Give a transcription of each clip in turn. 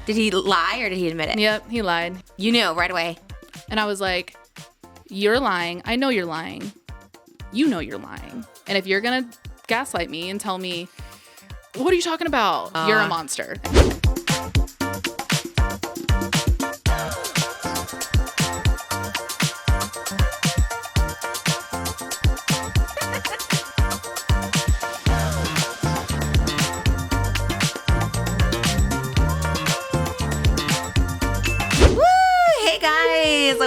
Did he lie or did he admit it? Yep, he lied. You knew right away. And I was like, you're lying. I know you're lying. You know you're lying. And if you're going to gaslight me and tell me, what are you talking about? You're a monster.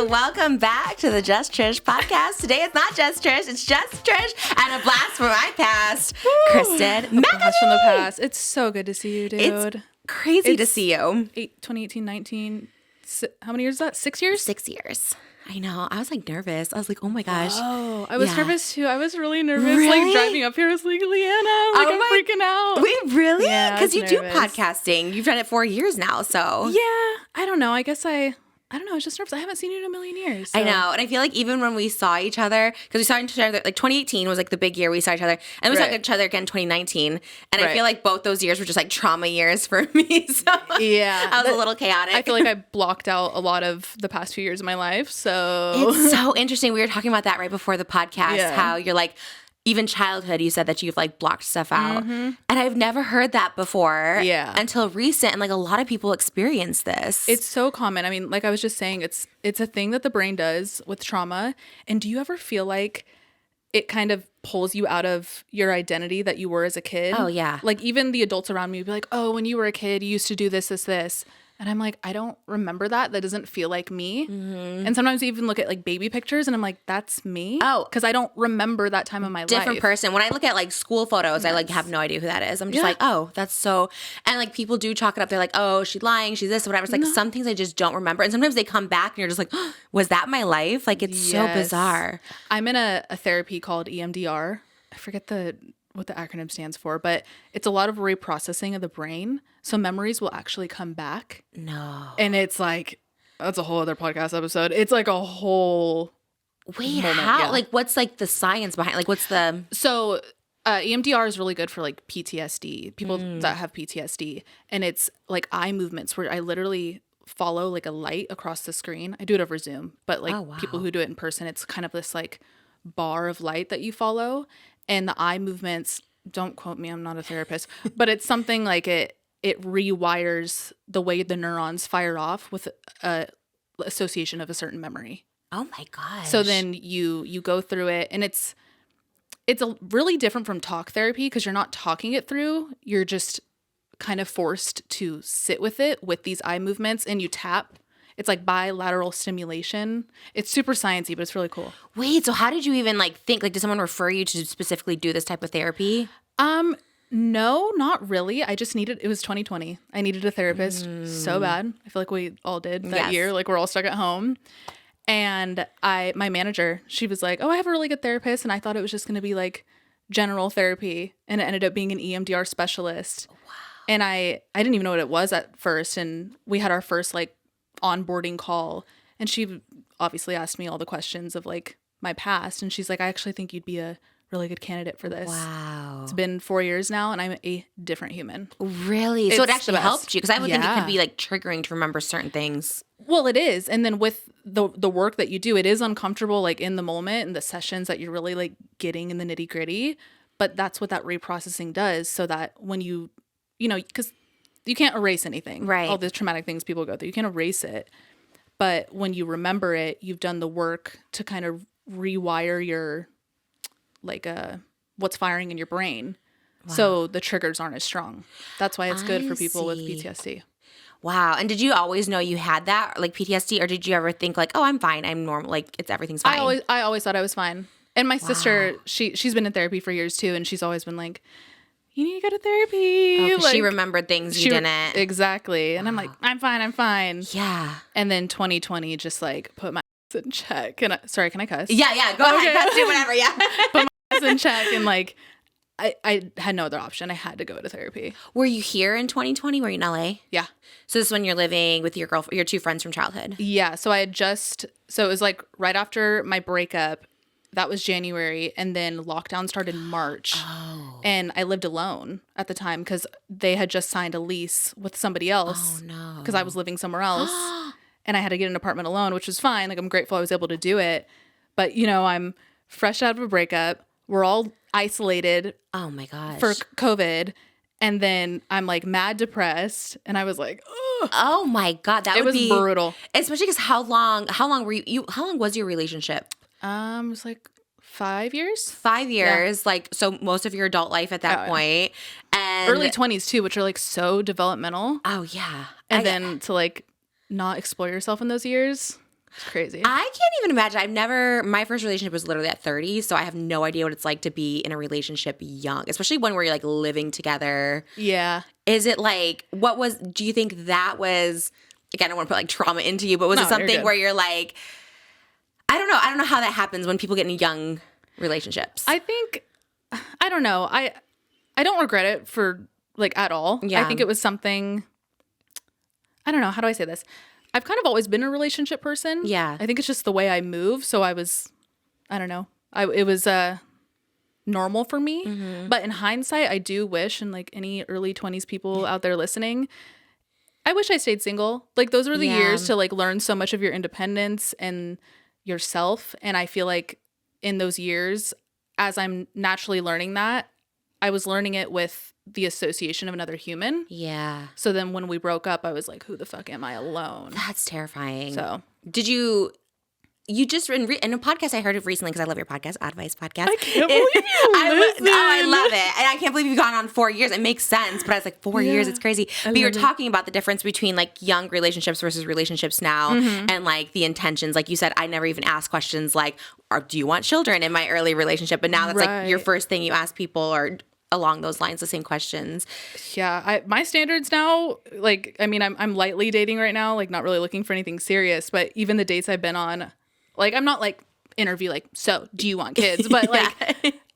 Welcome back to the Just Trish podcast. Today it's not Just Trish, it's Just Trish and a blast from my past. Kristen, a blast from the past. It's so good to see you, dude. It's crazy to see you. 2018, 19, how many years is that? 6 years? 6 years. I know. I was like nervous. I was like, oh my gosh. Oh, I was nervous too. I was really nervous. Like driving up here, I was like, Leanna, like I'm freaking out. Wait, really? Yeah, because you do podcasting. You've done it 4 years now, so. Yeah. I don't know. I guess I don't know. I was just nervous. I haven't seen you in a million years. So. I know. And I feel like even when we saw each other, because we saw each other, like 2018 was like the big year we saw each other. And we saw each other again in 2019. And I feel like both those years were just like trauma years for me. So yeah. I was a little chaotic. I feel like I blocked out a lot of the past few years of my life. So it's so interesting. We were talking about that right before the podcast, how you're like, even childhood, you said that you've like blocked stuff out. Mm-hmm. And I've never heard that before until recent. And like a lot of people experience this. It's so common. I mean, like I was just saying, it's a thing that the brain does with trauma. And do you ever feel like it kind of pulls you out of your identity that you were as a kid? Oh, yeah. Like even the adults around me would be like, oh, when you were a kid, you used to do this, this, this. And I'm like, I don't remember that. That doesn't feel like me. Mm-hmm. And sometimes I even look at like baby pictures and I'm like, that's me. Oh. Because I don't remember that time of my life. Different person. When I look at like school photos, I like have no idea who that is. I'm just like, oh, that's so. And like people do chalk it up. They're like, oh, she's lying. She's this, whatever. It's like some things I just don't remember. And sometimes they come back and you're just like, oh, was that my life? Like it's so bizarre. I'm in a therapy called EMDR. I forget what the acronym stands for, but it's a lot of reprocessing of the brain. So memories will actually come back. No. And it's like, that's a whole other podcast episode. It's like a whole moment. How? Yeah. Like what's like the science behind, like what's the. So EMDR is really good for like PTSD, people that have PTSD. And it's like eye movements where I literally follow like a light across the screen. I do it over Zoom, but like people who do it in person, it's kind of this like bar of light that you follow. And the eye movements, don't quote me, I'm not a therapist, but it's something like it rewires the way the neurons fire off with association of a certain memory. Oh my gosh. So then you go through it, and it's really different from talk therapy because you're not talking it through. You're just kind of forced to sit with it with these eye movements, and you tap. It's like bilateral stimulation. It's super sciencey, but it's really cool. Wait, so how did you even like think? Like, did someone refer you to specifically do this type of therapy? No, not really. I just it was 2020. I needed a therapist so bad. I feel like we all did that year. Like we're all stuck at home. And my manager, she was like, oh, I have a really good therapist. And I thought it was just going to be like general therapy. And it ended up being an EMDR specialist. Wow. And I didn't even know what it was at first. And we had our first like onboarding call, and she obviously asked me all the questions of like my past, and she's like, I actually think you'd be a really good candidate for this. Wow. It's been 4 years now, and I'm a different human. Really? So it actually helped you? Because I would think it could be like triggering to remember certain things. Well, it is. And then with the work that you do, it is uncomfortable like in the moment, and the sessions that you're really like getting in the nitty gritty, but that's what that reprocessing does, so that when you know, because you can't erase anything. Right. All the traumatic things people go through. You can't erase it. But when you remember it, you've done the work to kind of rewire your, like, what's firing in your brain. Wow. So the triggers aren't as strong. That's why it's good for people with PTSD. Wow. And did you always know you had that, like PTSD? Or did you ever think like, oh, I'm fine. I'm normal. Like everything's fine. I always thought I was fine. And my sister, she's been in therapy for years too. And she's always been like, you need to go to therapy. Like, she remembered things you didn't. Exactly. And I'm like, I'm fine. Yeah. And then 2020 just like put my ass in check. And sorry, can I cuss? Yeah. Go ahead. Cuss, do whatever. Yeah. Put my ass in check, and like I had no other option. I had to go to therapy. Were you here in 2020? Were you in LA? Yeah. So this is when you're living with your girlfriend, your two friends from childhood. Yeah. So it was like right after my breakup, that was January, and then lockdown started in March. Oh. And I lived alone at the time because they had just signed a lease with somebody else. Oh, no. Because I was living somewhere else. And I had to get an apartment alone, which was fine. Like, I'm grateful I was able to do it. But, you know, I'm fresh out of a breakup. We're all isolated. Oh, my gosh. For COVID. And then I'm like mad depressed. And I was like, ugh. Oh, my God. That It would was be brutal. Especially because how long how long was your relationship? It was like 5 years. 5 years. Yeah. Like, so most of your adult life at that point. And early 20s too, which are like so developmental. Oh, yeah. And then to like not explore yourself in those years. It's crazy. I can't even imagine. My first relationship was literally at 30, so I have no idea what it's like to be in a relationship young, especially one where you're like living together. Yeah. Is it like, do you think that was, again, I don't want to put like trauma into you, but was it something where you're like, I don't know how that happens when people get in young relationships. I don't know. I don't regret it for like at all. Yeah. I think it was something, I don't know. How do I say this? I've kind of always been a relationship person. Yeah. I think it's just the way I move. So I don't know. It was normal for me. Mm-hmm. But in hindsight, I do wish, and like any early 20s people out there listening, I wish I stayed single. Like those were the years to like learn so much of your independence and yourself. And I feel like in those years, as I'm naturally learning that, I was learning it with the association of another human. Yeah. So then when we broke up, I was like, who the fuck am I alone? That's terrifying. So did you just in a podcast I heard of recently, because I love your podcast, Advice Podcast. I can't believe you listen. I love it. And I can't believe you've gone on 4 years. It makes sense. But I was like, 4 years, it's crazy. But you're talking about the difference between like young relationships versus relationships now, and like the intentions. Like you said, I never even asked questions like, do you want children in my early relationship? But now that's like your first thing you ask people, or along those lines, the same questions. Yeah, my standards now, like, I mean, I'm lightly dating right now, like not really looking for anything serious, but even the dates I've been on, like, I'm not like interview like, so do you want kids? But like,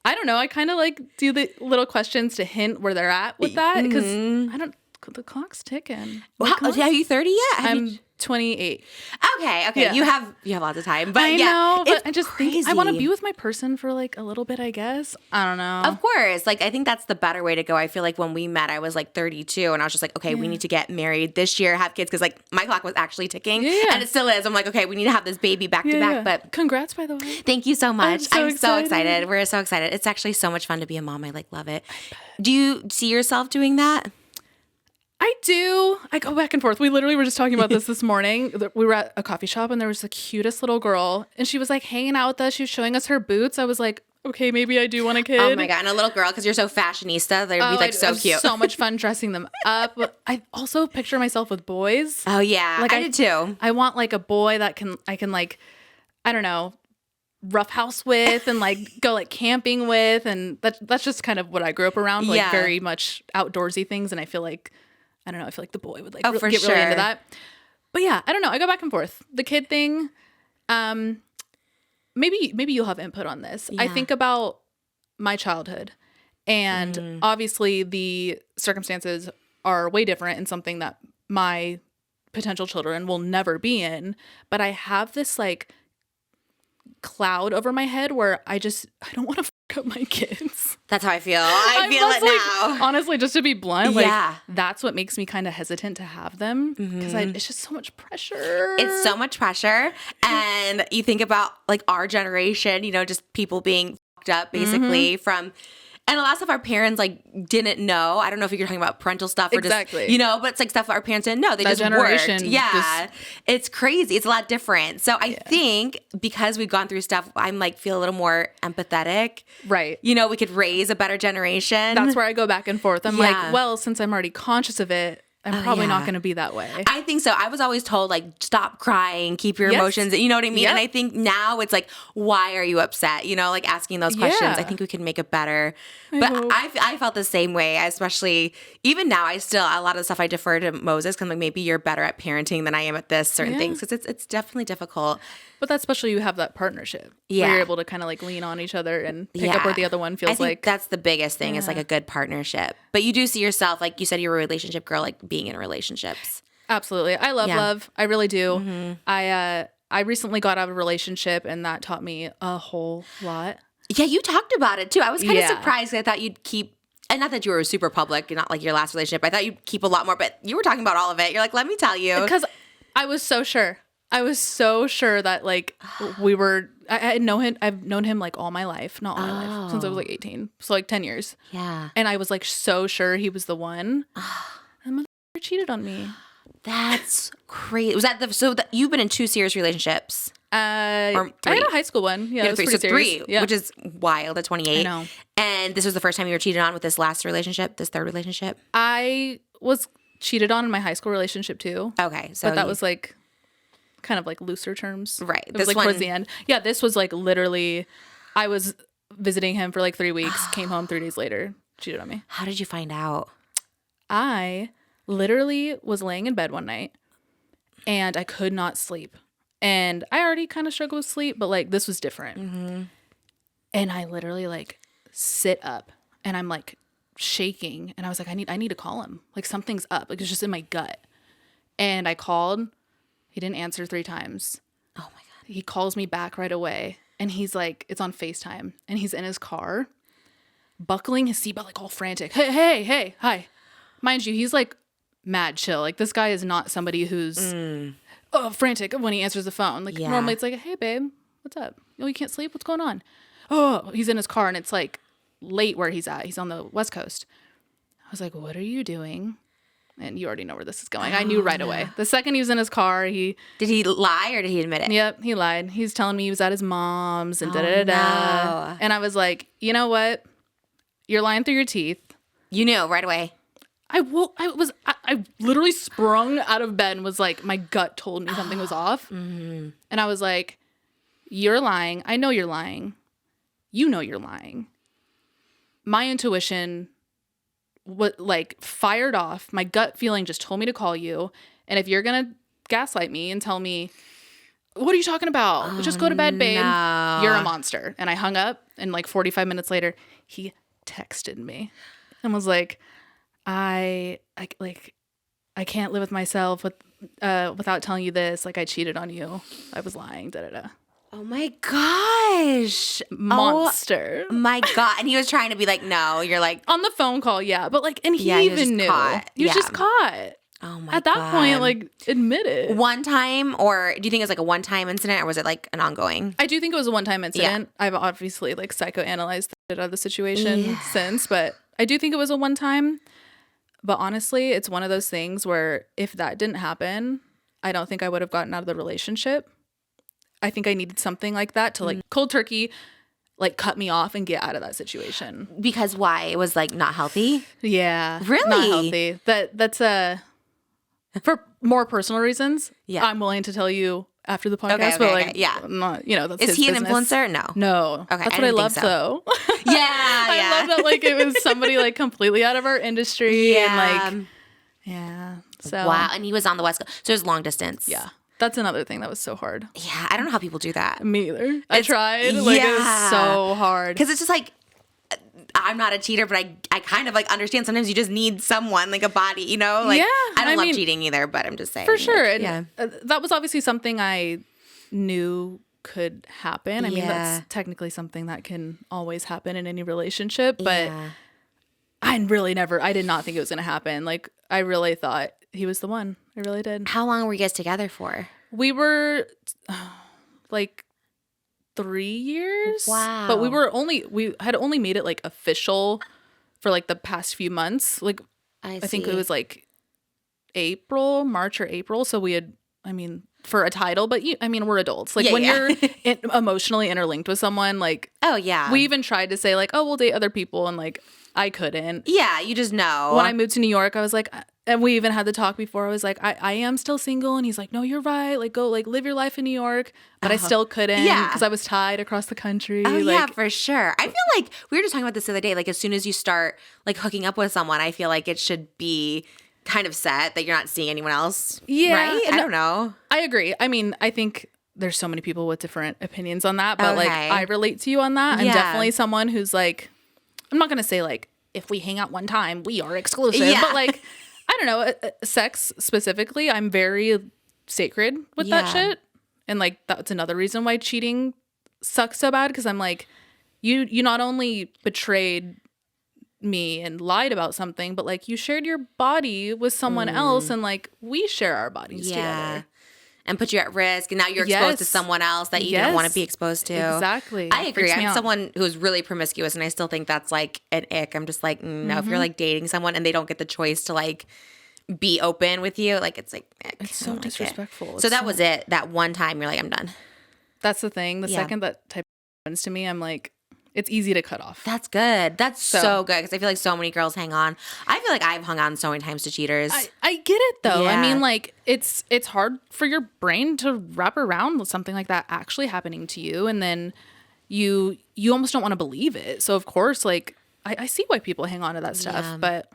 I don't know, I kind of like do the little questions to hint where they're at with that, because the clock's ticking. Are you 30 yet? I'm 28. Okay. Yeah. You have lots of time. But I know, but it's I just think I want to be with my person for like a little bit, I guess. I don't know. Of course. Like, I think that's the better way to go. I feel like when we met, I was like 32, and I was just like, okay, we need to get married this year, have kids, because like my clock was actually ticking, and it still is. I'm like, okay, we need to have this baby back to back. But congrats, by the way. Thank you so much. I'm so excited. We're so excited. It's actually so much fun to be a mom. I like love it. Do you see yourself doing that? I do. I go back and forth. We literally were just talking about this morning. We were at a coffee shop, and there was the cutest little girl, and she was like hanging out with us. She was showing us her boots. I was like, okay, maybe I do want a kid. Oh my God. And a little girl, because you're so fashionista, they'd be like so cute. So much fun dressing them up. I also picture myself with boys. Oh yeah. Like I did too. I want like a boy that I can like, I don't know, roughhouse with, and like go like camping with. And that's just kind of what I grew up around. Like very much outdoorsy things. And I feel like, I don't know, I feel like the boy would like get really into that. But yeah, I don't know. I go back and forth. The kid thing, maybe you'll have input on this. Yeah. I think about my childhood, and obviously the circumstances are way different and something that my potential children will never be in. But I have this like cloud over my head where I don't want to fuck up my kids. That's how I feel. I feel it now. Honestly, just to be blunt, like that's what makes me kind of hesitant to have them, because it's just so much pressure. It's so much pressure. And you think about like our generation, just people being fucked up basically from, and a lot of stuff our parents like didn't know. I don't know if you're talking about parental stuff or just, but it's like stuff our parents didn't know. They just worked. Yeah. It's crazy. It's a lot different. So I think because we've gone through stuff, I'm like feel a little more empathetic. Right. We could raise a better generation. That's where I go back and forth. I'm like, well, since I'm already conscious of it, I'm probably not going to be that way. I think so. I was always told, like, stop crying, keep your emotions. You know what I mean? Yep. And I think now it's like, why are you upset? Like asking those questions. I think we can make it better. I felt the same way, especially even now. A lot of the stuff I defer to Moses, because like maybe you're better at parenting than I am at this certain things, because it's definitely difficult. But that's especially you have that partnership. Yeah. Where you're able to kind of like lean on each other and pick up where the other one feels like. I think that's the biggest thing is like a good partnership. But you do see yourself, like you said, you're a relationship girl, like being in relationships. Absolutely. I love love. I really do. I I recently got out of a relationship, and that taught me a whole lot. Yeah, you talked about it too. I was kind of surprised. I thought you'd keep, and not that you were super public, not like your last relationship. I thought you'd keep a lot more, but you were talking about all of it. You're like, let me tell you. Because I was so sure. I was so sure that like we were, I've known him like all my life, not all my life, since I was like 18. So like 10 years. Yeah. And I was like so sure he was the one. And the motherfucker cheated on me. That's crazy. Was that you've been in 2 serious relationships? Or 3. I had a high school one. Yeah, it was 3. pretty So serious. 3, which is wild at 28. I know. And this was the first time you were cheated on with this last relationship, this 3rd relationship? I was cheated on in my high school relationship too. Okay. So but that was like kind of like looser terms. Right. It was like towards the end. Yeah, this was like literally, I was visiting him for like 3 weeks, came home 3 days later, cheated on me. How did you find out? I literally was laying in bed one night and I could not sleep. And I already kind of struggled with sleep, but like this was different. Mm-hmm. And I literally like sit up and I'm like shaking. And I was like, I need to call him. Like something's up. Like it's just in my gut. And I called. He didn't answer 3 times. Oh my God. He calls me back right away. And he's like, it's on FaceTime. And he's in his car, buckling his seatbelt, like all frantic. Hey, hi. Mind you, he's like mad chill. Like this guy is not somebody who's frantic when he answers the phone. Like normally it's like, hey babe, what's up? Oh, you can't sleep? What's going on? Oh, he's in his car and it's like late where he's at. He's on the West Coast. I was like, what are you doing? And you already know where this is going. I knew right away. The second he was in his car, Did he lie or did he admit it? Yep, he lied. He's telling me he was at his mom's and da-da-da-da. No. And I was like, you know what? You're lying through your teeth. You knew right away. I literally sprung out of bed and was like, my gut told me something was off. Mm-hmm. And I was like, you're lying. I know you're lying. You know you're lying. My intuition like fired off. My gut feeling just told me to call you. And if you're going to gaslight me and tell me, what are you talking about? Just go to bed, babe. No. You're a monster. And I hung up and like 45 minutes later, he texted me and was like, I can't live with myself without telling you this. Like I cheated on you. I was lying. Da-da-da. Oh my gosh. Monster. Oh my God. And he was trying to be like, no, you're like. On the phone call, yeah. But like, and he even knew. Caught. He was just caught. Oh my God. At that point, like, admit it. One time, or do you think it was like a one-time incident or was it like an ongoing? I do think it was a one-time incident. Yeah. I've obviously like psychoanalyzed the shit out of the situation since, but I do think it was a one-time. But honestly, it's one of those things where if that didn't happen, I don't think I would have gotten out of the relationship. I think I needed something like that to like cold turkey, like cut me off and get out of that situation. Because why? It was like not healthy? Yeah. Really? Not healthy. That's for more personal reasons. Yeah. I'm willing to tell you after the podcast, but like, yeah, not, that's Is his he business. An influencer? No. Okay. That's what I love though. Yeah. I love that like it was somebody like completely out of our industry and like, yeah. So wow. And he was on the West Coast. So it was long distance. Yeah. That's another thing that was so hard. Yeah. I don't know how people do that. Me either. I tried. Like it was so hard. Because it's just like, I'm not a cheater, but I kind of like understand sometimes you just need someone, like a body, like I don't love cheating either, but I'm just saying. For sure. Like, and that was obviously something I knew could happen. I mean, that's technically something that can always happen in any relationship, but I did not think it was going to happen. Like I really thought he was the one. I really did. How long were you guys together for? We were like 3 years. Wow. But we had only made it like official for like the past few months. Like I think it was like March or April. So we had, for a title, but we're adults. Like when you're emotionally interlinked with someone, like, oh yeah. We even tried to say like, oh, we'll date other people. And like, I couldn't. Yeah. You just know. When I moved to New York, I was like, and we even had the talk before. I was like, I am still single. And he's like, no, you're right. Like, go, like, live your life in New York. But I still couldn't. Yeah. Because I was tied across the country. Oh, yeah, for sure. I feel like we were just talking about this the other day. Like, as soon as you start, like, hooking up with someone, I feel like it should be kind of set that you're not seeing anyone else. Yeah. Right? I don't know. I agree. I think there's so many people with different opinions on that. But, like, I relate to you on that. I'm definitely someone who's, like, I'm not going to say, like, if we hang out one time, we are exclusive. Yeah. But, like, I don't know, sex specifically, I'm very sacred with that shit. And like that's another reason why cheating sucks so bad, because I'm like, you not only betrayed me and lied about something, but like you shared your body with someone else, and like we share our bodies together. And put you at risk, and now you're exposed to someone else that you didn't want to be exposed to. Exactly. I agree. I'm someone who's really promiscuous, and I still think that's like an ick. I'm just like, no, if you're like dating someone and they don't get the choice to like be open with you, like it's like ick. It's so disrespectful. So that was it. That one time you're like, I'm done. That's the thing. The second that type happens to me, I'm like, it's easy to cut off. That's good. That's so good, because I feel like so many girls hang on. I feel like I've hung on so many times to cheaters. I get it though. I mean, like it's hard for your brain to wrap around with something like that actually happening to you, and then you almost don't want to believe it. So of course, like I see why people hang on to that stuff, but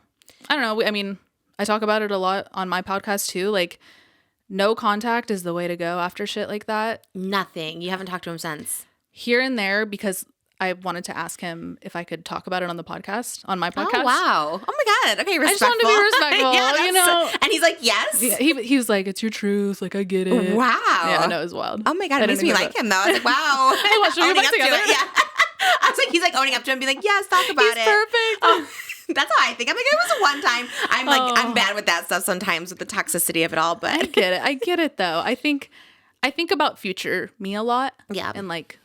I don't know. I mean, I talk about it a lot on my podcast too. Like, no contact is the way to go after shit like that. Nothing. You haven't talked to him since? Here and there, because I wanted to ask him if I could talk about it on the podcast, on my podcast. Oh, wow. Oh, my God. Okay, respectful. I just wanted to be respectful, you know. And he's like, yes? Yeah, he was like, it's your truth. Like, I get it. Wow. Yeah, I know, it was wild. Oh, my God. It makes me like him, though. I was like, wow. I watched we back together. Yeah. I was like, he's like owning up to him, being like, yes, talk about He's it. Perfect. Oh, that's how I think. I'm like, it was a one time. I'm like, I'm bad with that stuff sometimes, with the toxicity of it all, but. I get it, though. I think about future me a lot. Yeah. And, like,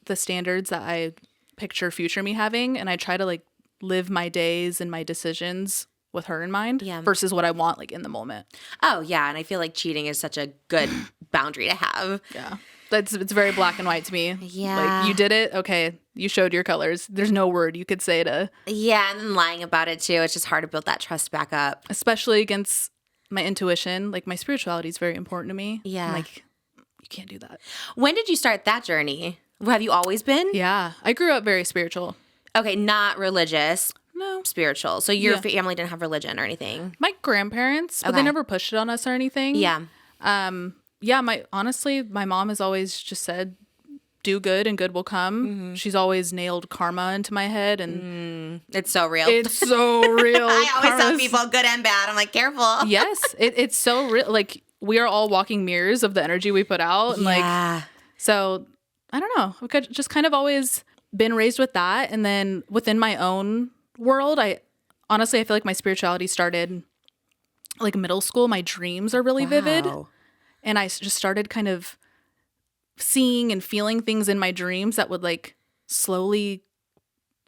the standards that I picture future me having, and I try to like live my days and my decisions with her in mind versus what I want like in the moment. Oh yeah, and I feel like cheating is such a good boundary to have. Yeah. It's very black and white to me. Yeah. Like, you did it, okay, you showed your colors. There's no word you could say to. Yeah, and then lying about it too. It's just hard to build that trust back up. Especially against my intuition. Like, my spirituality is very important to me. Yeah. Like, you can't do that. When did you start that journey? Have you always been? Yeah. I grew up very spiritual. Okay, not religious. No. Spiritual. So your family didn't have religion or anything? My grandparents, but they never pushed it on us or anything. Yeah. Yeah, honestly, my mom has always just said, do good and good will come. Mm-hmm. She's always nailed karma into my head, and it's so real. It's so real. I always tell people good and bad. I'm like, careful. Yes, it's so real. Like, we are all walking mirrors of the energy we put out. And like, so I don't know. I've just kind of always been raised with that. And then within my own world, I feel like my spirituality started like middle school. My dreams are really vivid. And I just started kind of seeing and feeling things in my dreams that would like slowly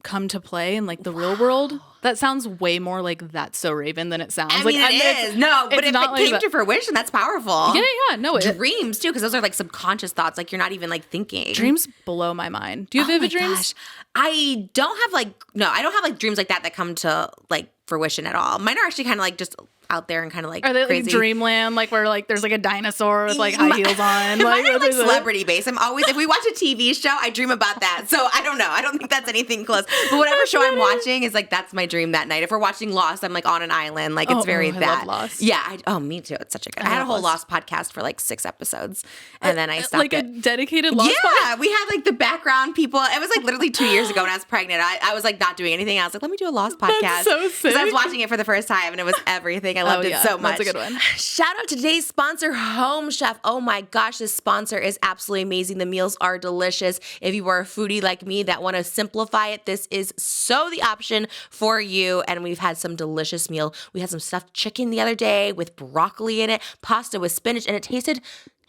come to play in like the real world. That sounds way more like That's So Raven than it sounds. I mean, it is. No, but if it came to fruition, that's powerful. Yeah. No, dreams too, because those are like subconscious thoughts. Like, you're not even like thinking. Dreams blow my mind. Do you have vivid dreams? Gosh. I don't have like dreams like that come to like fruition at all. Mine are actually kind of like just out there and kind of like are they crazy. Like dreamland, like where like there's like a dinosaur with like high heels on? Like, mine are like celebrity based. I'm always, if we watch a TV show, I dream about that. So I don't know. I don't think that's anything close. But whatever show I'm watching is like, that's my dream that night. If we're watching Lost, I'm like on an island. Like, it's very that. I love Lost. Yeah. Me too. It's such a good. I had a whole Lost podcast for like 6 episodes, and then I stopped. Like a dedicated Lost podcast? Yeah, we had like the background people. It was like literally 2 years ago when I was pregnant. I was like not doing anything. I was like, let me do a Lost podcast. That's so sick. Because I was watching it for the first time, and it was everything. I loved it so much. That's a good one. Shout out to today's sponsor, Home Chef. Oh my gosh, this sponsor is absolutely amazing. The meals are delicious. If you are a foodie like me that want to simplify it, this is so the option for you. And we've had some delicious meal. We had some stuffed chicken the other day with broccoli in it, pasta with spinach, and it tasted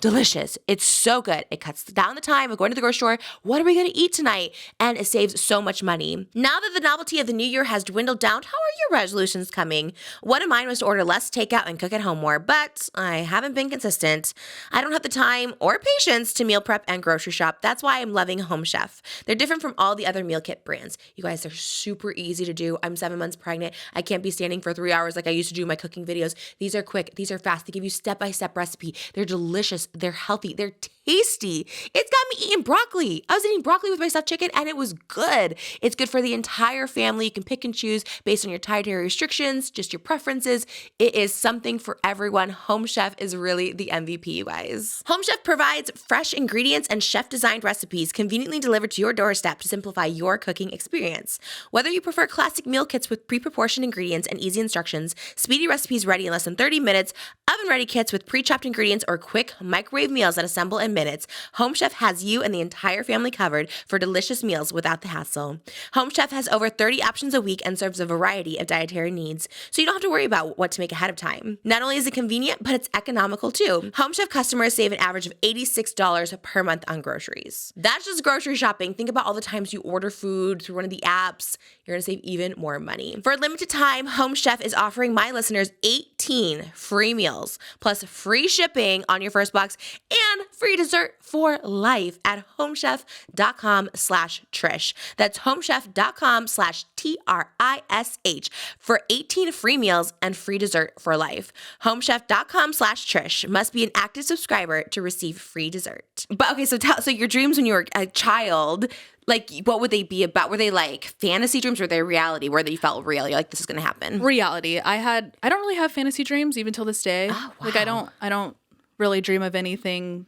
delicious. It's so good. It cuts down the time of going to the grocery store. What are we going to eat tonight? And it saves so much money. Now that the novelty of the new year has dwindled down, how are your resolutions coming? One of mine was to order less takeout and cook at home more, but I haven't been consistent. I don't have the time or patience to meal prep and grocery shop. That's why I'm loving Home Chef. They're different from all the other meal kit brands. You guys, they're super easy to do. I'm 7 months pregnant. I can't be standing for 3 hours like I used to do my cooking videos. These are quick. These are fast. They give you step-by-step recipe. They're delicious. They're healthy. They're tasty. It's got me eating broccoli. I was eating broccoli with my stuffed chicken and it was good. It's good for the entire family. You can pick and choose based on your dietary restrictions, just your preferences. It is something for everyone. Home Chef is really the MVP, you guys. Home Chef provides fresh ingredients and chef-designed recipes conveniently delivered to your doorstep to simplify your cooking experience. Whether you prefer classic meal kits with pre-proportioned ingredients and easy instructions, speedy recipes ready in less than 30 minutes, oven-ready kits with pre-chopped ingredients, or quick microwave meals that assemble in minutes, Home Chef has you and the entire family covered for delicious meals without the hassle. Home Chef has over 30 options a week and serves a variety of dietary needs, so you don't have to worry about what to make ahead of time. Not only is it convenient, but it's economical too. Home Chef customers save an average of $86 per month on groceries. That's just grocery shopping. Think about all the times you order food through one of the apps. You're going to save even more money. For a limited time, Home Chef is offering my listeners 18 free meals, plus free shipping on your first box and free dessert for life at homechef.com/Trish. That's homechef.com/TRISH for 18 free meals and free dessert for life. Homechef.com/Trish. Must be an active subscriber to receive free dessert. But okay, so your dreams when you were a child, like, what would they be about? Were they like fantasy dreams or were they reality where they felt real? You're like, this is going to happen? Reality. I don't really have fantasy dreams even till this day. Oh, wow. Like, I don't really dream of anything.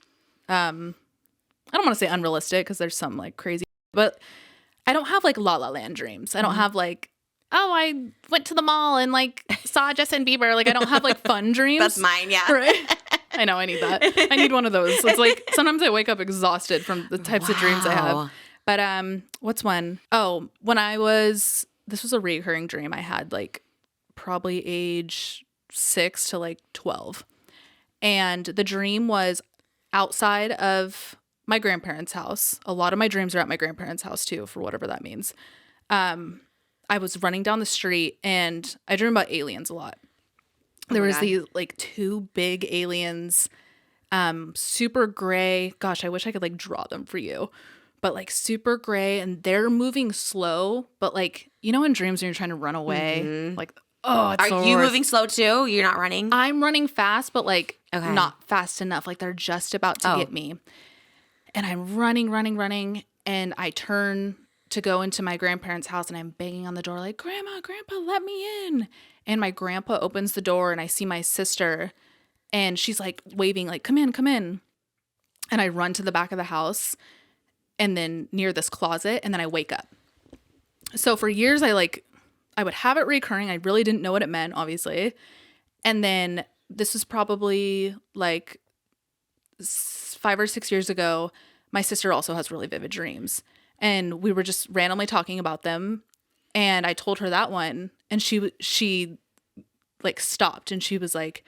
I don't want to say unrealistic because there's some like crazy, but I don't have like La La Land dreams. I don't have like, oh, I went to the mall and like saw Justin Bieber. Like, I don't have like fun dreams. That's mine, yeah. Right? I know, I need that. I need one of those. It's like sometimes I wake up exhausted from the types of dreams I have. But what's one? Oh, this was a recurring dream I had like probably age 6 to like 12. And the dream was outside of my grandparents' house. A lot of my dreams are at my grandparents' house too, for whatever that means. I was running down the street and I dream about aliens a lot. There was these like 2 big aliens, super gray. Gosh, I wish I could like draw them for you. But like super gray, and they're moving slow. But like, you know, in dreams when you're trying to run away, like, oh, it's Are you moving slow too? You're not running? I'm running fast, but like not fast enough. Like they're just about to get me. And I'm running. And I turn to go into my grandparents' house and I'm banging on the door like, Grandma, Grandpa, let me in. And my grandpa opens the door and I see my sister and she's like waving like, come in. And I run to the back of the house and then near this closet, and then I wake up. So for years, I would have it recurring. I really didn't know what it meant, obviously. And then this was probably like 5 or 6 years ago. My sister also has really vivid dreams. And we were just randomly talking about them. And I told her that one. And she like stopped and she was like,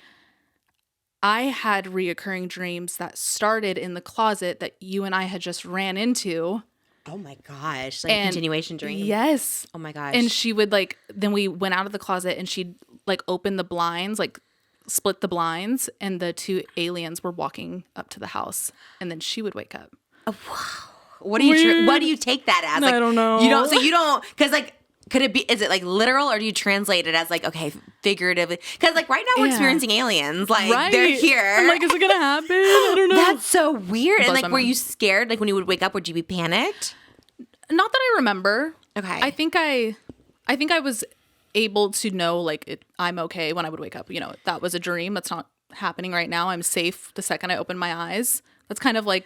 I had reoccurring dreams that started in the closet that you and I had just ran into. Oh my gosh. Like a continuation dream. Yes. Oh my gosh. And she would like, then we went out of the closet and she'd like open the blinds, like split the blinds, and the 2 aliens were walking up to the house. And then she would wake up. Oh, wow. What do you take that as? Like, I don't know. You don't, because like, could it be, is it like literal or do you translate it as like, okay, figuratively? Because like right now we're experiencing aliens. Like they're here. I'm like, is it going to happen? I don't know. That's so weird. And like, were you scared? Like when you would wake up, would you be panicked? Not that I remember. Okay. I think I was able to know like I'm okay when I would wake up. You know, that was a dream. That's not happening right now. I'm safe the second I open my eyes. That's kind of like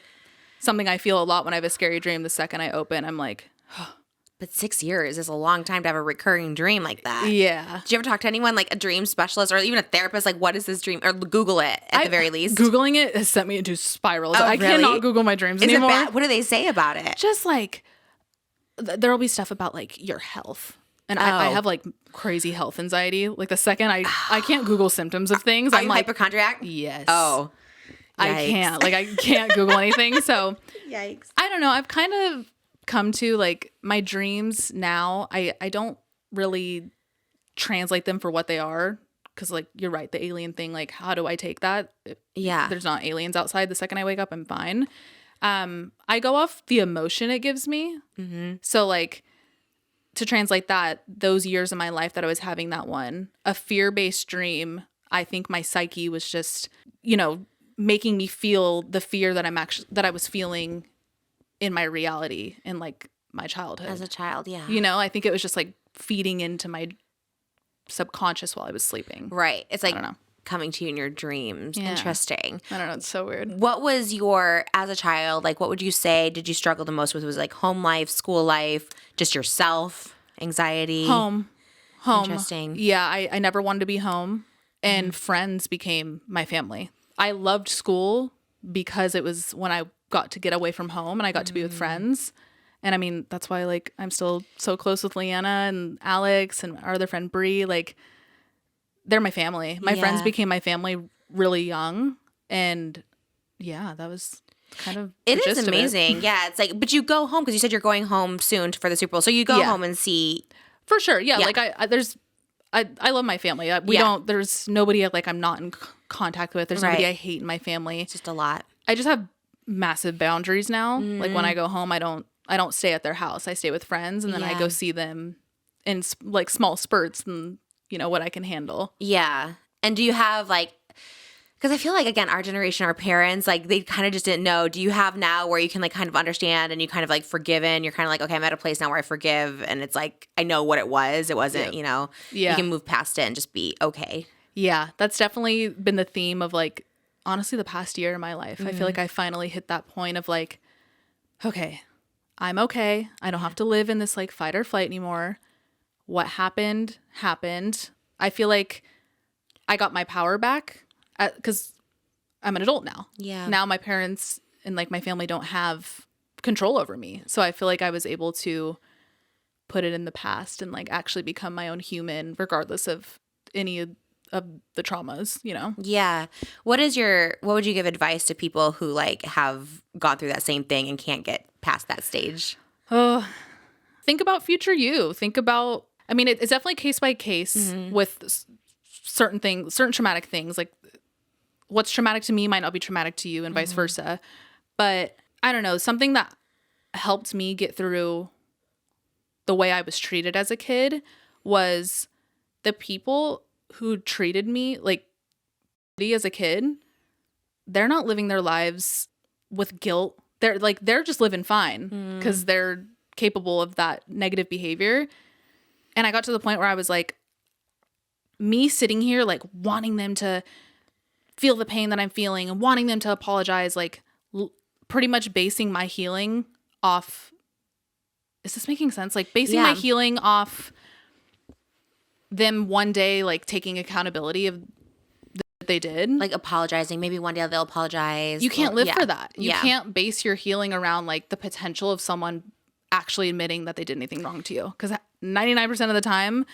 something I feel a lot when I have a scary dream. The second I open, I'm like, oh. But 6 years is a long time to have a recurring dream like that. Yeah. Did you ever talk to anyone like a dream specialist or even a therapist? Like, what is this dream? Or Google it at the very least. Googling it has sent me into spirals. Oh, I really? cannot Google my dreams anymore. It bad? What do they say about it? Just like, there'll be stuff about like your health. And I have like crazy health anxiety. Like the second I can't Google symptoms of things. Are I'm you like, hypochondriac? Yes. Oh. I can't. Like I can't Google anything. So Yikes. I don't know. I've kind of come to like my dreams now. I don't really translate them for what they are. Cause like, you're right. The alien thing, like, how do I take that? Yeah. There's not aliens outside. The second I wake up, I'm fine. I go off the emotion it gives me. Mm-hmm. So like to translate that, those years of my life that I was having that one, a fear-based dream, I think my psyche was just, you know, making me feel the fear that I was feeling in my reality in like my childhood. As a child, yeah. You know, I think it was just like feeding into my subconscious while I was sleeping. Right. It's like I don't know. coming to you in your dreams. Yeah. Interesting. I don't know. It's so weird. What was your, as a child, like what would you say did you struggle the most with? Was it like home life, school life, just yourself, anxiety? Home. Interesting. Yeah, I never wanted to be home, and friends became my family. I loved school because it was when I got to get away from home and I got to be with friends. And I mean, that's why like I'm still so close with Leanna and Alex and our other friend Bree. Like, they're my family. My friends became my family really young, and yeah, that was kind of it is amazing. Yeah, it's like, but you go home because you said you're going home soon for the Super Bowl, so you go home and see. For sure. Yeah. Like I love my family. There's nobody like I'm not in contact with. There's nobody I hate in my family. It's just a lot. I just have massive boundaries now. Like when I go home, I don't stay at their house. I stay with friends, and then I go see them in like small spurts and what I can handle. Yeah. And do you have like, because I feel like, again, our generation, our parents, like they kind of just didn't know. Do you have now where you can like kind of understand and you kind of like forgiven? You're kind of like, okay, I'm at a place now where I forgive. And it's like, I know what it was. It wasn't, you can move past it and just be okay. Yeah. That's definitely been the theme of like, honestly, the past year of my life. I feel like I finally hit that point of like, okay, I'm okay. I don't have to live in this like fight or flight anymore. What happened, happened. I feel like I got my power back. Because I'm an adult now. Yeah. Now my parents and like my family don't have control over me. So I feel like I was able to put it in the past and like actually become my own human regardless of any of the traumas, Yeah. What would you give advice to people who like have gone through that same thing and can't get past that stage? Oh, think about future you. Think about, I mean, it's definitely case by case with certain things, certain traumatic things. Like, what's traumatic to me might not be traumatic to you and vice versa. But I don't know, something that helped me get through the way I was treated as a kid was the people who treated me like as a kid. They're not living their lives with guilt. They're just living fine because they're capable of that negative behavior. And I got to the point where I was like, me sitting here like wanting them to feel the pain that I'm feeling and wanting them to apologize, like pretty much basing my healing off. Is this making sense? Like basing my healing off them one day, like taking accountability of that they did. Like apologizing. Maybe one day they'll apologize. You can't live for that. You can't base your healing around like the potential of someone actually admitting that they did anything wrong to you. Because 99% of the time,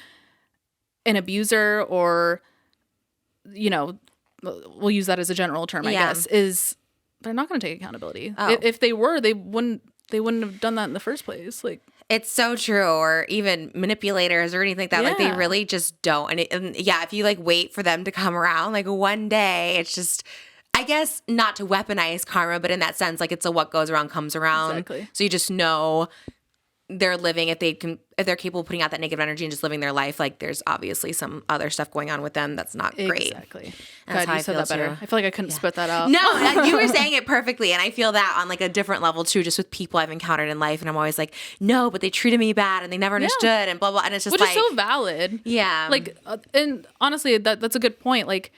an abuser or, we'll use that as a general term, I guess, is they're not going to take accountability. Oh. If they were, they wouldn't have done that in the first place. Like, it's so true. Or even manipulators or anything like that. Like they really just don't. And if you like wait for them to come around, like one day, it's just, I guess not to weaponize karma, but in that sense, like it's a what goes around comes around. Exactly. So you just know they're living, if they're capable of putting out that negative energy and just living their life, like there's obviously some other stuff going on with them that's not great. Exactly. That's God, you said that better. Too. I feel like I couldn't spit that out. No, you were saying it perfectly. And I feel that on like a different level too, just with people I've encountered in life. And I'm always like, no, but they treated me bad and they never understood and blah, blah. And it's just Which is so valid. Yeah. Like, and honestly, that's a good point. Like,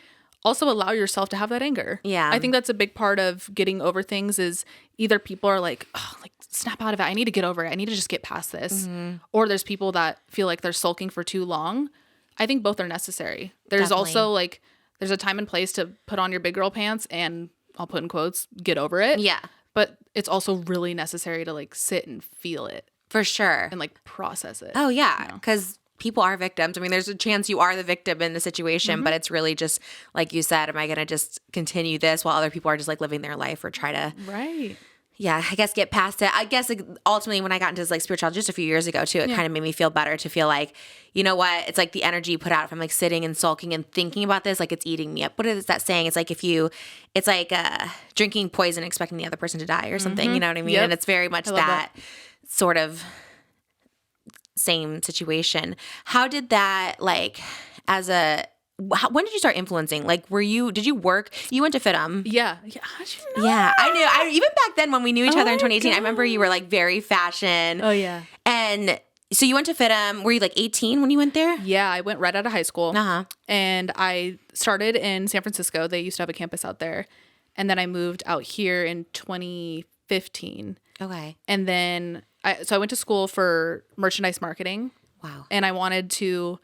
also allow yourself to have that anger. Yeah. I think that's a big part of getting over things is either people are like, oh, like snap out of it. I need to get over it. I need to just get past this. Or there's people that feel like they're sulking for too long. I think both are necessary. There's also like, there's a time and place to put on your big girl pants and I'll put in quotes, get over it. Yeah. But it's also really necessary to like sit and feel it. For sure. And like process it. Oh yeah. Because people are victims. I mean, there's a chance you are the victim in the situation, but it's really just, like you said, am I going to just continue this while other people are just like living their life or try to, I guess get past it. I guess like, ultimately when I got into this like spirituality just a few years ago too, it kind of made me feel better to feel like, you know what, it's like the energy you put out from like sitting and sulking and thinking about this, like it's eating me up. What is that saying? It's like it's like drinking poison expecting the other person to die or something, you know what I mean? Yep. And it's very much that sort of same situation. How did that, like, as a when did you start influencing? Like, did you work? You went to FITM. Yeah. How'd you know? Yeah, I knew. Even back then when we knew each other in 2018, I remember you were like very fashion. Oh, yeah. And so you went to FITM. Were you like 18 when you went there? Yeah, I went right out of high school. Uh-huh. And I started in San Francisco. They used to have a campus out there. And then I moved out here in 2015. Okay. And then I went to school for merchandise marketing. Wow. And I wanted to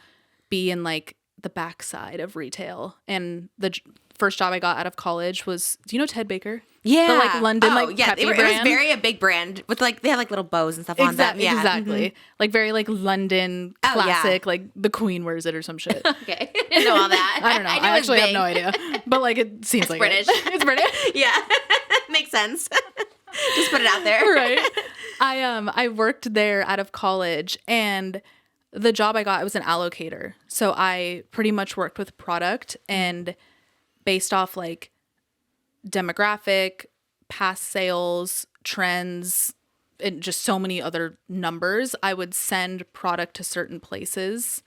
be in like the backside of retail. And the first job I got out of college was, do you know Ted Baker? Yeah. The like London it was very a big brand with like, they had like little bows and stuff on them. Yeah. Exactly. Mm-hmm. Like very like London classic, like the Queen wears it or some shit. Okay. I didn't know all that. I don't know. I actually have no idea. But like it seems like British. It's British. Yeah. Makes sense. Just put it out there. Right. I worked there out of college, and the job I got, I was an allocator. So I pretty much worked with product, and based off like demographic, past sales, trends, and just so many other numbers, I would send product to certain places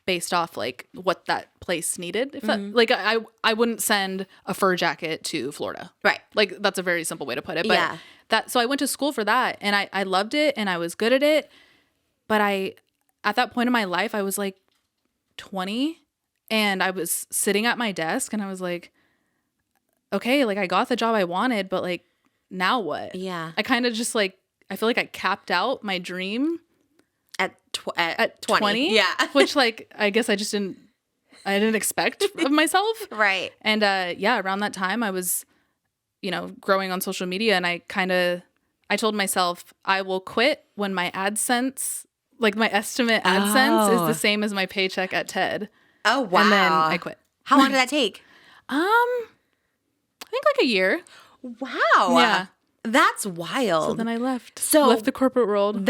based off like what that place needed. If like I wouldn't send a fur jacket to Florida. Right. Like that's a very simple way to put it. But so I went to school for that, and I loved it and I was good at it. But at that point in my life, I was like 20, and I was sitting at my desk and I was like, okay, like I got the job I wanted, but like now what? Yeah. I kind of just like, I feel like I capped out my dream at 20. Yeah. Which like, I guess I didn't expect of myself. Right. And around that time I was, growing on social media, and I told myself I will quit when my AdSense, like my estimate AdSense is the same as my paycheck at TED. Oh, wow. And then I quit. How long did that take? I think like a year. Wow. Yeah. That's wild. So then I left. So left the corporate world.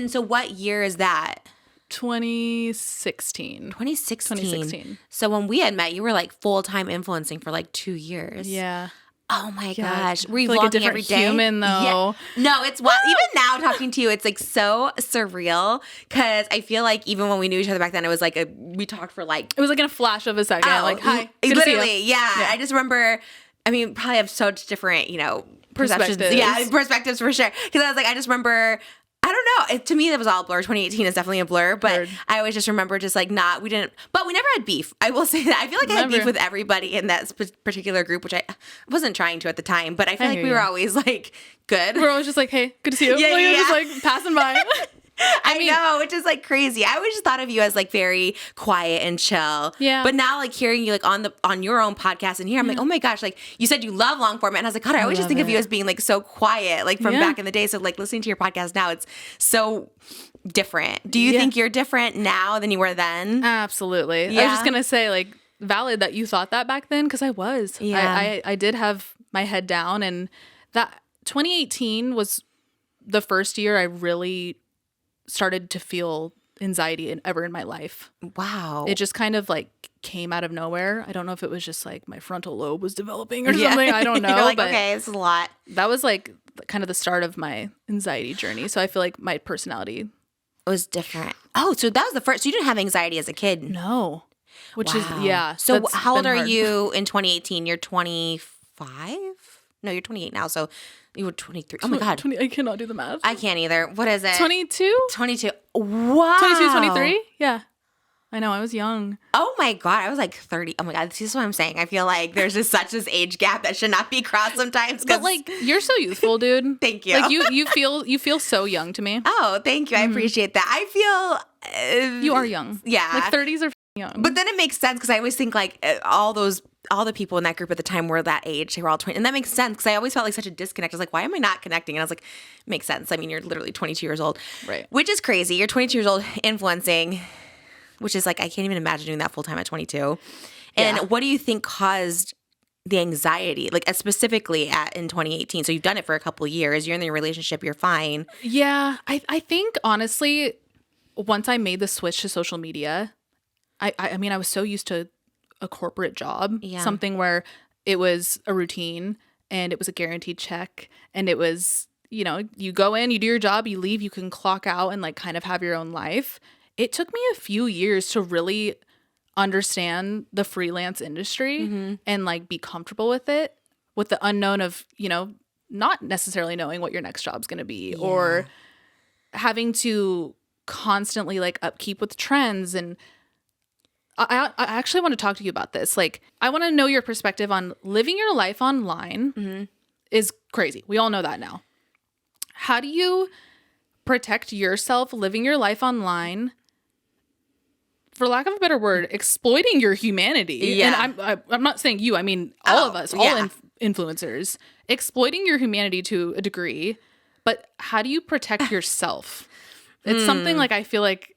So what year is that? 2016. 2016. So when we had met, you were like full-time influencing for like 2 years. Yeah. Oh my gosh. Were you like vlogging a different every day? human though. Yeah. No, it's wild. Even now talking to you, it's like so surreal, because I feel like even when we knew each other back then, it was like we talked for like. It was like in a flash of a second. Like, hi. Literally, yeah. I just remember, probably have such different, perceptions. Perspectives. Yeah, perspectives for sure. Because I was like, I just remember, I don't know. To me, that was all a blur. 2018 is definitely a blur. But Heard. I always just remember just like we never had beef. I will say that. I feel like I had beef with everybody in that particular group, which I wasn't trying to at the time. But I feel like we were always like good. We're always just like, hey, good to see you. Yeah, like, just like passing by. I know, which is like crazy. I always just thought of you as like very quiet and chill. Yeah. But now like hearing you like on your own podcast and here, I'm like, oh my gosh, like you said you love long format. And I was like, God, I always just think of you as being like so quiet, like from back in the day. So like listening to your podcast now, it's so different. Do you think you're different now than you were then? Absolutely. Yeah. I was just going to say like valid that you thought that back then, because I was. Yeah. I did have my head down, and that 2018 was the first year I really started to feel anxiety ever in my life. Wow. It just kind of like came out of nowhere. I don't know if it was just like my frontal lobe was developing or something. I don't know. You're like, but okay, this is a lot. that was like kind of the start of my anxiety journey. So I feel like my personality It was different. Oh, so that was the first. So you didn't have anxiety as a kid? No. Which is, So that's how old been are hard. you in 2018? You're 25? No, you're 28 now. So you were 23. Oh my God. 20, I cannot do the math. I can't either. What is it? 22? 22. Wow. 22, 23? Yeah. I know. I was young. Oh my God. I was like 30. Oh my God. This is what I'm saying. I feel like there's just such this age gap that should not be crossed sometimes. But like, you're so youthful, dude. Thank you. Like you feel so young to me. Oh, thank you. I appreciate that. I feel. You are young. Yeah. Like 30s are young. But then it makes sense, because I always think like all the people in that group at the time were that age. They were all 20. And that makes sense, because I always felt like such a disconnect. I was like, why am I not connecting? And I was like, makes sense. I mean, you're literally 22 years old. Right. Which is crazy. You're 22 years old influencing, which is like, I can't even imagine doing that full time at 22. And what do you think caused the anxiety, like specifically in 2018? So you've done it for a couple of years. You're in the relationship. You're fine. Yeah. I think honestly, once I made the switch to social media, I mean, I was so used to a corporate job, something where it was a routine and it was a guaranteed check, and it was, you go in, you do your job, you leave, you can clock out and like kind of have your own life. It took me a few years to really understand the freelance industry and like be comfortable with it, with the unknown of, you know, not necessarily knowing what your next job's going to be or having to constantly like upkeep with trends. And I actually want to talk to you about this. Like, I want to know your perspective on living your life online is crazy. We all know that now. How do you protect yourself living your life online, for lack of a better word, exploiting your humanity? Yeah. And I'm not saying you, I mean all of us, all influencers, exploiting your humanity to a degree. But how do you protect yourself? It's something like I feel like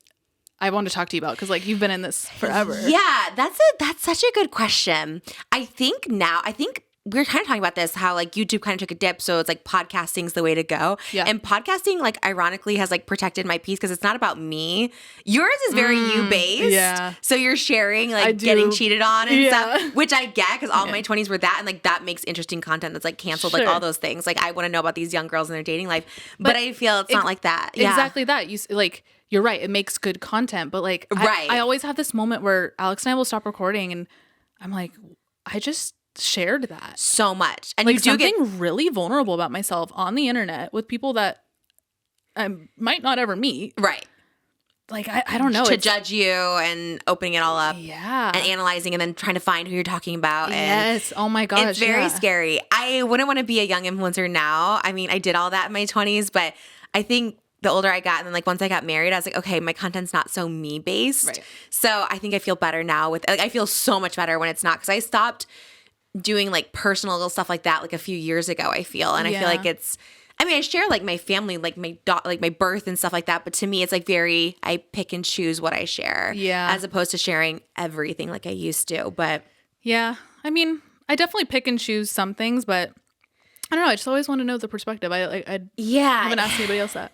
I want to talk to you about because like you've been in this forever. Yeah, that's such a good question. I think we're kind of talking about this, how like YouTube kind of took a dip. So it's like podcasting's the way to go. Yeah. And podcasting like ironically has like protected my peace because it's not about me. Yours is very you based. Yeah. So you're sharing like getting cheated on and stuff, which I get because all my 20s were that. And like that makes interesting content that's like canceled, like all those things. Like I want to know about these young girls and their dating life. But I feel it's not like that. Yeah. Exactly that. You like, you're right. It makes good content. But like, I always have this moment where Alex and I will stop recording and I'm like, I just shared that so much. And like you do something really vulnerable about myself on the internet with people that I might not ever meet. Right. Like, I don't know. To judge you and opening it all up. Yeah. And analyzing and then trying to find who you're talking about. And yes. Oh my gosh. it's very scary. I wouldn't want to be a young influencer now. I mean, I did all that in my 20s, but I think the older I got and then like once I got married, I was like, okay, my content's not so me based. Right. So I think I feel better now with like, I feel so much better when it's not, because I stopped doing like personal little stuff like that like a few years ago, I feel. And I feel like it's, I mean, I share like my family, like my like my birth and stuff like that. But to me, it's like very, I pick and choose what I share. Yeah. As opposed to sharing everything like I used to. But yeah, I mean, I definitely pick and choose some things, but I don't know. I just always want to know the perspective. I haven't asked anybody else that.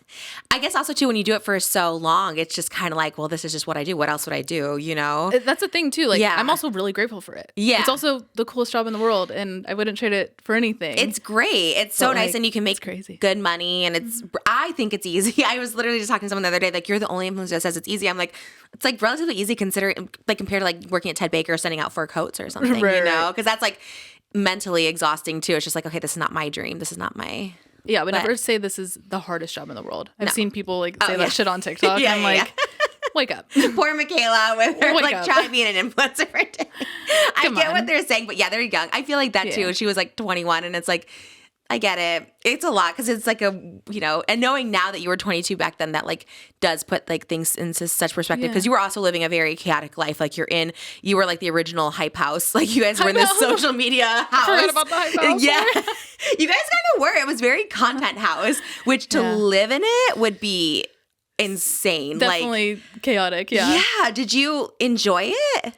I guess also too, when you do it for so long, it's just kind of like, well, this is just what I do. What else would I do? You know? That's the thing too. Like, I'm also really grateful for it. Yeah. It's also the coolest job in the world and I wouldn't trade it for anything. It's great. It's so nice and you can make good money and it's, I think it's easy. I was literally just talking to someone the other day, like, you're the only influencer that says it's easy. I'm like, it's like relatively easy compared to like working at Ted Baker, sending out fur coats or something, you know? Because that's like mentally exhausting too. It's just like, okay, this is not my dream. This is not my. Yeah, I would never say this is the hardest job in the world. I've seen people like say that shit on TikTok. And I'm like, wake up. Poor Michaela with her like trying being an influencer for a day. I get what they're saying, but yeah, they're young. I feel like that too. She was like 21 and it's like, I get it. It's a lot because it's like a, you know, and knowing now that you were 22 back then, that like does put like things into such perspective because you were also living a very chaotic life. Like you were like the original hype house. Like you guys were in this social media house. I forgot about the hype house. Yeah. You guys kind of were. It was very content house, which to live in it would be insane. Definitely chaotic. Yeah. Yeah. Did you enjoy it?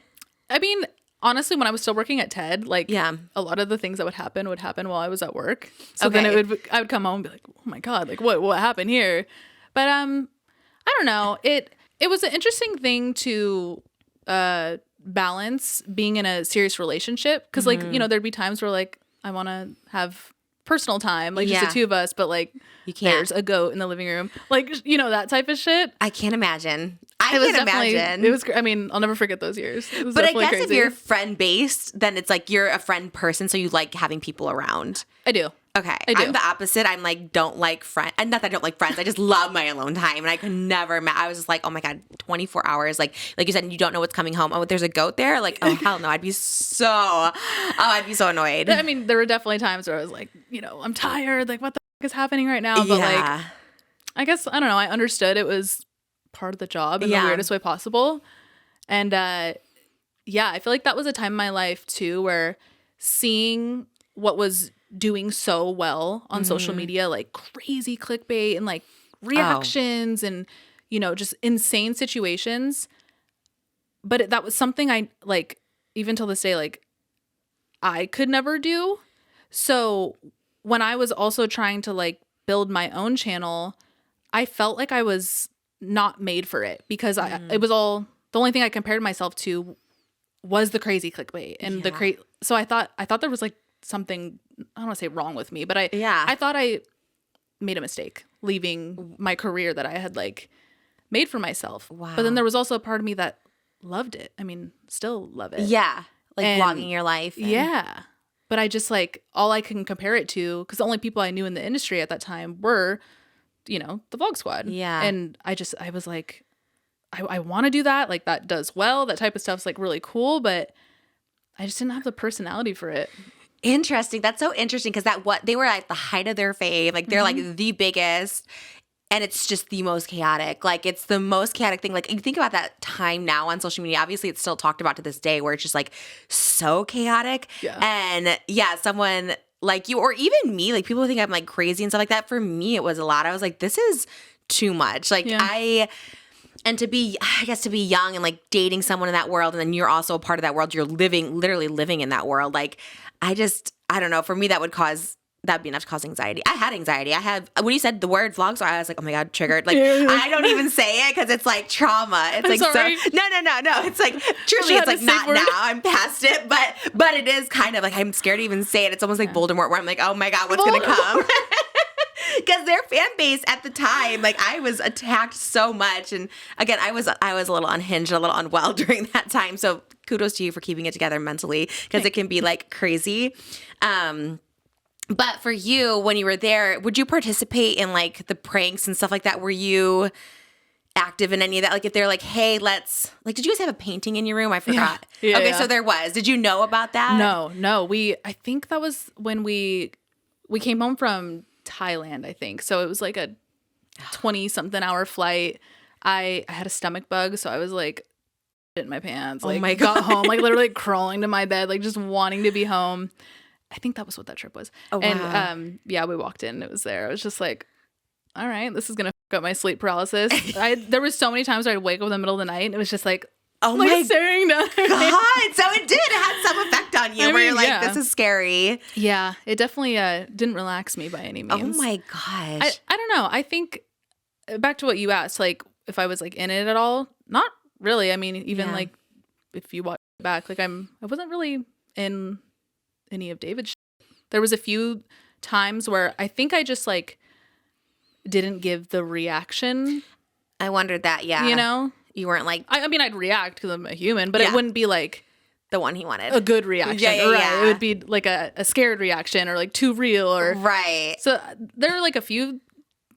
I mean, honestly, when I was still working at TED, like a lot of the things that would happen while I was at work. So then I would come home and be like, oh my God, like what happened here? But I don't know. It was an interesting thing to balance being in a serious relationship. Cause like, you know, there'd be times where like, I want to have personal time, like just the two of us, but like you can't. There's a goat in the living room. Like, you know, that type of shit. I can't imagine. I can't imagine. It was. I mean, I'll never forget those years. But I guess if you're friend based, then it's like you're a friend person, so you like having people around. I do. Okay, I'm the opposite. I'm like don't like friends, and not that I don't like friends. I just love my alone time, and I could never. I was just like, oh my God, 24 hours. Like you said, you don't know what's coming home. Oh, there's a goat there. Like, oh hell no, I'd be so annoyed. I mean, there were definitely times where I was like, you know, I'm tired. Like, what the is happening right now? But like, I guess I don't know. I understood it was part of the job in the weirdest way possible. And I feel like that was a time in my life too where seeing what was doing so well on social media, like crazy clickbait and like reactions and, you know, just insane situations. But that was something I like, even till this day, like I could never do. So when I was also trying to like build my own channel, I felt like I was not made for it because it was all, the only thing I compared myself to was the crazy clickbait and so I thought there was like something, I don't want to say wrong with me, but I thought I made a mistake leaving my career that I had like made for myself. Wow. But then there was also a part of me that loved it. I mean, still love it. Yeah. Like vlogging your life. Yeah. But I just like, all I can compare it to, because the only people I knew in the industry at that time were, you know, the Vlog Squad. Yeah. And I was like, I want to do that. Like that does well. That type of stuff's like really cool, but I just didn't have the personality for it. Interesting. That's so interesting because they were at the height of their fame. Like they're like the biggest, and it's just the most chaotic. Like it's the most chaotic thing. Like you think about that time now on social media. Obviously, it's still talked about to this day, where it's just like so chaotic. Yeah. And yeah, someone like you or even me, like people think I'm like crazy and stuff like that. For me, it was a lot. I was like, this is too much. Like And to be young and like dating someone in that world, and then you're also a part of that world. You're literally living in that world. Like, I don't know. For me, that'd be enough to cause anxiety. I had anxiety. When you said the word vlogs, I was like, oh my God, triggered. Like, I don't even say it because it's like trauma. It's like, sorry. No. It's like, truly, it's like not now. I'm past it. But it is kind of like, I'm scared to even say it. It's almost like Voldemort, where I'm like, oh my God, what's going to come? Because their fan base at the time, like I was attacked so much, and again, I was a little unhinged, a little unwell during that time. So kudos to you for keeping it together mentally, because it can be like crazy. But for you, when you were there, would you participate in like the pranks and stuff like that? Were you active in any of that? Like if they're like, hey, did you guys have a painting in your room? I forgot. Yeah. Okay, so there was. Did you know about that? No. I think that was when we came home from Thailand, I think. So it was like a 20-something hour flight. I had a stomach bug, so I was like shit in my pants. Like, oh my God. Got home, like literally crawling to my bed, like just wanting to be home. I think that was what that trip was. Oh, wow. And we walked in, it was there. I was just like, all right, this is gonna fuck up my sleep paralysis. There was so many times where I'd wake up in the middle of the night and it was just like, oh like my staring down. God. So it had some effect on you where you're like, this is scary. Yeah, it definitely didn't relax me by any means. Oh my gosh. I don't know. I think back to what you asked, like if I was like in it at all, not really. I mean, even like if you watch it back, like I wasn't really in any of David's shit. There was a few times where I think I just like didn't give the reaction. I wondered that, yeah. You know? You weren't like... I mean, I'd react because I'm a human, but it wouldn't be like... the one he wanted. A good reaction. Yeah. It would be like a scared reaction or like too real or... Right. So there are like a few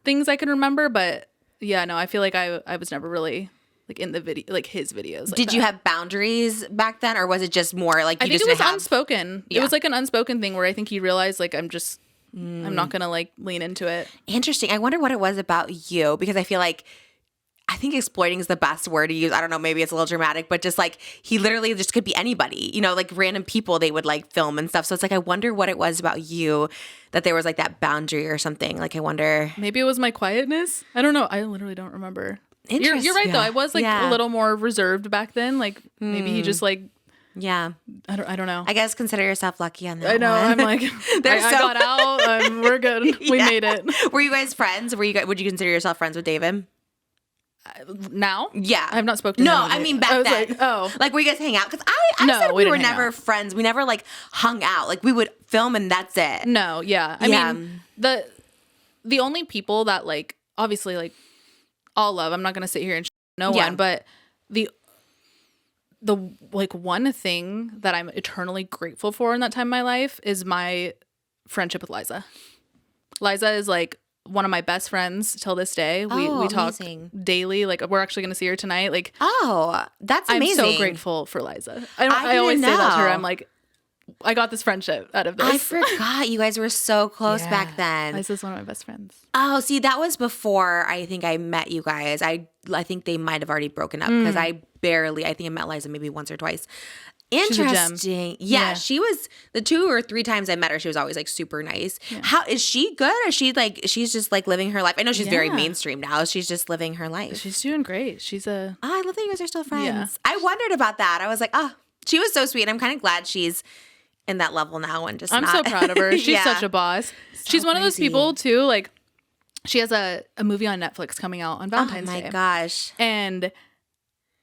things I can remember, but yeah, no, I feel like I was never really like in the video, like his videos. Like Did you have boundaries back then, or was it just more like you I think it was unspoken. Yeah. It was like an unspoken thing where I think he realized like I'm not going to like lean into it. Interesting. I wonder what it was about you, because I feel like I think exploiting is the best word to use. I don't know, maybe it's a little dramatic, but just like he literally just could be anybody, you know, like random people they would like film and stuff. So it's like, I wonder what it was about you that there was like that boundary or something. Like, I wonder. Maybe it was my quietness. I don't know. I literally don't remember. You're right though. I was like a little more reserved back then. Like maybe he just like, yeah. I don't know. I guess consider yourself lucky on that. I know. One. I'm like, I got out. We're good. We made it. Were you guys friends? Would you consider yourself friends with David? Now? Yeah. I have not spoken to him. No, I mean back then. Like, were you guys hang out? Because I said we were never friends. We never like hung out. Like, we would film and that's it. No, yeah. I mean, the only people that like, obviously like all love, I'm not going to sit here and no one, but the like one thing that I'm eternally grateful for in that time of my life is my friendship with Liza. Liza is like one of my best friends till this day. We talk daily. Like, we're actually going to see her tonight. Like, oh, that's amazing. I'm so grateful for Liza. I always say that to her. I'm like, I got this friendship out of this. I forgot you guys were so close back then. Liza's one of my best friends. Oh, see, that was before I think I met you guys. I think they might have already broken up because I think I met Liza maybe once or twice. Interesting. Yeah, she was the 2 or 3 times I met her, she was always like super nice. Yeah. How is she good? Or is she like she's just like living her life? I know she's very mainstream now. She's just living her life. She's doing great. I love that you guys are still friends. Yeah. I wondered about that. I was like, oh, she was so sweet. I'm kind of glad she's in that level now and just I'm so proud of her. She's such a boss. She's one of those people too, like she has a movie on Netflix coming out on Valentine's Day. Oh my gosh. And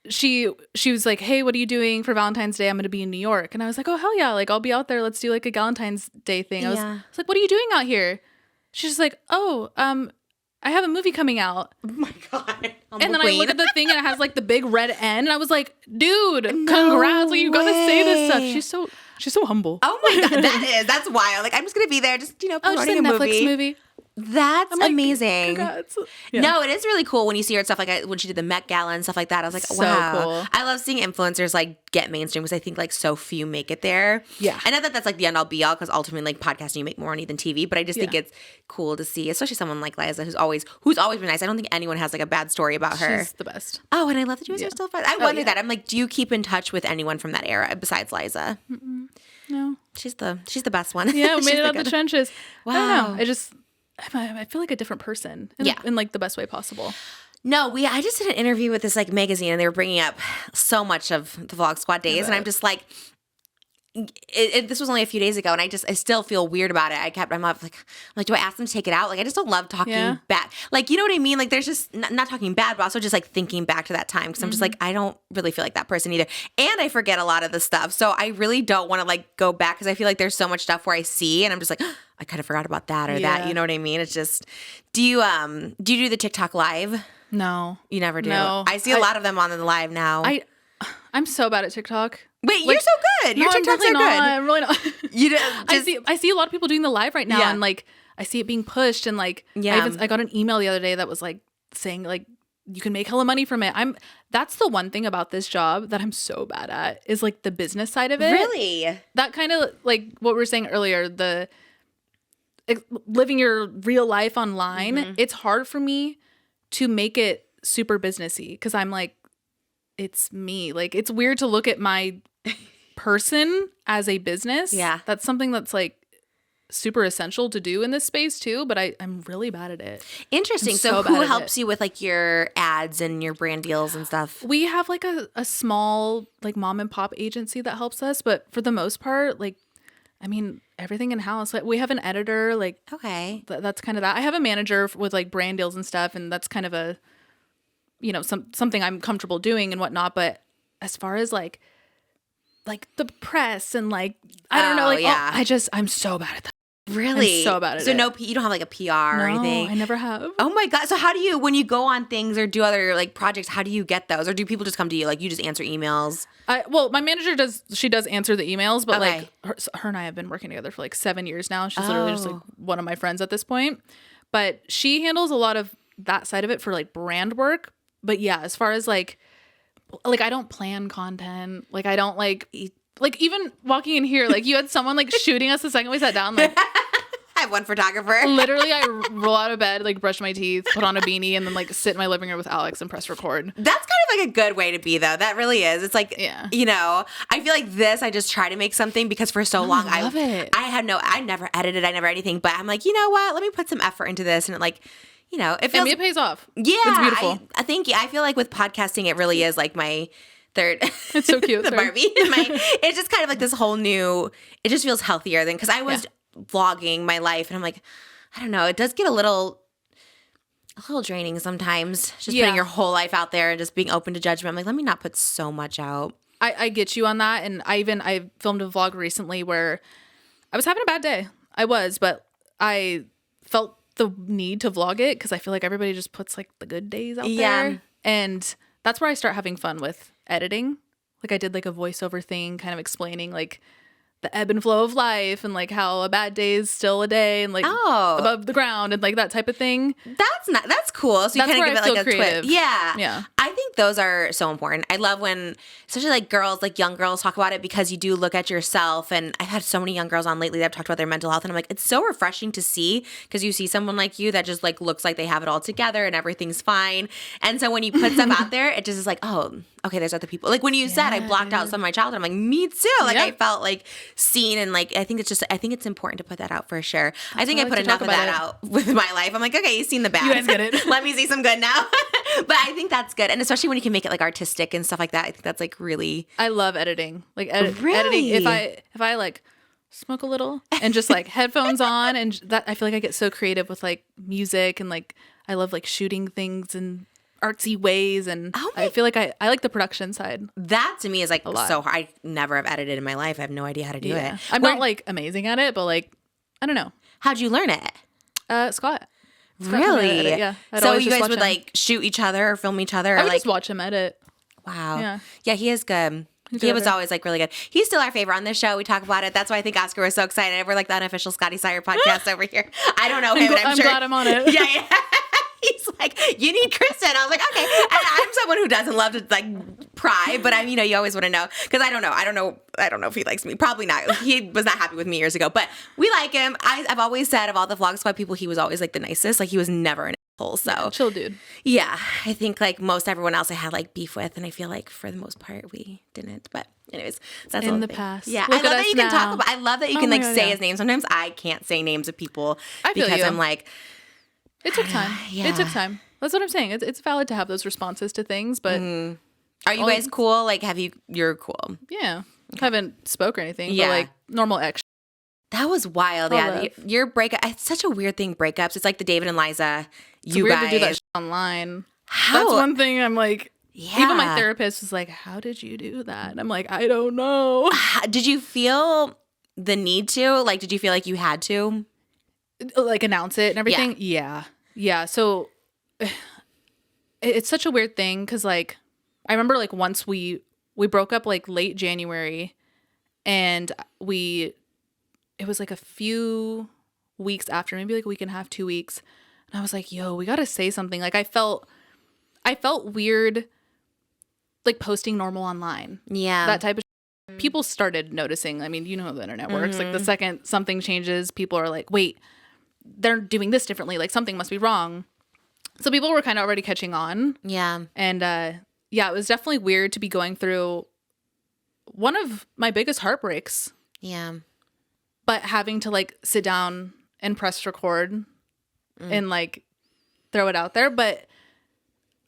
she was like, hey, what are you doing for Valentine's Day? I'm going to be in New York. And I was like, oh, hell yeah. Like, I'll be out there. Let's do like a Valentine's Day thing. I was like, what are you doing out here? She's just like, oh, I have a movie coming out. Oh my God. And then I look at the thing and it has like the big red N. And I was like, dude, congrats. Like, you got to say this stuff. She's so humble. Oh my God. That's wild. Like, I'm just going to be there just, promoting just a a Netflix movie. That's amazing. Congrats. Yeah. No, it is really cool when you see her stuff like when she did the Met Gala and stuff like that. I was like, wow. Cool. I love seeing influencers like get mainstream because I think like so few make it there. Yeah. I know that that's like the end all be all because ultimately like podcasting you make more money than TV, but I just think it's cool to see, especially someone like Liza who's always been nice. I don't think anyone has like a bad story about her. She's the best. Oh, and I love that you guys are still friends. I wonder that. I'm like, do you keep in touch with anyone from that era besides Liza? Mm-mm. No. She's the best one. Yeah, we made it out the trenches. Wow. I don't know. I feel like a different person in like the best way possible. No, I just did an interview with this like magazine and they were bringing up so much of the Vlog Squad days and I'm just like, this was only a few days ago and I still feel weird about it. I'm like, do I ask them to take it out? Like, I just don't love talking back. Like, you know what I mean? Like, there's just not talking bad, but also just like thinking back to that time. Cause I'm just like, I don't really feel like that person either. And I forget a lot of the stuff. So I really don't want to like go back. Cause I feel like there's so much stuff where I see and I'm just like, I kind of forgot about that or that. You know what I mean? It's just, do you do the TikTok live? No. You never do? No. I see a lot of them on the live now. I'm so bad at TikTok. Wait, you're so good. Your TikToks are good. I'm really not. I see a lot of people doing the live right now, and like I see it being pushed, and like I got an email the other day that was like saying like you can make hella money from it. That's the one thing about this job that I'm so bad at is like the business side of it. Really? That kind of like what we were saying earlier, living your real life online. Mm-hmm. It's hard for me to make it super businessy because I'm like, it's me. Like, it's weird to look at my person as a business. Yeah. That's something that's like super essential to do in this space too, but I'm really bad at it. Interesting. So who helps you with like your ads and your brand deals and stuff? We have like a small like mom and pop agency that helps us, but for the most part, like, I mean, everything in house. Like, we have an editor. Like, okay, that's kind of that. I have a manager with like brand deals and stuff, and that's kind of a, something I'm comfortable doing and whatnot. But as far as like the press and like I don't know, like I'm so bad at that. Really? I'm so bad at it. So you don't have like a PR or anything? No, I never have. Oh my God. So how do you, when you go on things or do other like projects, how do you get those? Or do people just come to you? Like you just answer emails? Well, my manager does answer the emails, but like her and I have been working together for like 7 years now. She's literally just like one of my friends at this point. But she handles a lot of that side of it for like brand work. But yeah, as far as like I don't plan content. Like I don't like even walking in here, like you had someone like shooting us the second we sat down. Like I have one photographer. Literally, I roll out of bed, like brush my teeth, put on a beanie, and then like sit in my living room with Alex and press record. That's kind of like a good way to be, though. That really is. It's like, I feel like this. I just try to make something because for so long, I love it. I never edited, I never anything, but I'm like, you know what? Let me put some effort into this, and it like. It feels. It pays off. Yeah, it's beautiful. I think I feel like with podcasting, it really is like my third. It's so cute. The Barbie. It's just kind of like this whole new. It just feels healthier than because I was vlogging my life, and I'm like, I don't know. It does get a little draining sometimes. Just putting your whole life out there and just being open to judgment. I'm like, let me not put so much out. I get you on that, and I filmed a vlog recently where I was having a bad day. I was, but I felt the need to vlog it because I feel like everybody just puts like the good days out there. And that's where I start having fun with editing. Like I did like a voiceover thing kind of explaining like the ebb and flow of life and like how a bad day is still a day and like above the ground and like that type of thing. That's cool. So you kind of give it like a creative. twist. Yeah. I think those are so important. I love when especially like girls, like young girls talk about it because you do look at yourself. And I've had so many young girls on lately that have talked about their mental health. And I'm like, it's so refreshing to see because you see someone like you that just like looks like they have it all together and everything's fine. And so when you put stuff out there, it just is like, oh, okay, there's other people. Like when you said I blocked out some of my childhood, I'm like, me too. Like I felt like seen and like I think it's important to put that out for sure. I think I put enough of that out with my life. I'm like, okay, you've seen the bad. You guys get it. Let me see some good now. But I think that's good. And especially when you can make it like artistic and stuff like that. I think that's like really I love editing. Like editing if I like smoke a little and just like headphones on and that I feel like I get so creative with like music and like I love like shooting things in artsy ways and I feel like I like the production side. That to me is like so hard. I never have edited in my life. I have no idea how to do it. I'm not like amazing at it, but like I don't know. How'd you learn it? Scott. Really? Yeah. So you guys would like shoot each other or film each other? I would like just watch him edit. Wow. Yeah, he is good. He's He was good. always like really good. He's still our favorite on this show. We talk about it. That's why I think Oscar was so excited. We're like the unofficial Scotty Sire podcast over here. I don't know him, but I'm sure. glad I'm on it. Yeah. He's like, you need Kristen. I was like, okay. And I'm someone who doesn't love to like pry, but I'm, you always want to know because I don't know if he likes me. Probably not. He was not happy with me years ago, but we like him. I've always said of all the Vlog Squad people, he was always like the nicest. Like he was never an asshole. So Yeah, chill dude. Yeah, I think like most everyone else I had like beef with, and I feel like for the most part we didn't. But anyways, that's in the thing. past. Yeah, Look I love at that us you can talk now. about. I love that you can like say his name. Sometimes I can't say names of people I feel because you. I'm like, it took time. Yeah. It took time. That's what I'm saying. It's valid to have those responses to things, but are you guys cool? Like, you're cool? yeah, haven't spoke or anything. Yeah. But like normal ex. That was wild. All Yeah, love. your breakup. It's such a weird thing. Breakups. It's like the David and Liza. It's You weird guys to do that shit online. How? That's one thing I'm like. Yeah. Even my therapist was like, "How did you do that?" And I'm like, "I don't know." Did you feel the need to? Like, did you feel like you had to? Like announce it and everything. Yeah. So it's such a weird thing because like I remember like once we broke up like late January, and it was like a few weeks after, maybe like a week and a half, 2 weeks, and I was like, "Yo, we gotta say something." Like I felt weird, like posting normal online. Yeah. That type of people started noticing. I mean, you know how the internet works. Like the second something changes, people are like, wait, they're doing this differently. Like something must be wrong. So people were kind of already catching on. Yeah. And yeah, it was definitely weird to be going through one of my biggest heartbreaks, Yeah. but having to like sit down and press record and like throw it out there. But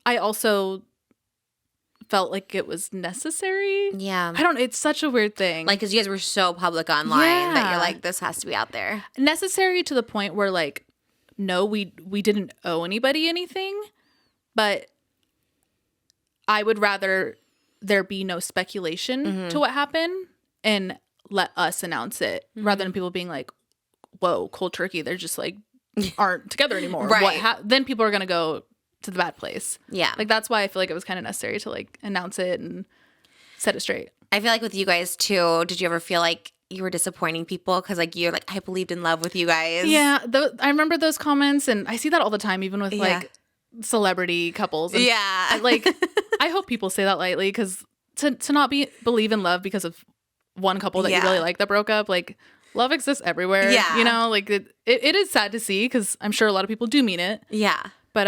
I also felt like it was necessary. Yeah. I don't know. It's such a weird thing. Like, because you guys were so public online that Yeah. you're like, this has to be out there. necessary to the point where like, no, we didn't owe anybody anything, but I would rather there be no speculation to what happened and let us announce it rather than people being like, whoa, cold turkey, they're just like aren't together anymore. Right. Then people are going to go to the bad place. Yeah. Like that's why I feel like it was kind of necessary to like announce it and set it straight. I feel like with you guys too, did you ever feel like you were disappointing people? Because like you're like, I believed in love with you guys. Yeah. I remember those comments, and I see that all the time, even with like celebrity couples. And Yeah. I hope people say that lightly, because to not believe in love because of one couple that you really like that broke up, like love exists everywhere. Yeah. You know, like it is sad to see, because I'm sure a lot of people do mean it. Yeah. But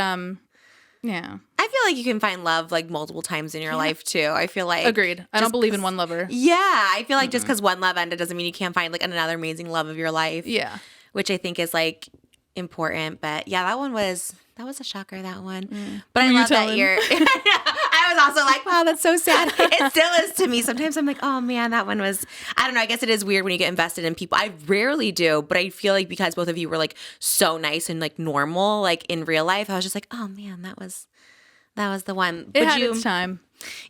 yeah. I feel like you can find love like multiple times in your life too. I feel like Agreed. I don't believe in one lover. Yeah. I feel like just because one love ended doesn't mean you can't find like another amazing love of your life. Yeah. Which I think is like important. But yeah, that was a shocker, that one. But I Were you love that telling? you're I was also like, wow, that's so sad. It still is to me. Sometimes I'm like, oh man, that one was, I don't know. I guess it is weird when you get invested in people. I rarely do, but I feel like because both of you were like so nice and like normal, like in real life, I was just like, oh man, that was the one. It had its time.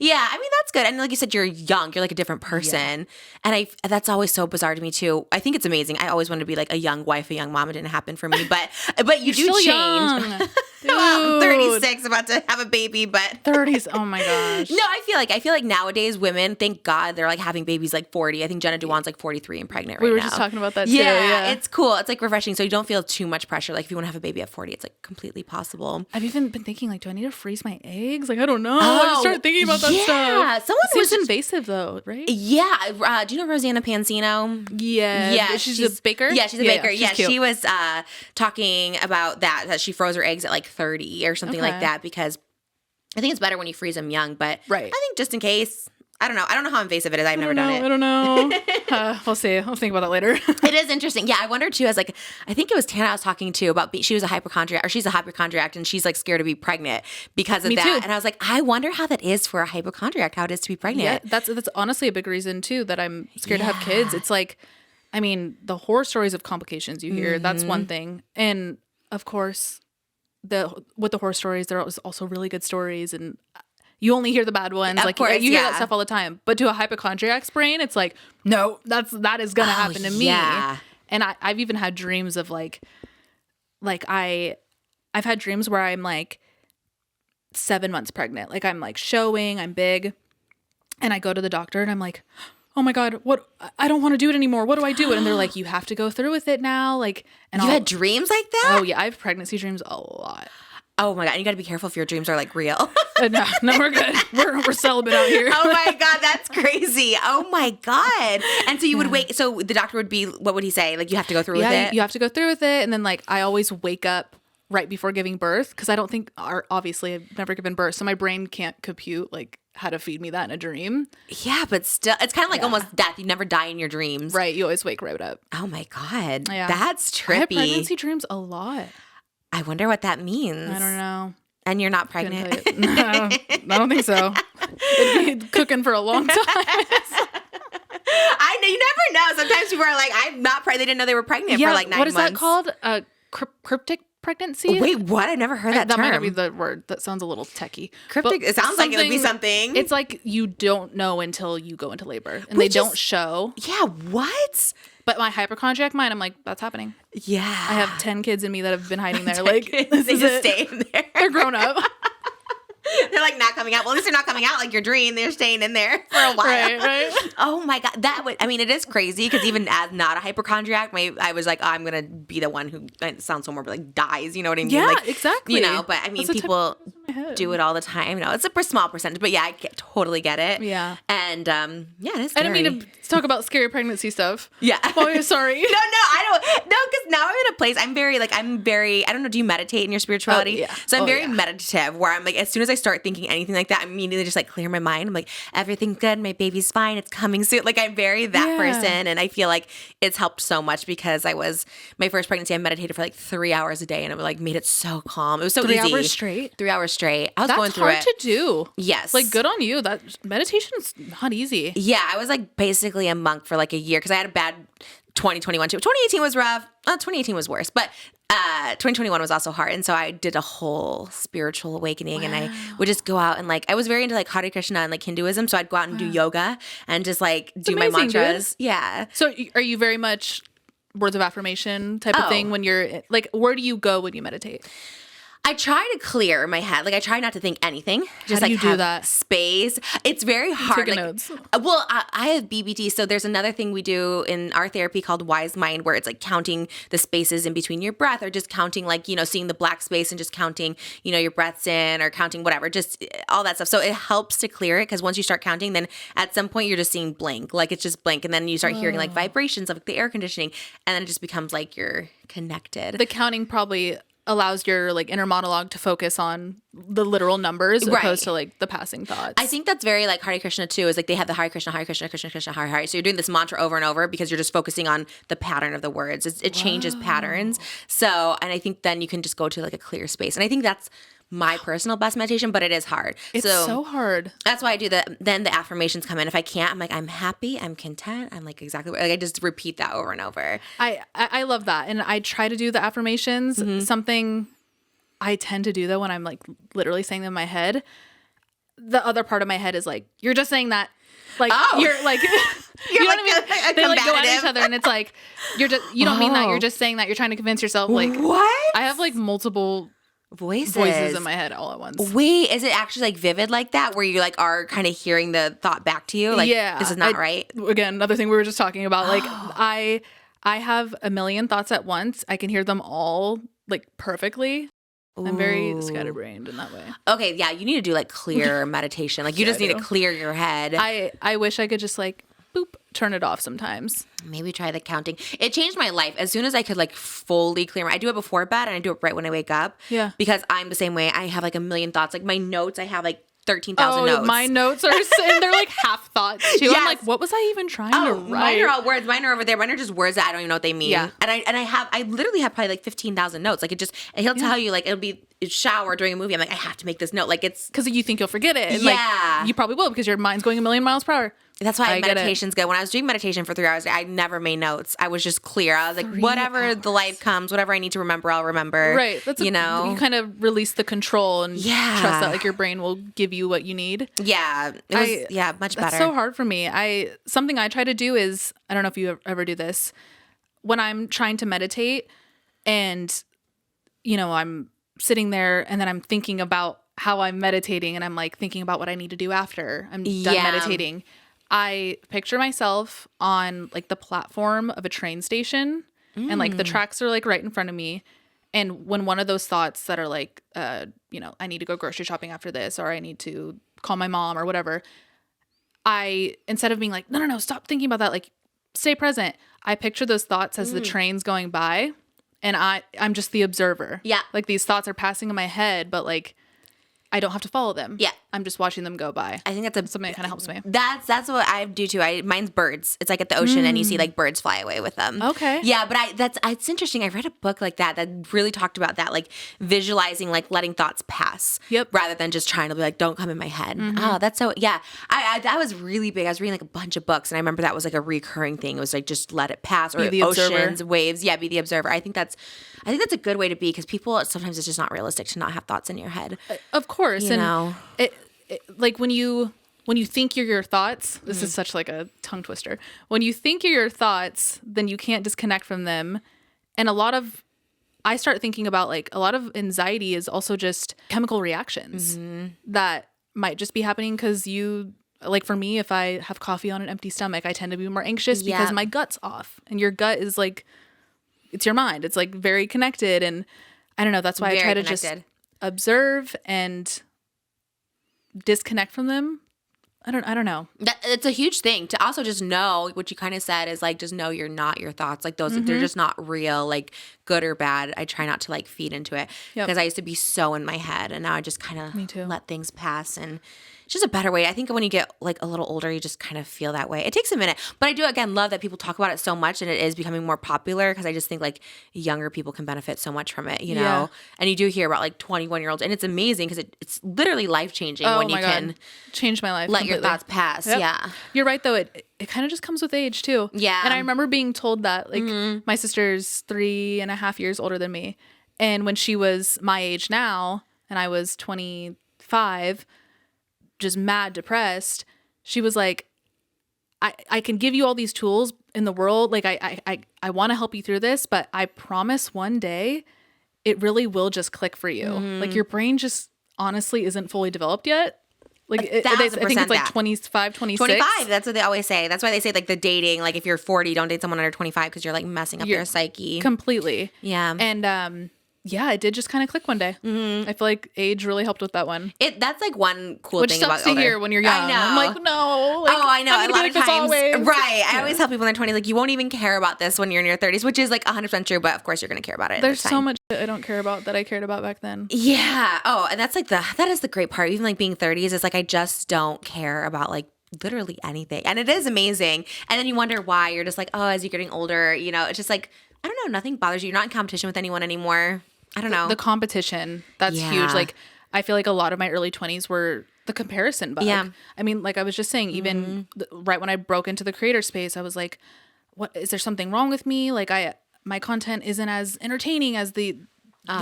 Yeah, I mean that's good. And like you said, you're young. You're like a different person, and that's always so bizarre to me too. I think it's amazing. I always wanted to be like a young wife, a young mom. It didn't happen for me, but you do Still change. young. Well, I'm Dude. 36, about to have a baby, but 30s. Oh my gosh. no, I feel like nowadays women, thank God, they're like having babies like 40. I think Jenna Dewan's like 43 and pregnant right now. We were just talking about that too. Yeah, it's cool. It's like refreshing, so you don't feel too much pressure. Like if you want to have a baby at 40, it's like completely possible. I've even been thinking, like, do I need to freeze my eggs? Like, I don't know. I just started thinking about that stuff. Yeah, someone It seems was invasive though, right? Yeah, do you know Rosanna Pansino? Yeah. She's a baker? Yeah, she's a baker. she's Yeah, cute. she was talking about that she froze her eggs at like 30 or something like Okay. that, because I think it's better when you freeze them young, but Right. I think just in case, I don't know how invasive it is. I've never done it. I don't know. We'll see. I'll think about that later. It is interesting. Yeah, I wonder too, as like, I think it was Tana I was talking to about, she was a hypochondriac, or she's a hypochondriac, and she's like scared to be pregnant because of Me that. too. And I was like, I wonder how that is for a hypochondriac, how it is to be pregnant. Yeah, that's honestly a big reason too that I'm scared to have kids. It's like, I mean, the horror stories of complications you hear, that's one thing. And of course, with the horror stories, there was also really good stories, and you only hear the bad ones. Of like course, you hear yeah. that stuff all the time. But to a hypochondriac's brain, it's like, no, that is gonna happen to me. yeah. And I've even had dreams of like I I've had dreams where I'm like 7 months pregnant. Like I'm like showing, I'm big. And I go to the doctor and I'm like, oh my God, I don't want to do it anymore. What do I do? And they're like, you have to go through with it now. Like, and you had dreams like that? Oh yeah. I have pregnancy dreams a lot. Oh my God. And you got to be careful if your dreams are like real. No, we're good. We're celibate out here. Oh my God. That's crazy. Oh my God. And so you would wait. So the doctor would be, what would he say? Like you have to go through with it? You have to go through with it. And then like, I always wake up right before giving birth. Cause I don't think, obviously I've never given birth. So my brain can't compute like how to feed me that in a dream. Yeah, but still, it's kind of like almost death. You never die in your dreams. Right. You always wake right up. Oh my God. Yeah. That's trippy. I have pregnancy dreams a lot. I wonder what that means. I don't know. And you're not pregnant? No, I don't think so. It'd be cooking for a long time. I know. You never know. Sometimes people are like, I'm not pregnant. They didn't know they were pregnant for like 9 months. What is that called? Cryptic pregnancy? Wait, what? I never heard that term. That might not be the word. That sounds a little techie. Cryptic? It sounds like it would be something. It's like you don't know until you go into labor. And they don't show. Yeah, what? But my hypochondriac mind, I'm like, that's happening. Yeah. I have 10 kids in me that have been hiding there. Like, they just stay in there. They're grown up. They're like not coming out. Well, at least they're not coming out like your dream. They're staying in there for a while. Right. Oh my God. It is crazy because even as not a hypochondriac, I was like, oh, I'm going to be the one who, it sounds so morbid, like dies. You know what I mean? Yeah, like, exactly. You know, but I mean, people do it all the time. You know, it's a small percentage, but yeah, totally get it. Yeah. And yeah, it is scary. I didn't mean to talk about scary pregnancy stuff. Yeah. Oh, sorry. No, I don't. No, because now I'm in a place, I'm very, I don't know, do you meditate in your spirituality? Oh, yeah. So I'm very meditative where I'm like, as soon as I start thinking anything like that, I immediately just like clear my mind. I'm like, everything's good. My baby's fine. It's coming soon. Like I'm very that person. And I feel like it's helped so much because my first pregnancy, I meditated for like 3 hours a day and it like made it so calm. It was so easy. 3 hours straight? 3 hours straight. I was going through That's hard to do. Yes. Like good on you. That meditation's not easy. Yeah. I was like basically a monk for like a year because I had a bad 2021 too. 2018 was rough. 2018 was worse, but 2021 was also hard. And so I did a whole spiritual awakening and I would just go out and like, I was very into like Hare Krishna and like Hinduism. So I'd go out and do yoga and just like do my mantras. Dude. Yeah. So are you very much words of affirmation type of thing when you're like, where do you go when you meditate? I try to clear my head. Like I try not to think anything. Just How do like you have do that? Space. It's very hard. Taking like, notes. Well, I have BBT. So there's another thing we do in our therapy called Wise Mind, where it's like counting the spaces in between your breath, or just counting like, you know, seeing the black space and just counting, you know, your breaths in, or counting whatever, just all that stuff. So it helps to clear it because once you start counting, then at some point you're just seeing blank, like it's just blank, and then you start hearing like vibrations of like, the air conditioning, and then it just becomes like you're connected. The counting probably allows your like inner monologue to focus on the literal numbers as opposed to like the passing thoughts. I think that's very like Hare Krishna too, is like they have the Hare Krishna, Krishna, Krishna, Hare Hare. So you're doing this mantra over and over because you're just focusing on the pattern of the words. It changes patterns. So, and I think then you can just go to like a clear space. And I think that's my personal best meditation, but it is hard. It's so hard. That's why I do then the affirmations come in. If I can't, I'm like, I'm happy, I'm content. I'm like exactly like I just repeat that over and over. I love that. And I try to do the affirmations. Something I tend to do though when I'm like literally saying them in my head. The other part of my head is like, you're just saying that. Like you're like you know what I mean? They like go at each other and it's like you don't mean that, you're just saying that, you're trying to convince yourself like what? I have like multiple voices in my head all at once. Wait, is it actually like vivid like that where you like are kind of hearing the thought back to you? Like, this is not right. Again, another thing we were just talking about. Like I have a million thoughts at once. I can hear them all like perfectly. I'm very scatterbrained in that way. Okay, yeah, you need to do like clear meditation. Like you just need to clear your head. I wish I could just like boop, turn it off sometimes. Maybe try the counting. It changed my life. As soon as I could like fully clear I do it before bed and I do it right when I wake up. Yeah. Because I'm the same way. I have like a million thoughts. Like my notes, I have like 13,000 notes. My notes are, and they're like half thoughts too. Yes. I'm like, what was I even trying to write? Mine are all words. Mine are over there. Mine are just words that I don't even know what they mean. Yeah. And I literally have probably like 15,000 notes. Like he'll tell you like, it'll be shower during a movie. I'm like, I have to make this note. Like it's. Because you think you'll forget it. And yeah. Like, you probably will because your mind's going a million miles per hour. That's why meditation's good. When I was doing meditation for 3 hours, I never made notes. I was just clear. I was like, whatever the life comes, whatever I need to remember, I'll remember. Right. That's you kind of release the control and trust that like your brain will give you what you need. Yeah. It was, much better. That's so hard for me. Something I try to do is, I don't know if you ever do this, when I'm trying to meditate and, you know, I'm sitting there and then I'm thinking about how I'm meditating and I'm like thinking about what I need to do after I'm done meditating. I picture myself on like the platform of a train station and like the tracks are like right in front of me. And when one of those thoughts that are like, I need to go grocery shopping after this, or I need to call my mom or whatever, instead of being like, no, stop thinking about that. Like, stay present. I picture those thoughts as the train's going by, and I'm just the observer. Yeah. Like, these thoughts are passing in my head, but like, I don't have to follow them. Yeah. I'm just watching them go by. I think that's something that kind of helps me. That's what I do too. Mine's birds. It's like at the ocean and you see like birds fly away with them. Okay. Yeah, but it's interesting. I read a book like that really talked about that, like visualizing, like letting thoughts pass. Yep. Rather than just trying to be like, don't come in my head. Oh, that's so, yeah. That was really big. I was reading like a bunch of books and I remember that was like a recurring thing. It was like, just let it pass, or be the oceans, observer. waves. Yeah, be the observer. I think that's a good way to be, because people, sometimes it's just not realistic to not have thoughts in your head. Of course. You know? It like when you think you're your thoughts, this is such like a tongue twister. When you think you're your thoughts, then you can't disconnect from them. And I start thinking about like a lot of anxiety is also just chemical reactions that might just be happening because like for me, if I have coffee on an empty stomach, I tend to be more anxious because my gut's off, and your gut is like, it's your mind. It's like very connected. And I don't know. That's why I try to just observe and disconnect from them. I don't know. It's a huge thing to also just know what you kind of said is like, just know you're not your thoughts. Like those, they're just not real, like good or bad. I try not to like feed into it because I used to be so in my head, and now I just kind of let things pass, and it's just a better way. I think when you get like a little older, you just kind of feel that way. It takes a minute, but I do again love that people talk about it so much, and it is becoming more popular, because I just think like younger people can benefit so much from it, you know? And you do hear about like 21-year-olds, and it's amazing because it's literally life-changing when you can change my life. Let your thoughts pass. Yep. Yeah. You're right though. It kind of just comes with age too. Yeah. And I remember being told that, like my sister's 3.5 years older than me. And when she was my age now, and I was 25, just mad depressed, she was like, I can give you all these tools in the world. Like I want to help you through this, but I promise one day it really will just click for you. Like your brain just honestly isn't fully developed yet. Like I think it's like 25, 26. 25, that's what they always say. That's why they say like the dating, like if you're 40, don't date someone under 25 because you're like messing up their psyche. Completely. Yeah. And yeah, it did just kind of click one day. I feel like age really helped with that one. That's like one cool thing about older. Which sucks to hear when you're young. I know. I'm like, no. Like, I know. I'm a lot of times. Right. Yeah. I always tell people in their 20s, like, you won't even care about this when you're in your 30s, which is like 100% true. But of course, you're going to care about it. There's so much I don't care about that I cared about back then. Yeah. Oh, and that's like that is the great part. Even like being 30s, it's like I just don't care about like literally anything. And it is amazing. And then you wonder why. You're just like, oh, as you're getting older, you know, it's just like, I don't know, nothing bothers you. You're not in competition with anyone anymore. I don't know. The competition, that's huge. Like, I feel like a lot of my early 20s were the comparison bug. Yeah. I mean, like I was just saying, even right when I broke into the creator space, I was like, what, is there something wrong with me? Like my content isn't as entertaining as the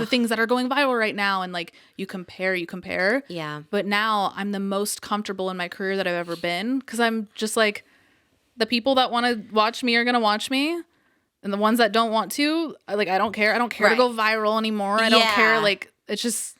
things that are going viral right now. And like you compare. Yeah. But now I'm the most comfortable in my career that I've ever been. 'Cause I'm just like, the people that want to watch me are going to watch me. And the ones that don't want to, like, I don't care. I don't care to go viral anymore. I don't care. Like, it's just,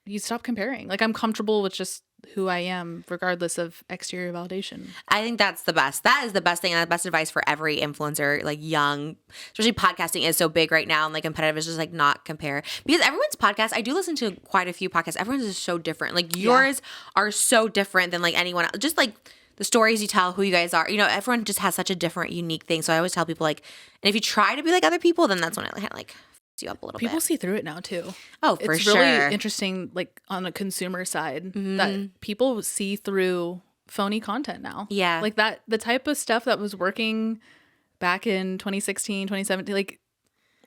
you stop comparing. Like, I'm comfortable with just who I am, regardless of exterior validation. I think that's the best. That is the best thing and the best advice for every influencer, like young, especially podcasting is so big right now and like competitive is just like not compare. Because everyone's podcast, I do listen to quite a few podcasts. Everyone's is so different. Like yours are so different than like anyone else. Just like the stories you tell, who you guys are, you know, everyone just has such a different, unique thing. So I always tell people like, and if you try to be like other people, then that's when it kind of like f***s you up a little bit. People see through it now too. Oh, for sure. It's really interesting, like on the consumer side, that people see through phony content now. Yeah. Like that, the type of stuff that was working back in 2016, 2017, like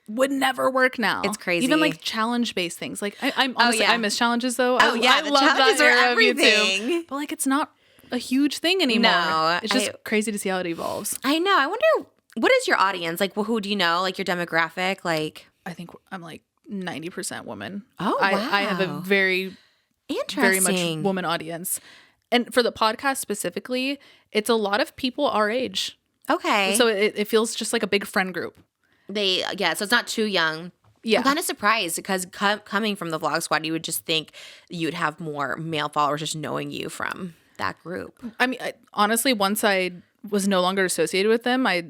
would never work now. It's crazy. Even like challenge-based things. Like I'm honestly, I miss challenges though. Oh yeah, I the love challenges that are era everything. Of YouTube. But like it's not a huge thing anymore. No, it's just crazy to see how it evolves. I know. I wonder, what is your audience? Like, who do you know? Like your demographic? Like, I think I'm like 90% woman. Oh, wow. I have a very much woman audience. And for the podcast specifically, it's a lot of people our age. Okay. So it feels just like a big friend group. So it's not too young. Yeah. I'm kind of surprised because coming from the Vlog Squad, you would just think you'd have more male followers just knowing you from that group. I mean, honestly, once I was no longer associated with them, a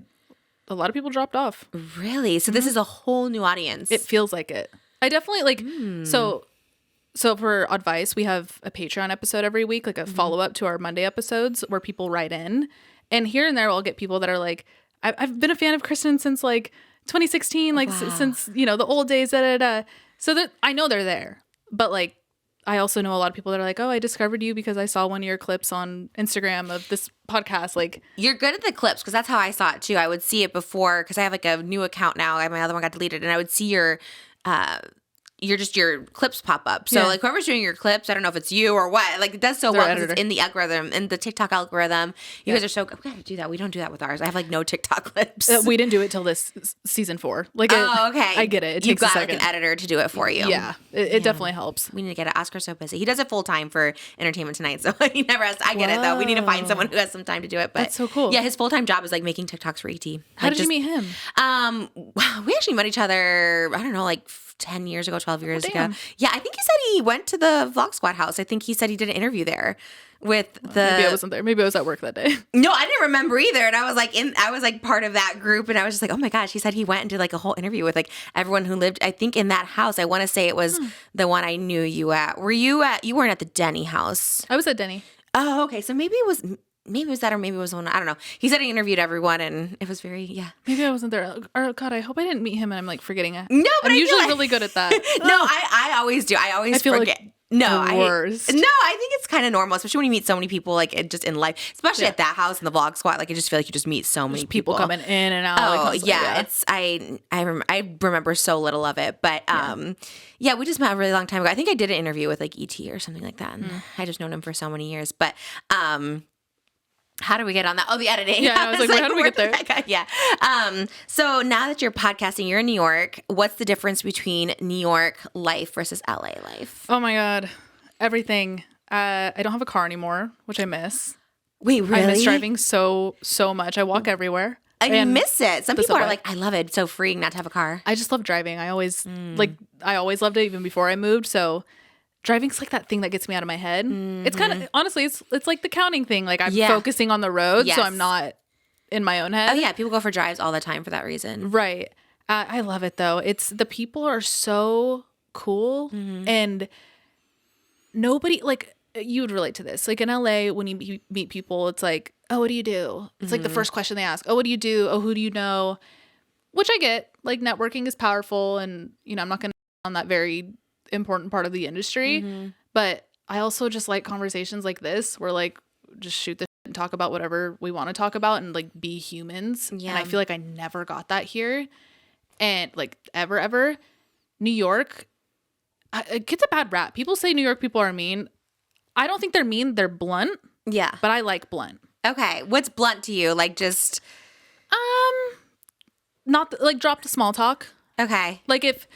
lot of people dropped off. Really? So this is a whole new audience. It feels like it. I definitely like, so for advice, we have a Patreon episode every week, like a follow-up to our Monday episodes where people write in. And here and there, I'll get people that are like, I've been a fan of Kristen since like 2016, like since, the old days, So that I know they're there. But like, I also know a lot of people that are like, oh, I discovered you because I saw one of your clips on Instagram of this podcast. Like, you're good at the clips because that's how I saw it too. I would see it before because I have like a new account now. My other one got deleted, and I would see your clips pop up. So like whoever's doing your clips, I don't know if it's you or what. Like it does so well because it's in the algorithm, in the TikTok algorithm. You guys are so good. We gotta do that. We don't do that with ours. I have like no TikTok clips. We didn't do it till this season 4. Like, okay. I get it. You've got like an editor to do it for you. Yeah, it definitely helps. We need to get it. Oscar's so busy. He does it full time for Entertainment Tonight, so he never has. I get it though. We need to find someone who has some time to do it. But that's so cool. Yeah, his full time job is like making TikToks for ET. How did you meet him? We actually met each other. I don't know, like 10 years ago, 12 years ago. Yeah, I think he said he went to the Vlog Squad house. I think he said he did an interview there with the. Maybe I wasn't there. Maybe I was at work that day. No, I didn't remember either. And I was like part of that group, and I was just like, oh my gosh. He said he went and did like a whole interview with like everyone who lived. I think in that house. I want to say it was the one I knew you at. Were you at? You weren't at the Denny house. I was at Denny. Oh, okay. So maybe it was that, or maybe it was one. I don't know. He said he interviewed everyone, and it was very Maybe I wasn't there. Oh God, I hope I didn't meet him, and I'm like forgetting it. No, but I'm usually really good at that. No, I always do. I always feel forget. Like no, I think it's kind of normal, especially when you meet so many people, like just in life, especially at that house in the Vlog Squad. Like I just feel like you just meet so many people coming in and out. Oh like, yeah, it's I remember so little of it, but we just met a really long time ago. I think I did an interview with like ET or something like that, and I just known him for so many years, but how do we get on that? Oh, the editing. Yeah, I was like, how do we get there? Yeah. So now that you're podcasting, you're in New York. What's the difference between New York life versus LA life? Oh my God. Everything. I don't have a car anymore, which I miss. Wait, really? I miss driving so much. I walk everywhere. I miss it. Some people are like, I love it. It's so freeing not to have a car. I just love driving. I always loved it even before I moved. So driving's like that thing that gets me out of my head. Mm-hmm. It's kind of, honestly, it's like the counting thing. Like I'm focusing on the road, so I'm not in my own head. Oh yeah, people go for drives all the time for that reason. Right. I love it though. The people are so cool, and nobody, like, you would relate to this. Like in LA, when you meet people, it's like, oh, what do you do? It's like the first question they ask. Oh, what do you do? Oh, who do you know? Which I get. Like networking is powerful, and I'm not going to on that very important part of the industry, but I also just like conversations like this where like just shoot the shit and talk about whatever we want to talk about and like be humans. And I feel like I never got that here, and like ever. New York, it gets a bad rap. People say New York people are mean. I don't think they're mean. They're blunt. Yeah, but I like blunt. Okay, what's blunt to you? Like just not like drop the small talk. Okay, like if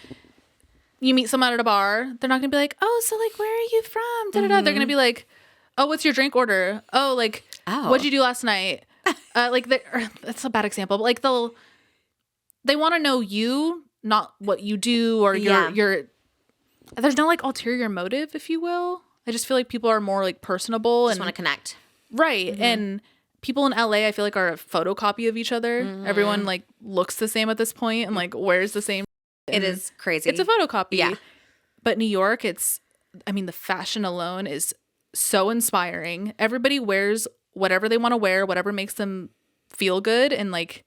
you meet someone at a bar, they're not gonna be like, oh, so like, where are you from? Da-da-da. They're gonna be like, oh, what's your drink order? Oh, like, what'd you do last night? Like, that's a bad example, but like they want to know you, not what you do or your. There's no like ulterior motive, if you will. I just feel like people are more like personable and want to connect, right? And people in LA, I feel like are a photocopy of each other. Everyone like looks the same at this point and like wears the same. It is crazy. It's a photocopy. Yeah. But New York, the fashion alone is so inspiring. Everybody wears whatever they want to wear, whatever makes them feel good. And like,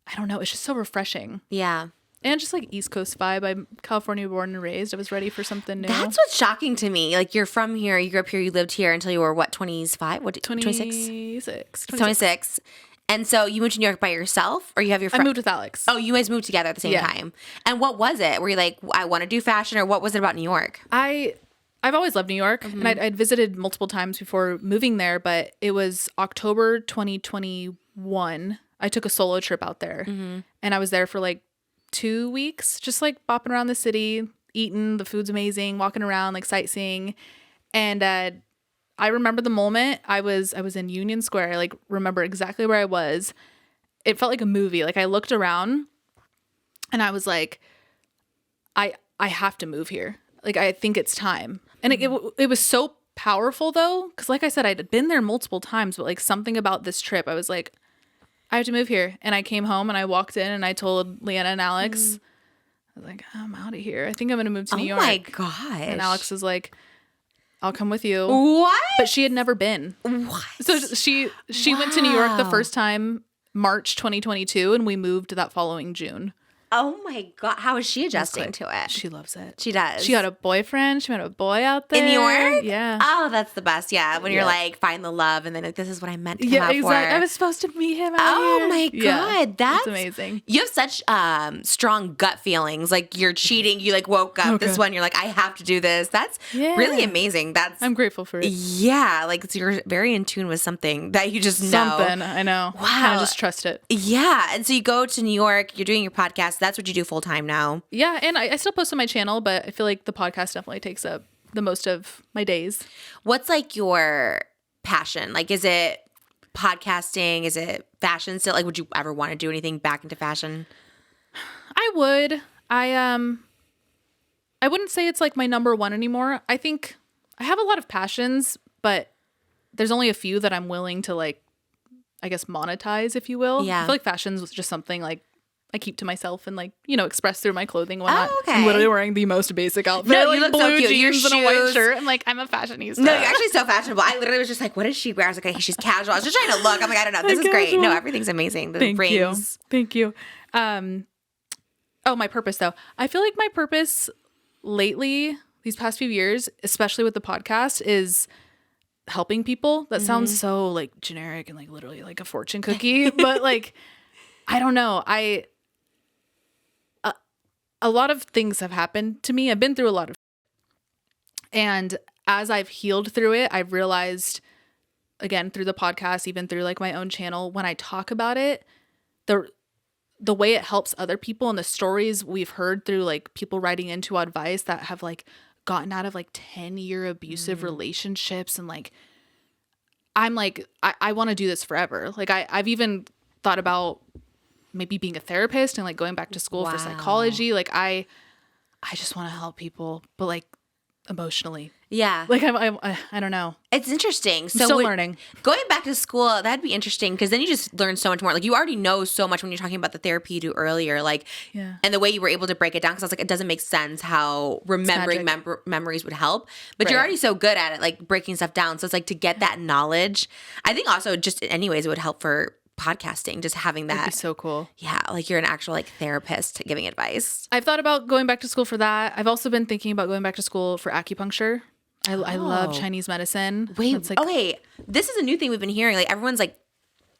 I don't know, it's just so refreshing. Yeah. And just like East Coast vibe. I'm California born and raised. I was ready for something new. That's what's shocking to me. Like you're from here, you grew up here, you lived here until you were what, 25? What, 26? 26. And so you moved to New York by yourself, or you have your friend? I moved with Alex. Oh, you guys moved together at the same time. And what was it? Were you like, I want to do fashion, or what was it about New York? I've always loved New York, and I'd visited multiple times before moving there, but it was October 2021. I took a solo trip out there, and I was there for like 2 weeks, just like bopping around the city, eating. The food's amazing, walking around, like sightseeing. And I remember the moment I was in Union Square. I like remember exactly where I was. It felt like a movie. Like I looked around and I was like, I have to move here. Like, I think it's time. And it was so powerful though, because like I said, I'd been there multiple times, but like something about this trip, I was like, I have to move here. And I came home and I walked in and I told Leanna and Alex, I was like, I'm out of here. I think I'm going to move to New York. Oh my gosh. And Alex was like, I'll come with you. What? But she had never been. What? So she went to New York the first time, March 2022, and we moved that following June. Oh my God. How is she adjusting to it? She loves it. She does. She got a boyfriend. She met a boy out there. In New York? Yeah. Oh, that's the best. Yeah. When you're like, find the love and then like, this is what I meant to come out for. I was supposed to meet him out Oh here. my God. That's amazing. You have such strong gut feelings. Like you're cheating. You like woke up this one. You're like, I have to do this. That's really amazing. I'm grateful for it. Yeah. Like you're very in tune with something that you just know. Something. I know. Wow. Kind of just trust it. Yeah. And so you go to New York. You're doing your podcast. That's what you do full time now. Yeah, and I still post on my channel, but I feel like the podcast definitely takes up the most of my days. What's like your passion? Like, is it podcasting? Is it fashion still? Like, would you ever want to do anything back into fashion? I would. I wouldn't say it's like my number one anymore. I think I have a lot of passions, but there's only a few that I'm willing to like, I guess, monetize, if you will. Yeah. I feel like fashion was just something like I keep to myself and like, you know, express through my clothing and whatnot. Oh, okay. I'm literally wearing the most basic outfit. No, like you look blue so cute. Your jeans and a white shoes. shirt. I'm like, I'm a fashionista. No, you're actually so fashionable. I literally was just like, what does she wear? I was like, okay, she's casual. I was just trying to look. I'm like, I don't know. This is great. No, everything's amazing. The rings. Thank you. Oh, my purpose though. I feel like my purpose lately, these past few years, especially with the podcast, is helping people. That sounds so like generic and like literally like a fortune cookie, but like, I don't know. A lot of things have happened to me. I've been through a lot of, and as I've healed through it, I've realized, again, through the podcast, even through like my own channel, when I talk about it, the way it helps other people and the stories we've heard through like people writing into advice that have like gotten out of like 10-year abusive relationships, and like, I'm like, I want to do this forever. Like I've even thought about maybe being a therapist and like going back to school for psychology. Like I just want to help people, but like emotionally. Yeah. Like I don't know. It's interesting. So I'm still learning. Going back to school, that'd be interesting because then you just learn so much more. Like you already know so much when you're talking about the therapy you do earlier, like, and the way you were able to break it down. Because I was like, it doesn't make sense how remembering memories would help. But you're already so good at it, like breaking stuff down. So it's like to get that knowledge. I think also just anyways, it would help for podcasting, just having that. That'd be so cool. Yeah, like you're an actual like therapist giving advice. I've thought about going back to school for that. I've also been thinking about going back to school for acupuncture. I love Chinese medicine. Wait, like, okay. This is a new thing we've been hearing. Like everyone's like,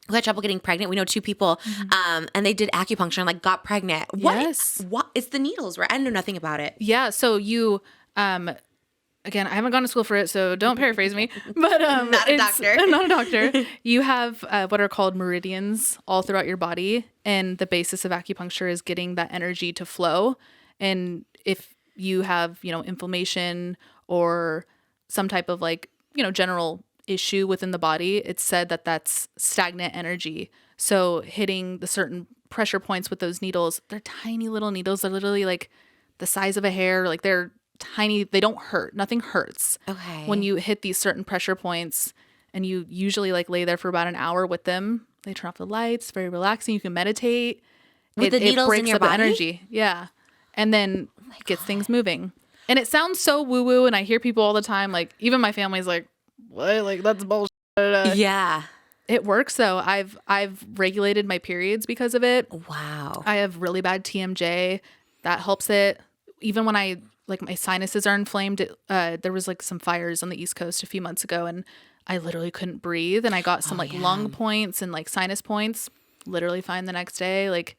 who had trouble getting pregnant. We know 2 people, and they did acupuncture and like got pregnant. Yes. What? It's the needles, right? I know nothing about it. Yeah. So you, again, I haven't gone to school for it, so don't paraphrase me. But not a doctor. I'm not a doctor. You have what are called meridians all throughout your body, and the basis of acupuncture is getting that energy to flow. And if you have, you know, inflammation or some type of like, you know, general issue within the body, it's said that that's stagnant energy. So hitting the certain pressure points with those needles, they're tiny little needles. They're literally like the size of a hair. Like they're tiny. They don't hurt. Nothing hurts. Okay. When you hit these certain pressure points, and you usually like lay there for about an hour with them. They turn off the lights. Very relaxing. You can meditate. With the needles breaks in your up the body? energy. Yeah. And then gets things moving. And it sounds so woo-woo, and I hear people all the time, like, even my family's like, what? Like, that's bullshit. Yeah. It works, though. I've regulated my periods because of it. Wow. I have really bad TMJ. That helps it. Even when my sinuses are inflamed, there was, like, some fires on the East Coast a few months ago, and I literally couldn't breathe, and I got some, lung points and, like, sinus points. Literally fine the next day. Like,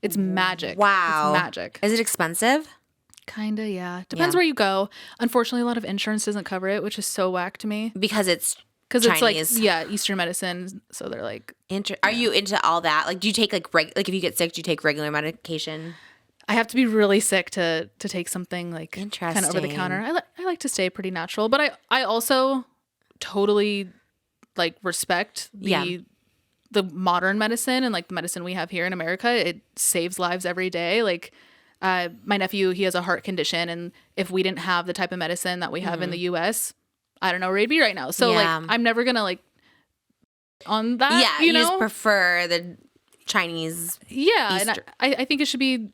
it's magic. Wow. It's magic. Is it expensive? Kinda, yeah. Depends where you go. Unfortunately, a lot of insurance doesn't cover it, which is so whack to me. Because it's like, Eastern medicine. So they're like... Are you into all that? Like, do you take, like, if you get sick, do you take regular medication? I have to be really sick to take something, like, kind of over the counter. I like to stay pretty natural. But I also totally, like, respect the modern medicine and, like, the medicine we have here in America. It saves lives every day. Like... my nephew, he has a heart condition, and if we didn't have the type of medicine that we have in the U.S., I don't know where he'd be right now. So like, I'm never gonna like on that. Yeah, you know, just prefer the Chinese. Yeah, Easter. and I think it should be,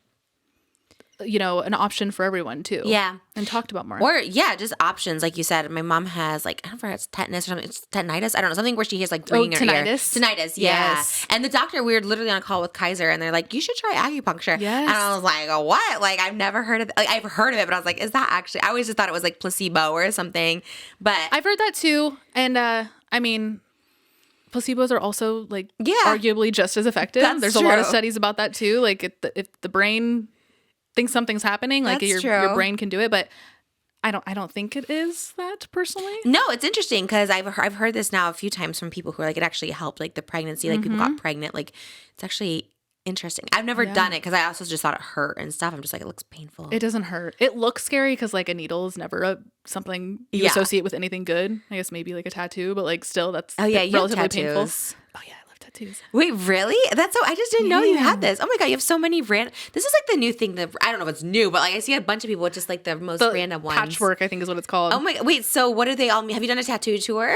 you know, an option for everyone too. Yeah. And talked about more. Or just options, like you said. My mom has like, I don't know if it's tetanus or something. It's tinnitus. I don't know, something where she has like ringing in her ear. Tinnitus, yeah. Yes. And the doctor, we were literally on a call with Kaiser, and they're like, you should try acupuncture. Yes. And I was like, oh, what? Like, I've never heard of it. Like, I've heard of it, but I was like, is that actually? I always just thought it was like placebo or something. But I've heard that too, and I mean, placebos are also like arguably just as effective. There's a lot of studies about that too. Like if the brain thinks something's happening, like your brain can do it, but I don't think it is that personally. No, it's interesting because I've heard this now a few times from people who are like, it actually helped like the pregnancy, like people got pregnant. Like it's actually interesting. I've never done it because I also just thought it hurt and stuff. I'm just like, it looks painful. It doesn't hurt. It looks scary because like a needle is never something you associate with anything good. I guess maybe like a tattoo, but like still that's relatively painful. Oh yeah, I love tattoos. Wait, really? That's so. I just didn't know you had this. Oh my god, you have so many random. This is like the new thing that I don't know if it's new, but like I see a bunch of people with just like the most random ones. Patchwork, I think, is what it's called. Oh my god. Wait, so what do they all mean? Have you done a tattoo tour?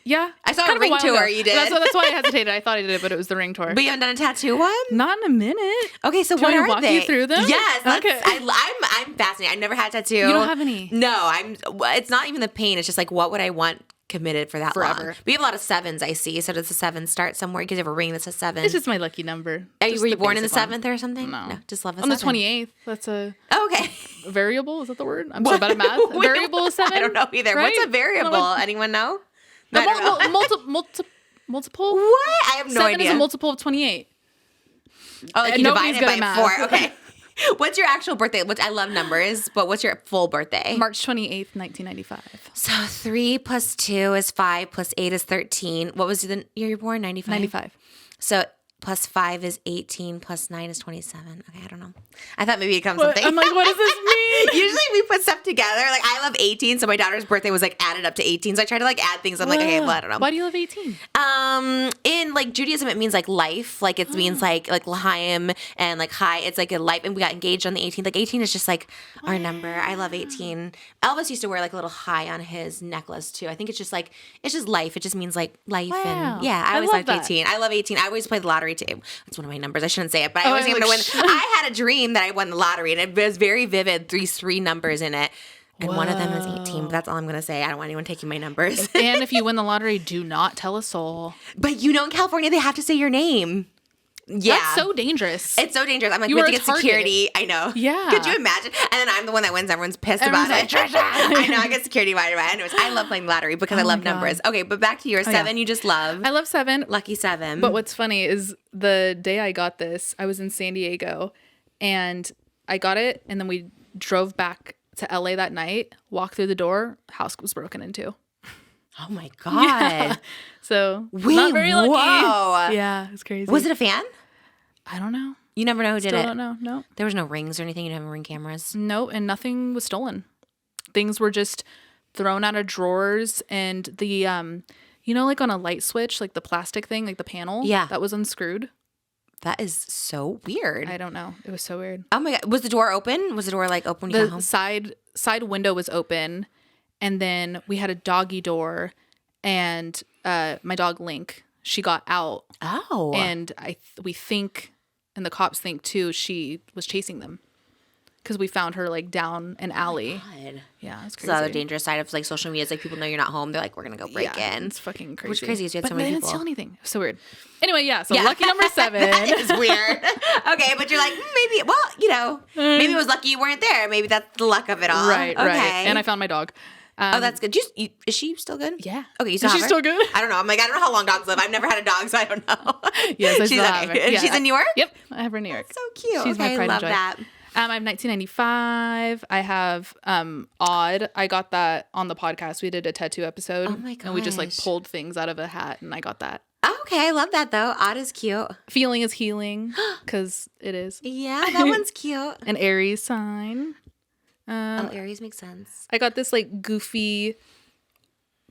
Yeah. I saw a ring tour you did. That's why I hesitated. I thought I did it, but it was the ring tour. But you haven't done a tattoo one? Not in a minute. Okay, so what are walk they? You through them? Yes. Okay. I'm fascinated. I've never had a tattoo. You don't have any? No, it's not even the pain. It's just like, what would I want committed for that forever? Long? We have a lot of 7s, I see. So does the 7 start somewhere? Because you have a ring that says 7. It's just my lucky number. Were you born in the 7th or something? No, just love a 7. I'm the 28th. That's a okay. Variable? Is that the word? I'm so bad at math. Variable is 7? I don't know either. Right? What's a variable? Anyone know? No, multiple. What? I have no 7 idea. Is a multiple of 28. Oh, like you divide it by 4. Okay. What's your actual birthday? I love numbers, but what's your full birthday? March 28th, 1995. So 3 plus 2 is 5 plus 8 is 13. What was the year you were born? 95? 95. So plus 5 is 18 plus 9 is 27. Okay, I don't know. I thought maybe it comes something. I'm like, what does this mean? Usually we put stuff together. Like I love 18, so my daughter's birthday was like added up to 18. So I try to like add things. I'm like, okay, well, I don't know. Why do you love 18? In like Judaism, it means like life. Like it means like l'chaim and like high. It's like a life. And we got engaged on the 18th. Like 18 is just like our number. I love 18. Elvis used to wear like a little high on his necklace too. I think it's just life. It just means like life. And yeah, I always liked 18. I love 18. I always play the lottery too. That's one of my numbers. I shouldn't say it, but I always think I'm going to win. I had a dream that I won the lottery and it was very vivid. Three numbers in it. And one of them is 18, but that's all I'm going to say. I don't want anyone taking my numbers. And if you win the lottery, do not tell a soul. But you know, in California, they have to say your name. Yeah. That's so dangerous. It's so dangerous. I'm like, we have to get security. I know. Yeah. Could you imagine? And then I'm the one that wins. Everyone's pissed about it. Trisha. I know. I get security right away. Anyways, I love playing lottery because I love numbers. Okay, but back to your 7 you just love. I love 7. Lucky 7. But what's funny is the day I got this, I was in San Diego and I got it and then we drove back to LA that night, walked through the door, house was broken into. Oh my God. Yeah. So wait, not very lucky. Whoa. Yeah, it's crazy. Was it a fan? I don't know. You never know who did it? I don't know. No. There was no rings or anything? You didn't have ring cameras? No, and nothing was stolen. Things were just thrown out of drawers and the, you know, like on a light switch, like the plastic thing, like the panel? Yeah. That was unscrewed. That is so weird. I don't know. It was so weird. Oh my God. Was the door open? Was the door like open when you got home? The side window was open and then we had a doggy door and my dog Link, she got out. Oh. And we think, and the cops think too, she was chasing them. Because we found her like down an alley. Oh my God. Yeah, it's crazy. So the other dangerous side of like social media is like people know you're not home. They're like, we're gonna go break in. It's fucking crazy. Which is crazy is you had so many people. But they didn't steal anything. So weird. Anyway, yeah. So lucky number 7. That is weird. Okay, but you're like maybe. Well, you know, maybe it was lucky you weren't there. Maybe that's the luck of it all. Right. Okay. Right. And I found my dog. Oh, that's good. Is she still good? Yeah. Okay, you still have her? Still good? I don't know. I'm like, I don't know how long dogs live. I've never had a dog, so I don't know. Yes, I she's still have her. Yeah. She's in New York? Yep, I have her in New York. That's so cute. She's my pride love and joy. that. I have 1995. I have Odd. I got that on the podcast. We did a tattoo episode. Oh my gosh. And we just like pulled things out of a hat and I got that. Oh, okay, I love that though. Odd is cute. Feeling is healing because it is. Yeah, that one's cute. An Aries sign. Aries makes sense. I got this like goofy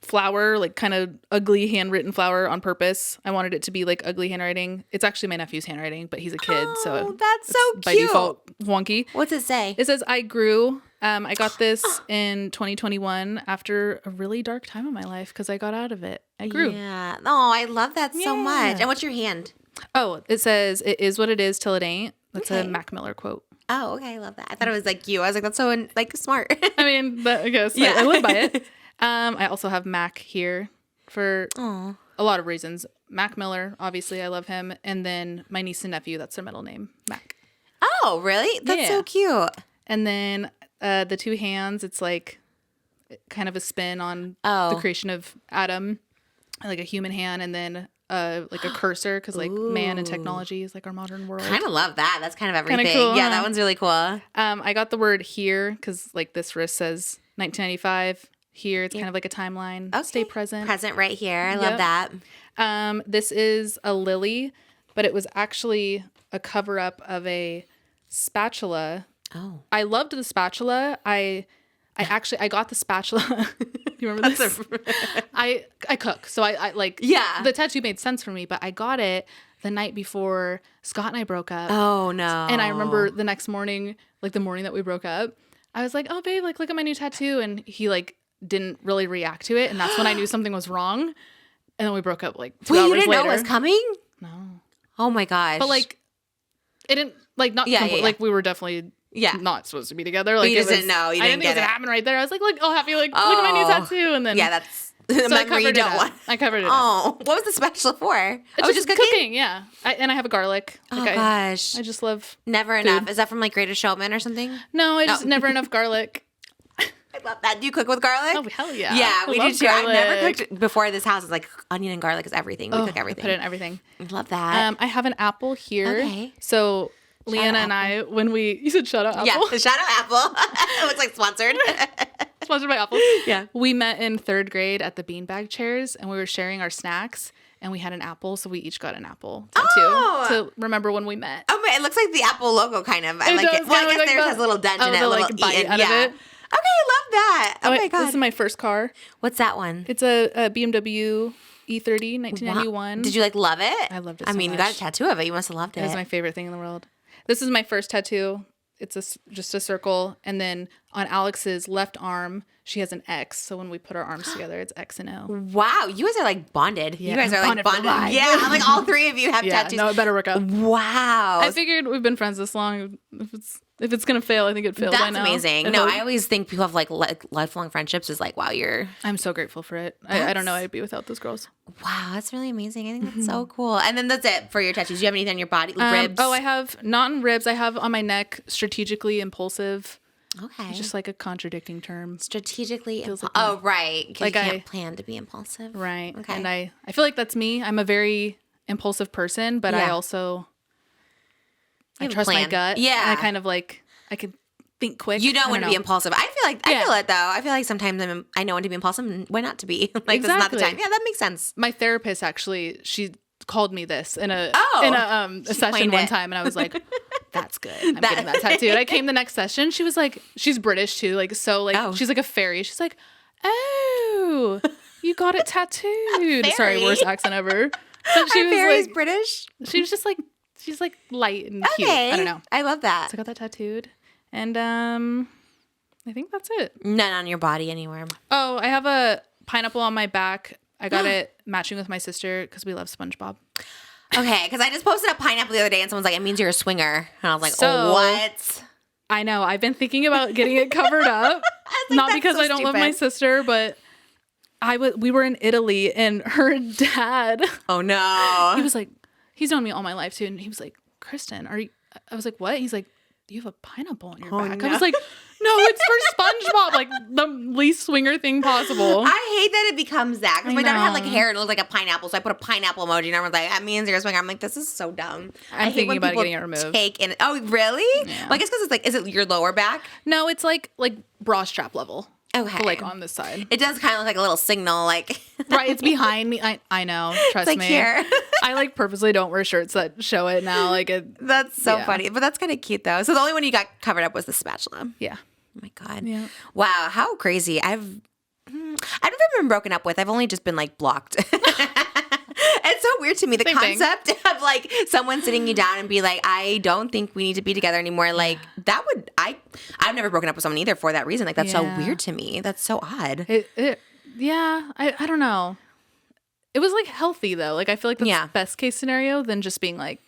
flower, like kind of ugly handwritten flower on purpose. I wanted it to be like ugly handwriting. It's actually my nephew's handwriting, but he's a kid, so that's so cute. By default wonky. What's it say? It says I grew. I got this in 2021 after a really dark time in my life because I got out of it. I grew. Yeah. Oh, I love that so much. And what's your hand? Oh, it says it is what it is till it ain't. That's a Mac Miller quote. Oh, okay. I love that. I thought it was like you. I was like, that's so like smart. I mean, I guess I live by it. I also have Mac here for a lot of reasons. Mac Miller, obviously, I love him. And then my niece and nephew, that's their middle name, Mac. Oh, really? That's so cute. And then the two hands, it's like kind of a spin on the creation of Adam, like a human hand, and then like a cursor, because like man and technology is like our modern world. Kind of love that. That's kind of everything. Kinda cool, yeah, that one's really cool. I got the word here because like this wrist says 1995. Here it's kind of like a timeline. Okay. Stay present. Present right here. I love that. This is a lily, but it was actually a cover up of a spatula. Oh. I loved the spatula. I got the spatula. You remember this? I cook. So I like, the tattoo made sense for me, but I got it the night before Scott and I broke up. Oh no. And I remember the next morning, like the morning that we broke up, I was like, oh babe, like look at my new tattoo. And he like didn't really react to it. And that's when I knew something was wrong. And then we broke up like 2 hours later. You didn't know it was coming? No. Oh my gosh. But like, it didn't like, not like we were definitely not supposed to be together. Like, but you just didn't know. You didn't get it. It happened right there. I was like, look, I'll have you like, look at my new tattoo. And then that's so I covered it up. I covered it up. Oh, what was the spatula for? It's just cooking. Yeah. And I have a garlic. Like gosh. I just love Never food. Enough. Is that from like Greatest Showman or something? No, I just never enough garlic. I love that. Do you cook with garlic? Oh, hell yeah. Yeah, we do too. Garlic. I've never cooked before this house. It's like onion and garlic is everything. We cook everything. I put it in everything. I love that. I have an apple here. Okay. So Leanna and I, when you said shout out apple? Yeah, shout out apple. It looks like sponsored. Sponsored by Apple. Yeah. We met in 3rd grade at the beanbag chairs and we were sharing our snacks and we had an apple. So we each got an apple tattoo to remember when we met. Oh, it looks like the Apple logo kind of. I like it. Well, I guess theirs has a little dent in it. A little bite out of it. Okay, I love that. Oh my God. This is my first car. What's that one? It's a BMW E30, 1991. Wow. Did you like love it? I loved it so much. You got a tattoo of it. You must have loved it. It was my favorite thing in the world. This is my first tattoo. It's just a circle. And then on Alex's left arm, she has an X. So when we put our arms together, it's X and O. Wow. You guys are like bonded. Yeah. You guys are like bonded. Yeah. Like all 3 of you have tattoos. No, it better work out. Wow. I figured we've been friends this long. If it's going to fail, I think it'd fail by now. That's amazing. I always think people have like lifelong friendships is like, wow, I'm so grateful for it. I don't know I'd be without those girls. Wow, that's really amazing. I think that's so cool. And then that's it for your tattoos. Do you have anything on your body? Ribs? Oh, I have not on ribs. I have on my neck, strategically impulsive. Okay. It's just like a contradicting term. Strategically like right. Because you can't plan to be impulsive. Right. Okay. And I feel like that's me. I'm a very impulsive person, but I also I trust my gut. Yeah. And I kind of like, I can think quick. You don't want to be impulsive. I feel it though. I feel like sometimes I know when to be impulsive and when not to be. Like this is not the time. Yeah, that makes sense. My therapist actually, she called me this in a session one time, and I was like, "That's good. I'm getting that tattooed." I came the next session. She was like, she's British too, like so like she's like a fairy. She's like, "Oh, you got it tattooed." Sorry, worst accent ever. But she was fairy's like British. She was just like she's like light and cute. I don't know. I love that. So I got that tattooed. And I think that's it. None on your body anywhere. Oh, I have a pineapple on my back. I got it matching with my sister because we love SpongeBob. Okay, because I just posted a pineapple the other day and someone's like, it means you're a swinger. And I was like, what? I know. I've been thinking about getting it covered up. Not because I don't love my sister, but we were in Italy and her dad. Oh, no. He was like, he's known me all my life too. And he was like, Kristen, I was like, what? He's like, you have a pineapple on your back. No. I was like, no, it's for SpongeBob. Like the least swinger thing possible. I hate that it becomes that. Because my daughter had like hair and it looked like a pineapple. So I put a pineapple emoji and everyone's like, that means you're a swinger. I'm like, this is so dumb. I'm thinking about getting it removed. Oh, really? Yeah. Well, I guess because it's like, is it your lower back? No, it's like bra strap level. Okay. Like on this side. It does kind of look like a little signal, like. Right, it's behind me. I know. Trust it's like me. Here. I like purposely don't wear shirts that show it now. Like it. That's so funny, but that's kind of cute though. So the only one you got covered up was the spatula. Yeah. Oh my God. Yeah. Wow, how crazy! I've never been broken up with. I've only just been like blocked. It's so weird to me, the Same concept of like someone sitting you down and be like, I don't think we need to be together anymore. Like that would, I've never broken up with someone either for that reason. Like that's so weird to me. That's so odd. I don't know. It was like healthy though. Like I feel like that's best case scenario than just being like,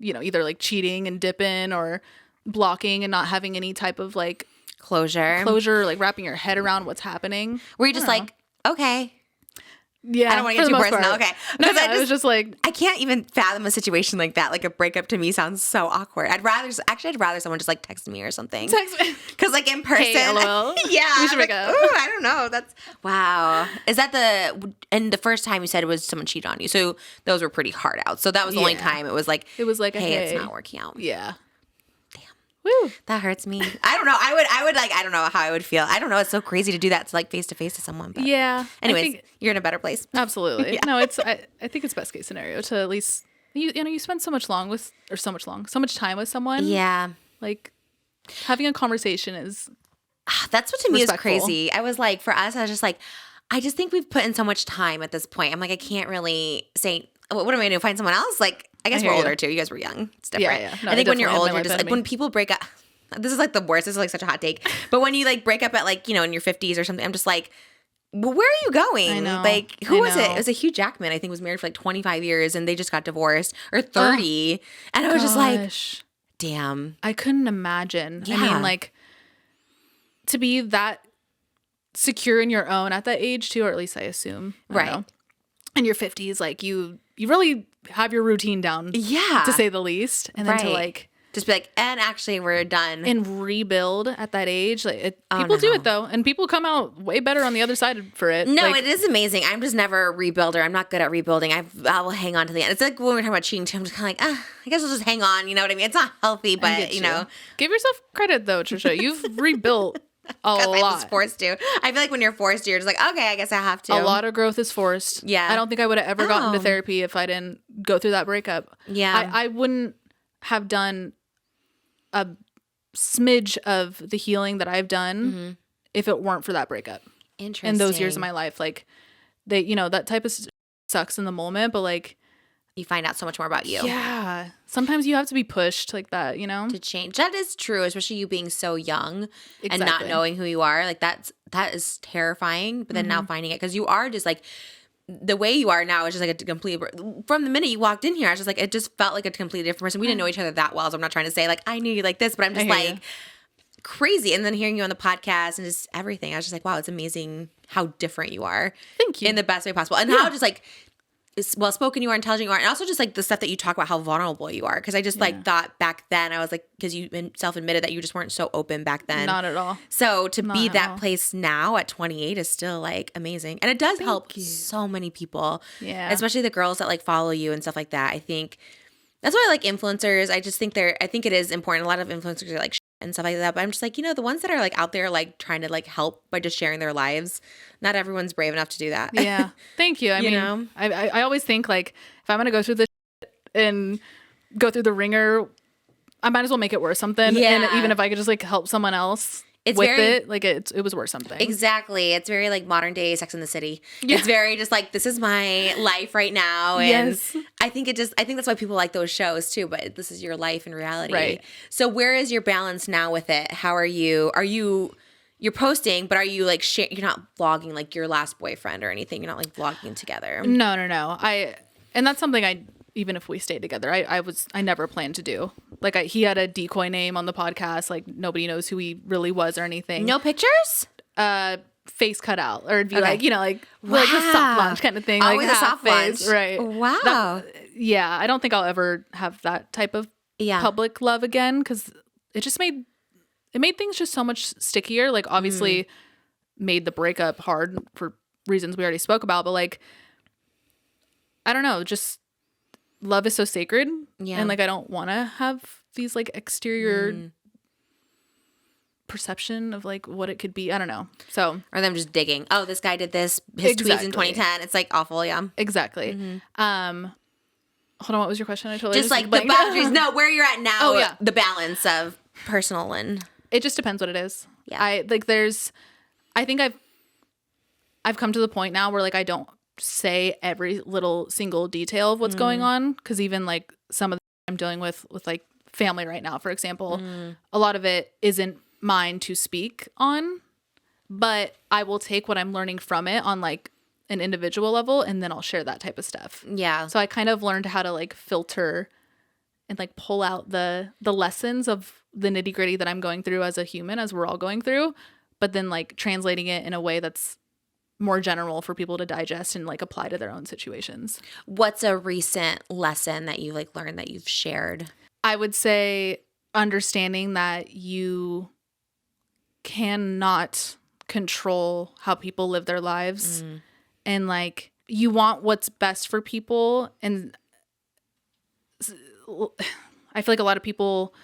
either like cheating and dipping or blocking and not having any type of like closure, like wrapping your head around what's happening. Were you just like, okay. Yeah, I don't want to get too personal. Okay. No, I was just like, I can't even fathom a situation like that. Like a breakup to me sounds so awkward. I'd rather someone just like text me or something. Text me. Because like in person. Hey, LOL. Yeah. We should break up. Ooh, I don't know. That's, wow. Is that and the first time you said it was someone cheated on you. So those were pretty hard out. So that was the only time it was like, hey, it's not working out. Yeah. Woo. That hurts me. I don't know. I would like, I don't know how I would feel. I don't know. It's so crazy to do that to like face to someone. But yeah. Anyways, you're in a better place. Absolutely. Yeah. No, I think it's best case scenario to at least, you spend so much time with someone. Yeah. Like having a conversation is. That's what to me is crazy. I was like, for us, I was just like, I just think we've put in so much time at this point. I'm like, I can't really say, what am I going to do? Find someone else? Like, I guess we're older too. You guys were young. It's different. Yeah. No, I think when you're old, you're just like, when people break up, this is like the worst. This is like such a hot take. But when you like break up at like, in your 50s or something, I'm just like, well, where are you going? I know. Like, who was it? It was a Hugh Jackman, I think, was married for like 25 years and they just got divorced, or 30. And I was just like, damn. I couldn't imagine. Yeah. I mean, like, to be that secure in your own at that age too, or at least I assume. Right. In your 50s, like you really have your routine down. Yeah. To say the least. And then to like just be like, and actually we're done. And rebuild at that age. Like people do it though. And people come out way better on the other side for it. No, it is amazing. I'm just never a rebuilder. I'm not good at rebuilding. I will hang on to the end. It's like when we're talking about cheating too, I'm just kind of like, I guess I'll just hang on. You know what I mean? It's not healthy, but Give yourself credit though, Trisha. You've rebuilt a lot. I was forced to. I feel like when you're forced to, you're just like, okay, I guess I have to. A lot of growth is forced. Yeah. I don't think I would have ever gotten to therapy if I didn't go through that breakup. Yeah. I wouldn't have done a smidge of the healing that I've done if it weren't for that breakup. Interesting. In those years of my life. Like, that type of sucks in the moment, but like, you find out so much more about you. Yeah. Sometimes you have to be pushed like that, to change. That is true, especially you being so young and not knowing who you are. Like that is terrifying. But then now finding it, because you are just like, the way you are now is just like a complete, from the minute you walked in here, I was just like, it just felt like a completely different person. We didn't know each other that well, so I'm not trying to say like I knew you like this, but I'm just like crazy. And then hearing you on the podcast and just everything, I was just like, wow, it's amazing how different you are. Thank you. In the best way possible. And how just like well-spoken you are, intelligent you are, and also just like the stuff that you talk about, how vulnerable you are. Because I just like thought back then, I was like, because you self-admitted that you just weren't so open back then. Not at all. So to be that place now at 28 is still like amazing. And it does help so many people. Yeah. Especially the girls that like follow you and stuff like that. I think that's why I like influencers. I just think I think it is important. A lot of influencers are like and stuff like that. But I'm just like, the ones that are like out there like trying to like help by just sharing their lives. Not everyone's brave enough to do that. Yeah. Thank you. I mean, I always think like if I'm going to go through this and go through the ringer, I might as well make it worth something. Yeah. And even if I could just like help someone else it was worth something. Exactly. It's very like modern day Sex and the City. Yeah. It's very just like, this is my life right now. And I think that's why people like those shows too, but this is your life in reality. Right. So where is your balance now with it? How are you, you're posting, but are you like, you're not vlogging like your last boyfriend or anything? You're not like vlogging together? No. And that's something even if we stayed together, I never planned to do. Like he had a decoy name on the podcast. Like nobody knows who he really was or anything. No pictures? Face cut out, or it'd be like a soft launch kind of thing. Always like a soft launch, right? Wow. I don't think I'll ever have that type of public love again, because it made things just so much stickier. Like obviously made the breakup hard for reasons we already spoke about, but like I don't know, just love is so sacred. Yeah. And like I don't want to have these like exterior perception of like what it could be. I don't know. So or them just digging. Oh, this guy did this. His tweets in 2010. It's like awful. Yeah. Exactly. Hold on. What was your question? I totally just like the boundaries. No, where you're at now. Oh yeah. The balance of personal and. It just depends what it is. Yeah. I think I've come to the point now where like I don't say every little single detail of what's going on, because even like some of the I'm dealing with like family right now, for example, a lot of it isn't mine to speak on, but I will take what I'm learning from it on like an individual level, and then I'll share that type of stuff. Yeah. So I kind of learned how to like filter and like pull out the lessons of the nitty-gritty that I'm going through as a human, as we're all going through, but then like translating it in a way that's more general for people to digest and like apply to their own situations. What's a recent lesson that you like learned that you've shared? I would say understanding that you cannot control how people live their lives, and like you want what's best for people. And I feel like a lot of people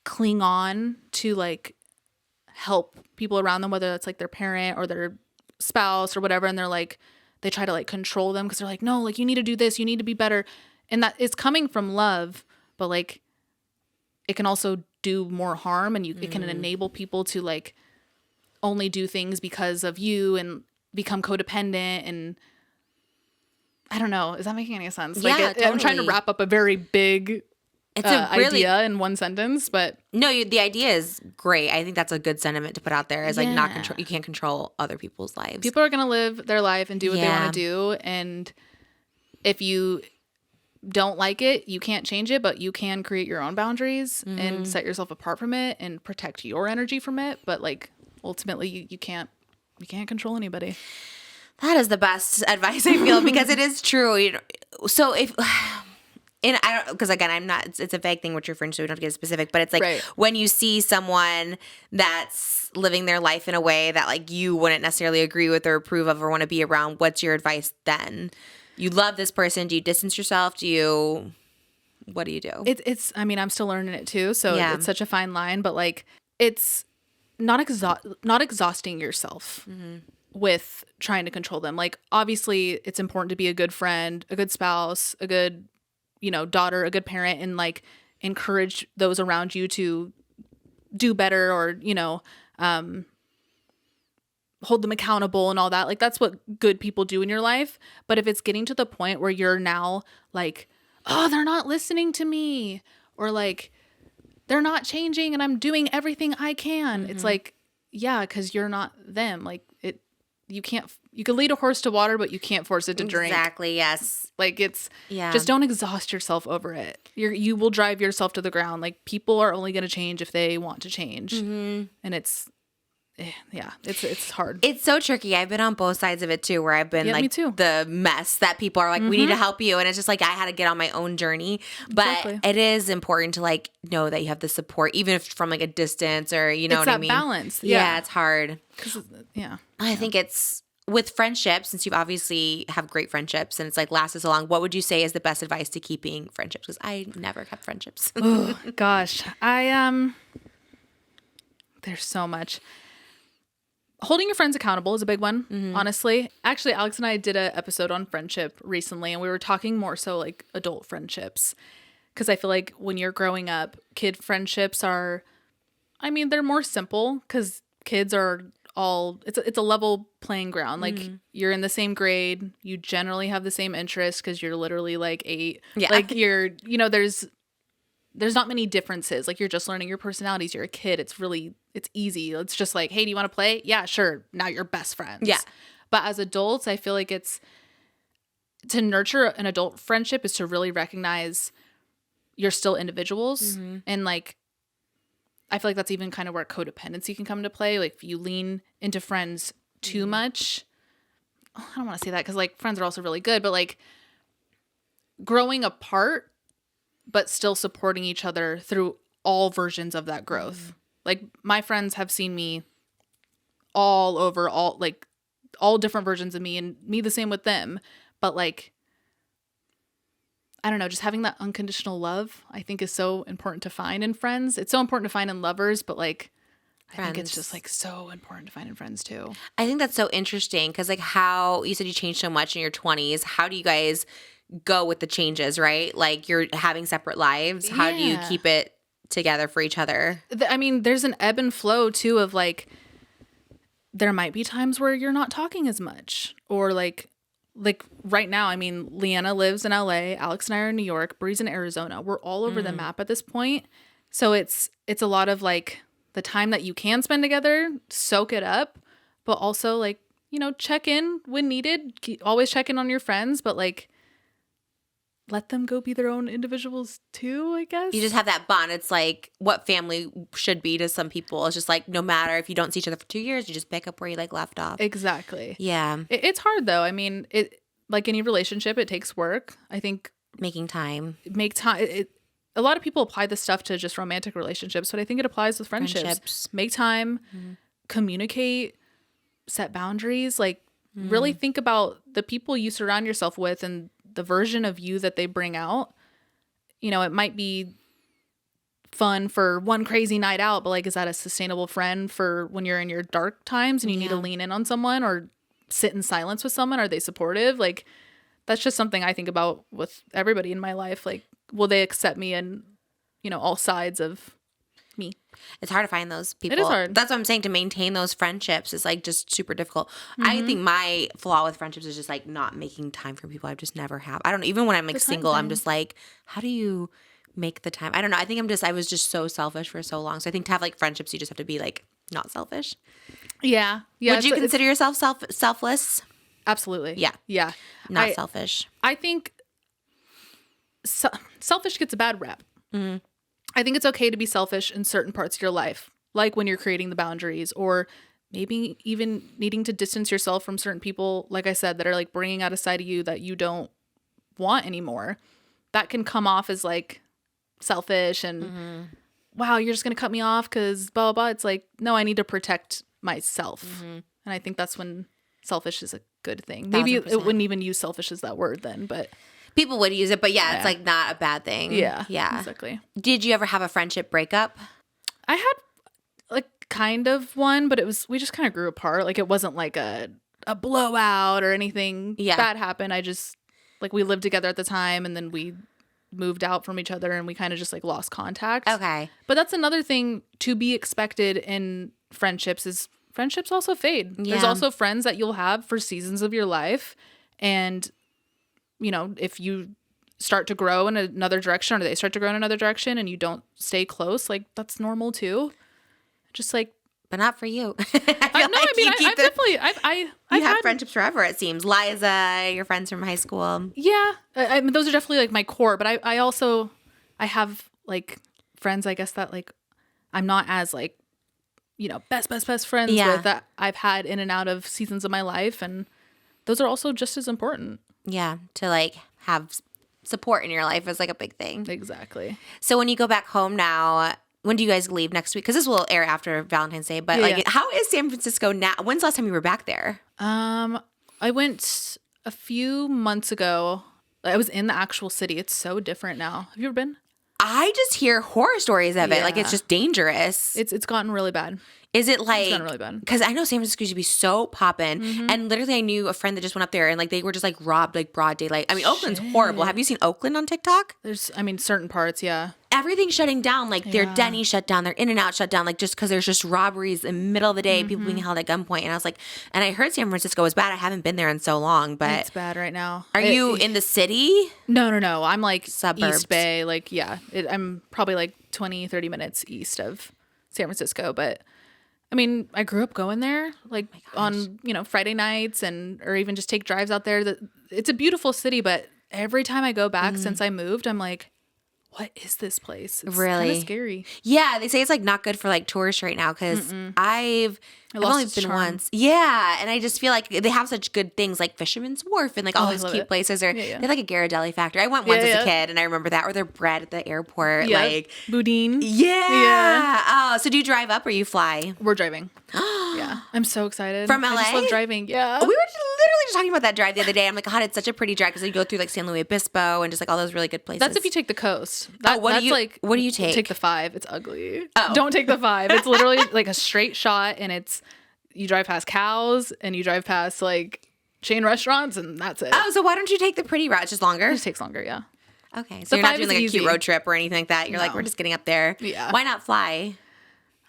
cling on to like help people around them, whether that's like their parent or their spouse or whatever, and they're like, they try to like control them because they're like, no, like you need to do this, you need to be better, and that it's coming from love, but like it can also do more harm, and it can enable people to like only do things because of you and become codependent. And I don't know, is that making any sense? Yeah, Like I'm trying to wrap up a very big it's a really, idea in one sentence, but no, the idea is great. I think that's a good sentiment to put out there. Is like not control. You can't control other people's lives. People are gonna live their life and do what they want to do, and if you don't like it, you can't change it, but you can create your own boundaries and set yourself apart from it and protect your energy from it. But like ultimately, you can't control anybody. That is the best advice I feel, because it is true. You know, so if. And I don't, because again, I'm not, it's a vague thing what you're referring to, we don't have to get specific, but it's like when you see someone that's living their life in a way that like you wouldn't necessarily agree with or approve of or want to be around, what's your advice then? You love this person. Do you distance yourself? What do you do? It's, I mean, I'm still learning it too. So it's such a fine line, but like, it's not exhausting yourself with trying to control them. Like, obviously it's important to be a good friend, a good spouse, a good, daughter, a good parent, and like encourage those around you to do better, or, hold them accountable and all that. Like, that's what good people do in your life. But if it's getting to the point where you're now like, oh, they're not listening to me, or like they're not changing and I'm doing everything I can. It's like, yeah, because you're not them. Like you can lead a horse to water, but you can't force it to drink. Exactly. Yes. Like just don't exhaust yourself over it. You will drive yourself to the ground. Like, people are only going to change if they want to change. And it's hard. It's so tricky. I've been on both sides of it too, where I've been like the mess that people are like, we need to help you. And it's just like, I had to get on my own journey, but it is important to like know that you have the support, even if from like a distance, or, what I mean? Balance. Yeah. It's hard. I think it's with friendships, since you obviously have great friendships and it's like lasted so long, what would you say is the best advice to keeping friendships? Because I never kept friendships. Oh gosh. There's so much. Holding your friends accountable is a big one, honestly. Actually, Alex and I did an episode on friendship recently, and we were talking more so like adult friendships. Because I feel like when you're growing up, kid friendships are, they're more simple, because kids are all, it's a level playing ground. Like, you're in the same grade, you generally have the same interests because you're literally like 8. Yeah. Like, there's not many differences. Like, you're just learning your personalities. You're a kid. It's easy. It's just like, hey, do you want to play? Yeah, sure. Now you're best friends. Yeah. But as adults, I feel like it's to nurture an adult friendship is to really recognize you're still individuals. And like, I feel like that's even kind of where codependency can come into play. Like, if you lean into friends too much, I don't want to say that, because like friends are also really good, but like growing apart, but still supporting each other through all versions of that growth. Like, my friends have seen me all over, all different versions of me, and me the same with them. But like, I don't know, just having that unconditional love, I think, is so important to find in friends. It's so important to find in lovers, but like, I think it's just like so important to find in friends too. I think that's so interesting, because like, how you said you changed so much in your 20s. How do you guys go with the changes, right? Like, you're having separate lives. How do you keep it together for each other? There's an ebb and flow too of like there might be times where you're not talking as much, or like right now, I mean, Leanna lives in LA, Alex and I are in New York, Bree's in Arizona. We're all over the map at this point. So it's a lot of like the time that you can spend together, soak it up, but also like, you know, check in when needed. Always check in on your friends, but like let them go be their own individuals too, I guess. You just have that bond. It's like what family should be to some people. It's just like no matter if you don't see each other for 2 years, you just pick up where you like left off. Exactly. Yeah. It's hard though. I mean, it like any relationship, it takes work. I think making time. A lot of people apply this stuff to just romantic relationships, but I think it applies with friendships. Make time, communicate, set boundaries, like really think about the people you surround yourself with and the version of you that they bring out. You know, it might be fun for one crazy night out, but like, is that a sustainable friend for when you're in your dark times and you need to lean in on someone or sit in silence with someone? Are they supportive? Like, that's just something I think about with everybody in my life. Like, will they accept me in, you know, all sides of me? It's hard to find those people. It is hard. That's what I'm saying. To maintain those friendships is like just super difficult. I think my flaw with friendships is just like not making time for people. I just never have. I don't know. Even when I'm like single, I'm just like, how do you make the time? I don't know. I think I was just so selfish for so long. So I think to have like friendships, you just have to be like not selfish. Yeah. Would you consider yourself selfless? Absolutely. Yeah. Yeah. Not selfish. I think selfish gets a bad rap. I think it's okay to be selfish in certain parts of your life, like when you're creating the boundaries or maybe even needing to distance yourself from certain people, like I said, that are like bringing out a side of you that you don't want anymore. That can come off as like selfish and wow, you're just going to cut me off because blah, blah, blah. It's like, no, I need to protect myself. And I think that's when selfish is a good thing. Maybe 1000%. it wouldn't even use selfish as that word then, but people would use it, but yeah, it's like not a bad thing. Yeah. Yeah. Exactly. Did you ever have a friendship breakup? I had like kind of one, but we just kind of grew apart. Like it wasn't like a blowout or anything bad happened. I just like we lived together at the time and then we moved out from each other and we kind of just like lost contact. Okay. But that's another thing to be expected in friendships is friendships also fade. Yeah. There's also friends that you'll have for seasons of your life. And, you know, if you start to grow in another direction or they start to grow in another direction and you don't stay close, like that's normal too. Just like, but not for you. I've had friendships forever, it seems. Liza, your friends from high school. Yeah. I mean, those are definitely like my core, but I also have like friends, I guess that like I'm not as like, you know, best friends with that I've had in and out of seasons of my life. And those are also just as important. Yeah. To like have support in your life is like a big thing. Exactly. So when you go back home now, when do you guys leave next week? Because this will air after Valentine's Day. But like, how is San Francisco now? When's the last time you were back there? I went a few months ago. I was in the actual city. It's so different now. Have you ever been? I just hear horror stories of it. Like it's just dangerous. It's gotten really bad. Is it like? It's gotten really bad. Because I know San Francisco used to be so poppin', and literally I knew a friend that just went up there and like they were just like robbed like broad daylight. I mean, Oakland's horrible. Have you seen Oakland on TikTok? There's, I mean, certain parts, yeah. Everything's shutting down. Like their Denny shut down, their In-N-Out shut down. Like just because there's just robberies in the middle of the day, people being held at gunpoint. And I was like, and I heard San Francisco was bad. I haven't been there in so long, but it's bad right now. Are you in the city? No. I'm like Suburbs. East Bay. Like, yeah, I'm probably like 20, 30 minutes east of San Francisco. But I mean, I grew up going there like on, you know, Friday nights or even just take drives out there. It's a beautiful city, but every time I go back since I moved, I'm like, what is this place? It's really kind of scary. Yeah, they say it's like not good for like tourists right now because I've only been once. Yeah, and I just feel like they have such good things like Fisherman's Wharf and like all these cute places. Or they have like a Ghirardelli factory. I went once as a kid and I remember that. Or their bread at the airport. Yeah. Like boudin. Yeah. Oh, so do you drive up or you fly? We're driving. Yeah, I'm so excited. From LA? I just love driving. Yeah. We were literally just talking about that drive the other day. I'm like, God, it's such a pretty drive because you go through like San Luis Obispo and just like all those really good places. That's if you take the coast. What do you take? Take the 5. It's ugly. Oh. Don't take the 5. It's literally like a straight shot and you drive past cows and you drive past like chain restaurants and that's it. Oh, so why don't you take the pretty route? It's just longer? It just takes longer, yeah. Okay. So you're not doing like a cute road trip or anything like that. You're like, we're just getting up there. Yeah. Why not fly?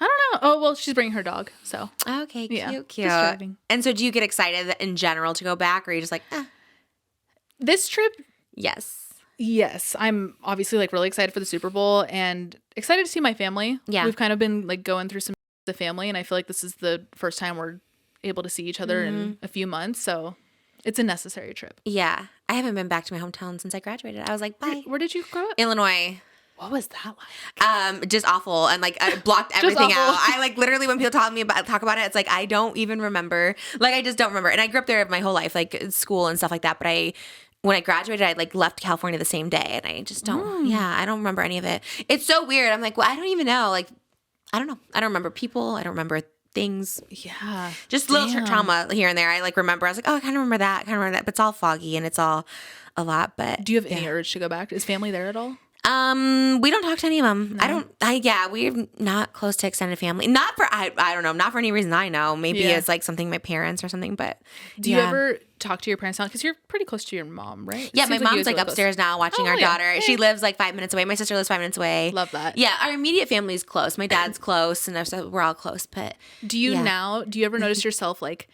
I don't know. Oh, well, she's bringing her dog, so. Okay, cute. Just driving. And so do you get excited in general to go back, or are you just like, This trip, yes, I'm obviously like really excited for the Super Bowl and excited to see my family. Yeah. We've kind of been like going through some the family, and I feel like this is the first time we're able to see each other in a few months, so it's a necessary trip. Yeah. I haven't been back to my hometown since I graduated. I was like, bye. Where did you grow up? Illinois. What was that like? Just awful, and like I blocked everything awful. out. I like literally when people talk about it, it's like I don't even remember. Like I just don't remember. And I grew up there my whole life, like school and stuff like that. But when I graduated, I like left California the same day, and I just don't. Yeah, I don't remember any of it. It's so weird. I'm like, well, I don't even know. Like, I don't know. I don't remember people. I don't remember things. Yeah, just little trauma here and there. I like remember. I was like, oh, I kind of remember that. But it's all foggy and it's all a lot. But do you have any urge to go back? Is family there at all? We don't talk to any of them. No. We're not close to extended family. Not for, I don't know, not for any reason I know. Maybe it's like something my parents or something, but. Do you ever talk to your parents now? Because you're pretty close to your mom, right? Yeah, my mom's like upstairs now watching our daughter. Yeah. She lives like 5 minutes away. My sister lives 5 minutes away. Love that. Yeah, our immediate family's close. My dad's close, and so we're all close, but. Do you ever notice yourself like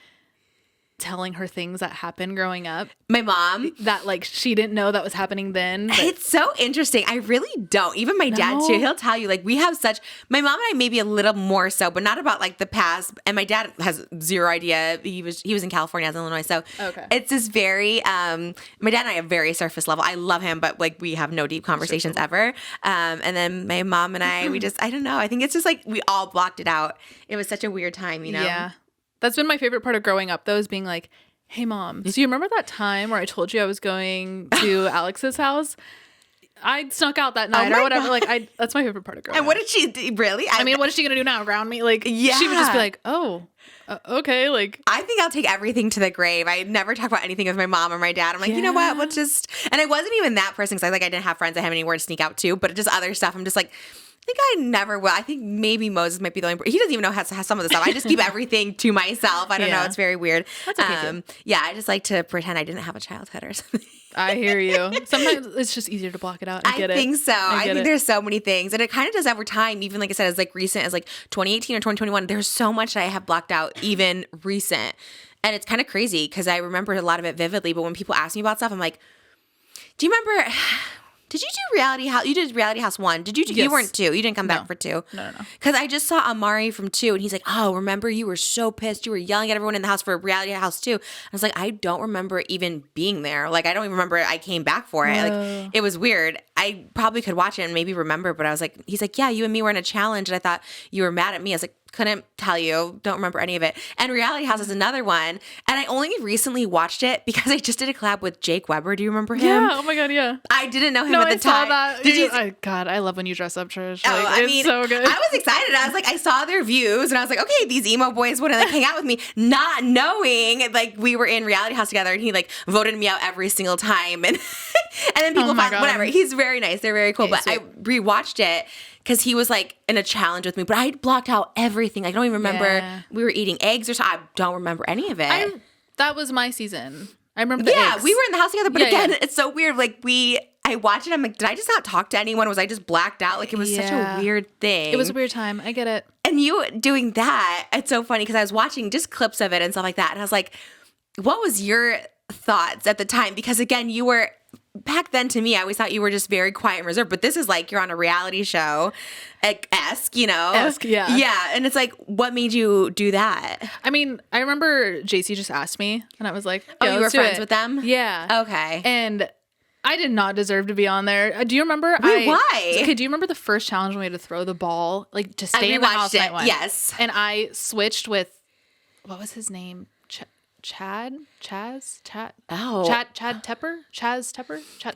telling her things that happened growing up? My mom? That like she didn't know that was happening then. But... It's so interesting. I really don't. Even my dad too. He'll tell you like we have such, my mom and I maybe a little more so, but not about like the past. And my dad has zero idea. He was in California, I was in Illinois. So it's this very, my dad and I have very surface level. I love him, but like we have no deep conversations ever. And then my mom and I, we just, I don't know. I think it's just like we all blocked it out. It was such a weird time, you know? Yeah. That's been my favorite part of growing up, though, is being like, hey, Mom, so you remember that time where I told you I was going to Alex's house? I snuck out that night or whatever. God. Like, that's my favorite part of growing up. And what did she do? Really? I mean, what is she going to do now? Ground me? Like, she would just be like, oh, okay. Like, I think I'll take everything to the grave. I never talk about anything with my mom or my dad. I'm like, you know what? We'll just, and I wasn't even that person because I didn't have friends that have anywhere to sneak out to, but just other stuff. I'm just like, I think I never will. I think maybe Moses might be the only. He doesn't even know how some of the stuff. I just keep everything to myself. I don't know. It's very weird. That's okay. Yeah, I just like to pretend I didn't have a childhood or something. I hear you. Sometimes it's just easier to block it out. I think so. I think there's so many things, and it kind of does over time. Even like I said, as like recent as like 2018 or 2021. There's so much that I have blocked out, even recent, and it's kind of crazy because I remember a lot of it vividly. But when people ask me about stuff, I'm like, do you remember? Did you do Reality House? You did Reality House 1. Did you do? Yes. You weren't 2. You didn't come back for 2. No. Because I just saw Amari from 2, and he's like, oh, remember you were so pissed. You were yelling at everyone in the house for Reality House 2. I was like, I don't remember even being there. Like, I don't even remember I came back for it. Like, it was weird. I probably could watch it and maybe remember, but I was like, he's like, yeah, you and me were in a challenge, and I thought you were mad at me. I was like, couldn't tell you, don't remember any of it. And Reality House is another one. And I only recently watched it because I just did a collab with Jake Weber. Do you remember him? Yeah, oh my God, yeah. I didn't know him at the time. I saw that. Did you? God, I love when you dress up, Trish. Like, I mean, it's so good. I was excited. I was like, I saw their views and I was like, okay, these emo boys want to like hang out with me, not knowing like we were in Reality House together, and he like voted me out every single time. And then people found whatever. He's very nice. They're very cool. But sweet. I rewatched it because he was like in a challenge with me, but I blocked out everything. I don't even remember we were eating eggs or something. I don't remember any of it. That was my season. I remember the eggs. We were in the house together, but again, it's so weird. Like I watched it. I'm like, did I just not talk to anyone? Was I just blacked out? Like it was such a weird thing. It was a weird time. I get it. And you doing that, it's so funny because I was watching just clips of it and stuff like that. And I was like, what was your thoughts at the time? Because again, you were back then to me, I always thought you were just very quiet and reserved, but this is like you're on a reality show esque, you know? Yeah. Yeah. And it's like, what made you do that? I mean, I remember JC just asked me and I was like, oh, you were friends with them? Yeah. Okay. And I did not deserve to be on there. Do you remember? Wait, why? Okay, do you remember the first challenge when we had to throw the ball, like to stay in the house night one? Yes. And I switched with, what was his name? Chaz Tepper?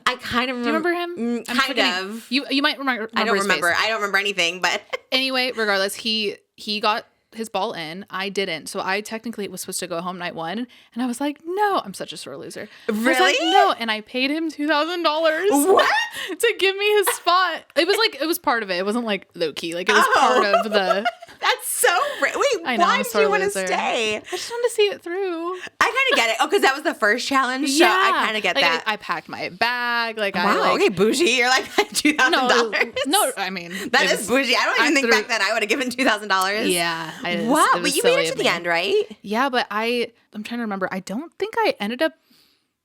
I kind of remember. Do you remember him? Kind of. You might remember. I don't remember. I don't remember anything, but anyway, regardless, he got his ball in. I didn't. So I technically was supposed to go home night 1. And I was like, no, I'm such a sore loser. Really? I was like, no. And I paid him $2,000. What? To give me his spot. It was like, it was part of it. It wasn't like low key. Like it was part of the. That's so wait, why did you want to stay? I just wanted to see it through. I kind kind of get it. Oh, because that was the first challenge. So I kind of get like, that. I packed my bag. Like, wow, okay, bougie. You're like $2,000. No, I mean. That is bougie. I don't even think back then I would have given $2,000. Yeah. Wow, but you made it to the end, right? Yeah, but I'm trying to remember. I don't think I ended up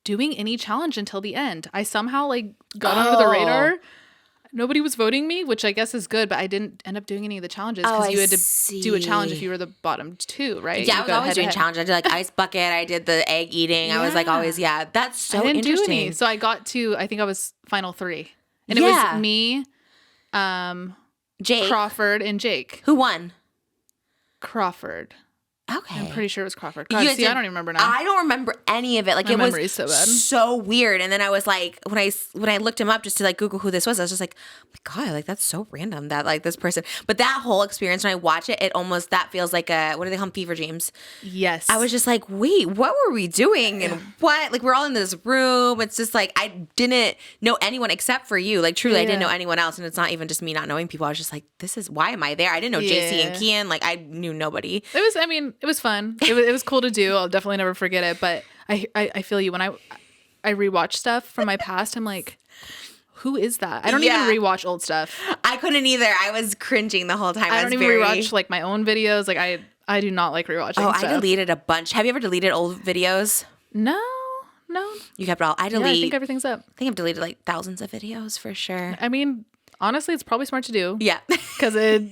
doing any challenge until the end. I somehow like got under the radar. Nobody was voting me, which I guess is good, but I didn't end up doing any of the challenges because you had to do a challenge if you were the bottom 2, right? Yeah, I was always doing challenges. I did like ice bucket. I did the egg eating. Yeah. I was like always, that's so I didn't interesting. Do any. So I got to, I think I was final 3. And it was me, Jake, Crawford, and Jake. Who won? Crawford. Okay. I'm pretty sure it was Crawford. God, see, I don't even remember now. I don't remember any of it. Like, my memory's so bad. So weird. And then I was like, when I looked him up just to like Google who this was, I was just like, oh my God, like that's so random that like this person. But that whole experience, when I watch it, that feels like what do they call them? Fever dreams. Yes. I was just like, wait, what were we doing? And what? Like, we're all in this room. It's just like, I didn't know anyone except for you. Like, truly, I didn't know anyone else. And it's not even just me not knowing people. I was just like, why am I there? I didn't know JC and Kian. Like, I knew nobody. It was fun. It was cool to do. I'll definitely never forget it. But I feel you. When I rewatch stuff from my past, I'm like, who is that? I don't even rewatch old stuff. I couldn't either. I was cringing the whole time. I don't even rewatch like my own videos. Like I do not like rewatching stuff. I deleted a bunch. Have you ever deleted old videos? No. You kept it all. I think everything's up. I think I've deleted like thousands of videos for sure. I mean, honestly, it's probably smart to do. Yeah. Because it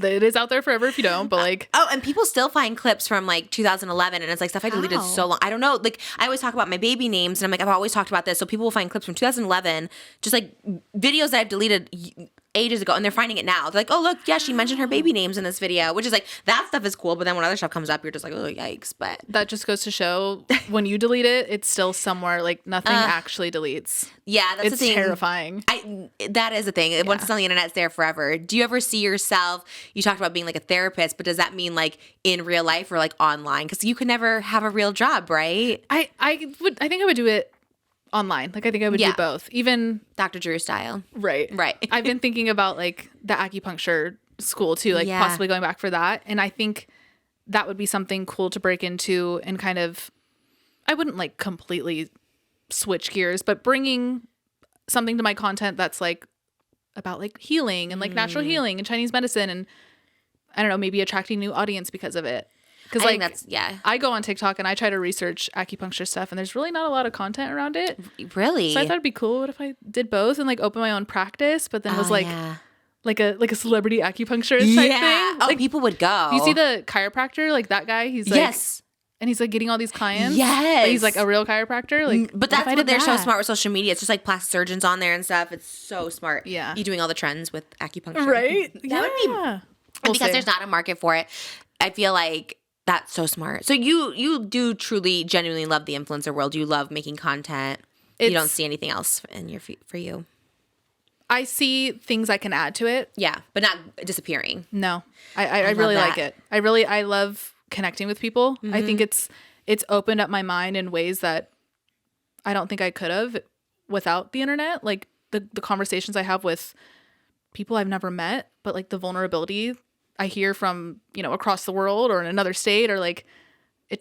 is out there forever if you don't, but like. And people still find clips from like 2011 and it's like stuff I deleted so long. I don't know. Like I always talk about my baby names and I'm like, I've always talked about this. So people will find clips from 2011, just like videos that I've deleted ages ago and they're finding it now. They're like, oh, look, yeah, she mentioned her baby names in this video, which is like, that stuff is cool. But then when other stuff comes up, you're just like, oh, yikes. But that just goes to show when you delete it, it's still somewhere like nothing actually deletes. Yeah, that's the thing. It's terrifying. That is the thing. Yeah. Once it's on the internet, it's there forever. Do you ever see yourself, you talked about being like a therapist, but does that mean like in real life or like online? Because you could never have a real job, right? I think I would do it online. Like I think I would do both. Even Dr. Drew style. Right. I've been thinking about like the acupuncture school too, like possibly going back for that. And I think that would be something cool to break into and kind of, I wouldn't like completely switch gears, but bringing something to my content that's like about like healing and like natural healing and Chinese medicine and I don't know, maybe attracting new audience because of it. Because like I go on TikTok and I try to research acupuncture stuff and there's really not a lot of content around it. Really? So I thought it'd be cool what if I did both and like open my own practice, but then was like a celebrity acupuncturist type thing. Oh, like people would go. You see the chiropractor, like that guy? He's like and he's like getting all these clients. Yes. But he's like a real chiropractor. Like, but that's what they're so smart with social media. It's just like plastic surgeons on there and stuff. It's so smart. Yeah. You doing all the trends with acupuncture. Right? That would be because there's not a market for it. I feel like that's so smart. So you do truly, genuinely love the influencer world. You love making content. You don't see anything else for you. I see things I can add to it. Yeah, but not disappearing. No, I really like it. I love connecting with people. Mm-hmm. I think it's opened up my mind in ways that I don't think I could have without the internet. Like the conversations I have with people I've never met, but like the vulnerability I hear from, across the world or in another state or like,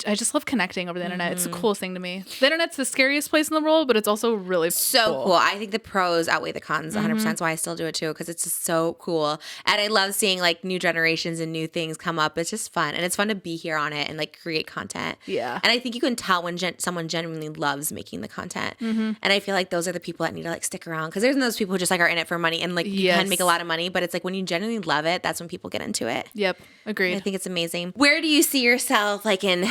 I just love connecting over the internet. Mm-hmm. It's the coolest thing to me. The internet's the scariest place in the world, but it's also really cool. I think the pros outweigh the cons 100%. That's why I still do it too, because it's just so cool. And I love seeing like new generations and new things come up. It's just fun. And it's fun to be here on it and like create content. Yeah. And I think you can tell when someone genuinely loves making the content. Mm-hmm. And I feel like those are the people that need to like stick around, because there's those people who just like are in it for money and like you can make a lot of money, but it's like when you genuinely love it, that's when people get into it. Yep. Agreed. I think it's amazing. Where do you see yourself like in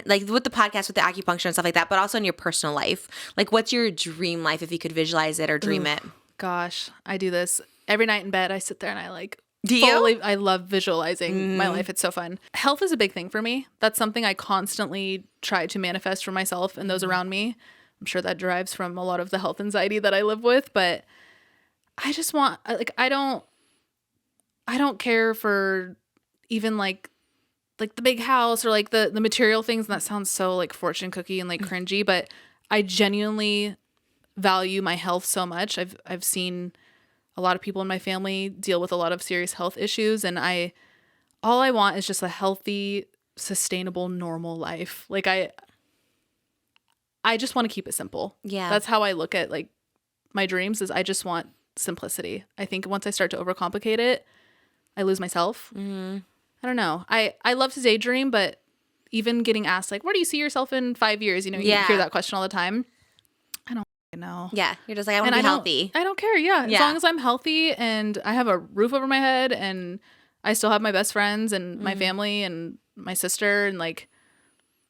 like with the podcast, with the acupuncture and stuff like that, but also in your personal life? Like what's your dream life if you could visualize it or dream it? Gosh, I do this every night in bed. I sit there and I like I love visualizing my life. It's so fun. Health is a big thing for me. That's something I constantly try to manifest for myself and those around me. I'm sure that derives from a lot of the health anxiety that I live with, but I just want I don't care for even like the big house or like the material things. And that sounds so like fortune cookie and like cringy, but I genuinely value my health so much. I've seen a lot of people in my family deal with a lot of serious health issues. And all I want is just a healthy, sustainable, normal life. Like I just want to keep it simple. Yeah. That's how I look at like my dreams is I just want simplicity. I think once I start to overcomplicate it, I lose myself. I don't know. I love to daydream, but even getting asked like, where do you see yourself in 5 years? You hear that question all the time. I don't know. Yeah. You're just like, I want to be healthy. I don't care. Yeah. As long as I'm healthy and I have a roof over my head and I still have my best friends and my family and my sister and like,